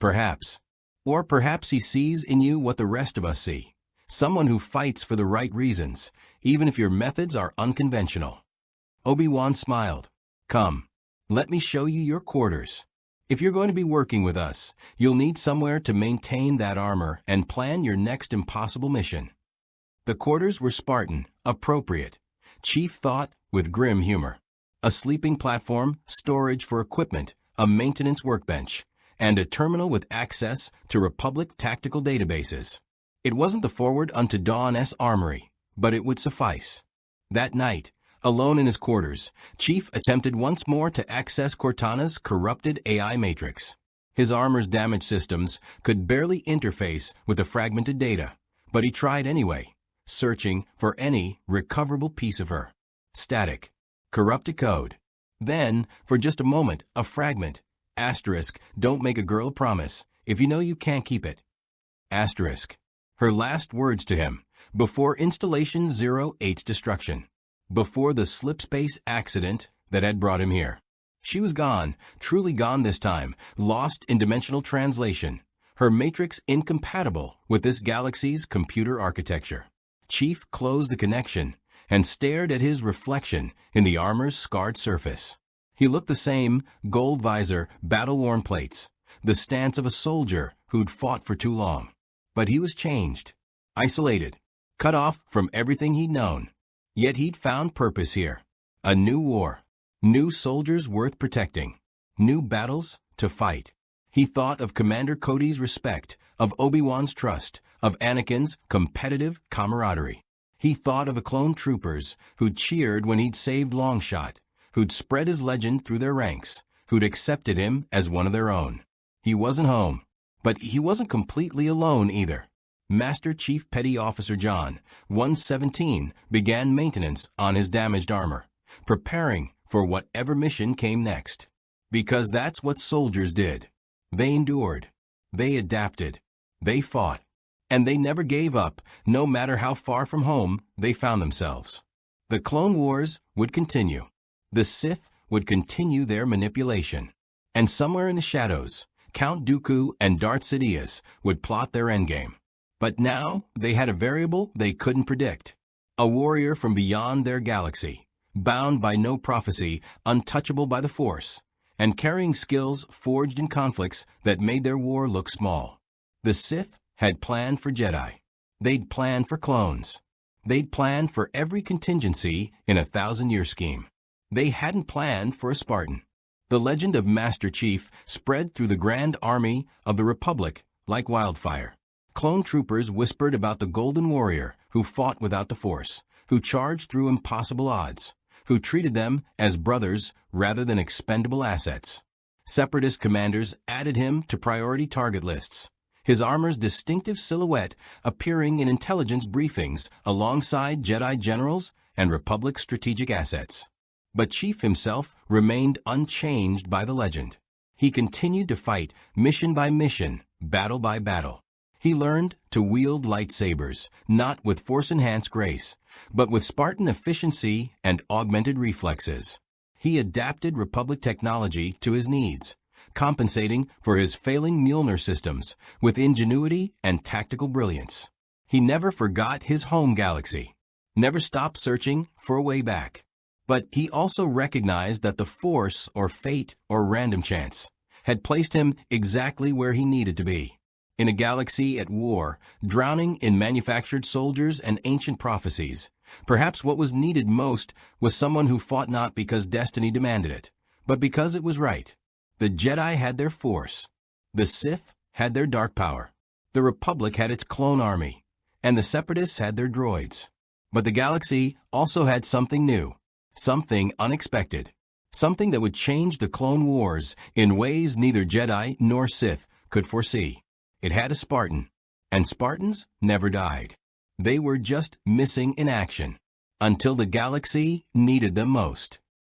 A: Perhaps. Or perhaps he sees in you what the rest of us see. Someone who fights for the right reasons, even if your methods are unconventional. Obi-Wan smiled. Come, let me show you your quarters. If you're going to be working with us, you'll need somewhere to maintain that armor and plan your next impossible mission. The quarters were Spartan, appropriate. Chief thought with grim humor. A sleeping platform, storage for equipment, a maintenance workbench, and a terminal with access to Republic tactical databases. It wasn't the forward unto Dawn's armory, but it would suffice. That night, alone in his quarters, Chief attempted once more to access Cortana's corrupted AI matrix. His armor's damaged systems could barely interface with the fragmented data, but he tried anyway, searching for any recoverable piece of her. Static. Corrupted code. Then, for just a moment, a fragment. Asterisk, don't make a girl a promise if you know you can't keep it. Asterisk. Her last words to him, before Installation 08's destruction, before the slipspace accident that had brought him here. She was gone, truly gone this time, lost in dimensional translation, her matrix incompatible with this galaxy's computer architecture. Chief closed the connection and stared at his reflection in the armor's scarred surface. He looked the same, gold visor, battle-worn plates, the stance of a soldier who'd fought for too long. But he was changed, isolated, cut off from everything he'd known. Yet he'd found purpose here. A new war, new soldiers worth protecting, new battles to fight. He thought of Commander Cody's respect, of Obi-Wan's trust, of Anakin's competitive camaraderie. He thought of the clone troopers who'd cheered when he'd saved Longshot, who'd spread his legend through their ranks, who'd accepted him as one of their own. He wasn't home. But he wasn't completely alone either. Master Chief Petty Officer John, 117, began maintenance on his damaged armor, preparing for whatever mission came next. Because that's what soldiers did. They endured. They adapted. They fought. And they never gave up, no matter how far from home they found themselves. The Clone Wars would continue. The Sith would continue their manipulation. And somewhere in the shadows, Count Dooku and Darth Sidious would plot their endgame. But now they had a variable they couldn't predict. A warrior from beyond their galaxy, bound by no prophecy, untouchable by the Force, and carrying skills forged in conflicts that made their war look small. The Sith had planned for Jedi. They'd planned for clones. They'd planned for every contingency in a 1,000-year scheme. They hadn't planned for a Spartan. The legend of Master Chief spread through the Grand Army of the Republic like wildfire. Clone troopers whispered about the Golden Warrior who fought without the Force, who charged through impossible odds, who treated them as brothers rather than expendable assets. Separatist commanders added him to priority target lists, his armor's distinctive silhouette appearing in intelligence briefings alongside Jedi generals and Republic strategic assets. But Chief himself remained unchanged by the legend. He continued to fight mission by mission, battle by battle. He learned to wield lightsabers, not with Force-enhanced grace, but with Spartan efficiency and augmented reflexes. He adapted Republic technology to his needs, compensating for his failing Mjolnir systems with ingenuity and tactical brilliance. He never forgot his home galaxy, never stopped searching for a way back. But he also recognized that the Force, or fate, or random chance, had placed him exactly where he needed to be. In a galaxy at war, drowning in manufactured soldiers and ancient prophecies, perhaps what was needed most was someone who fought not because destiny demanded it, but because it was right. The Jedi had their Force. The Sith had their dark power. The Republic had its clone army. And the Separatists had their droids. But the galaxy also had something new, something unexpected, something that would change the Clone Wars in ways neither Jedi nor Sith could foresee. It had a Spartan, and Spartans never died. They were just missing in action, until the galaxy needed them most.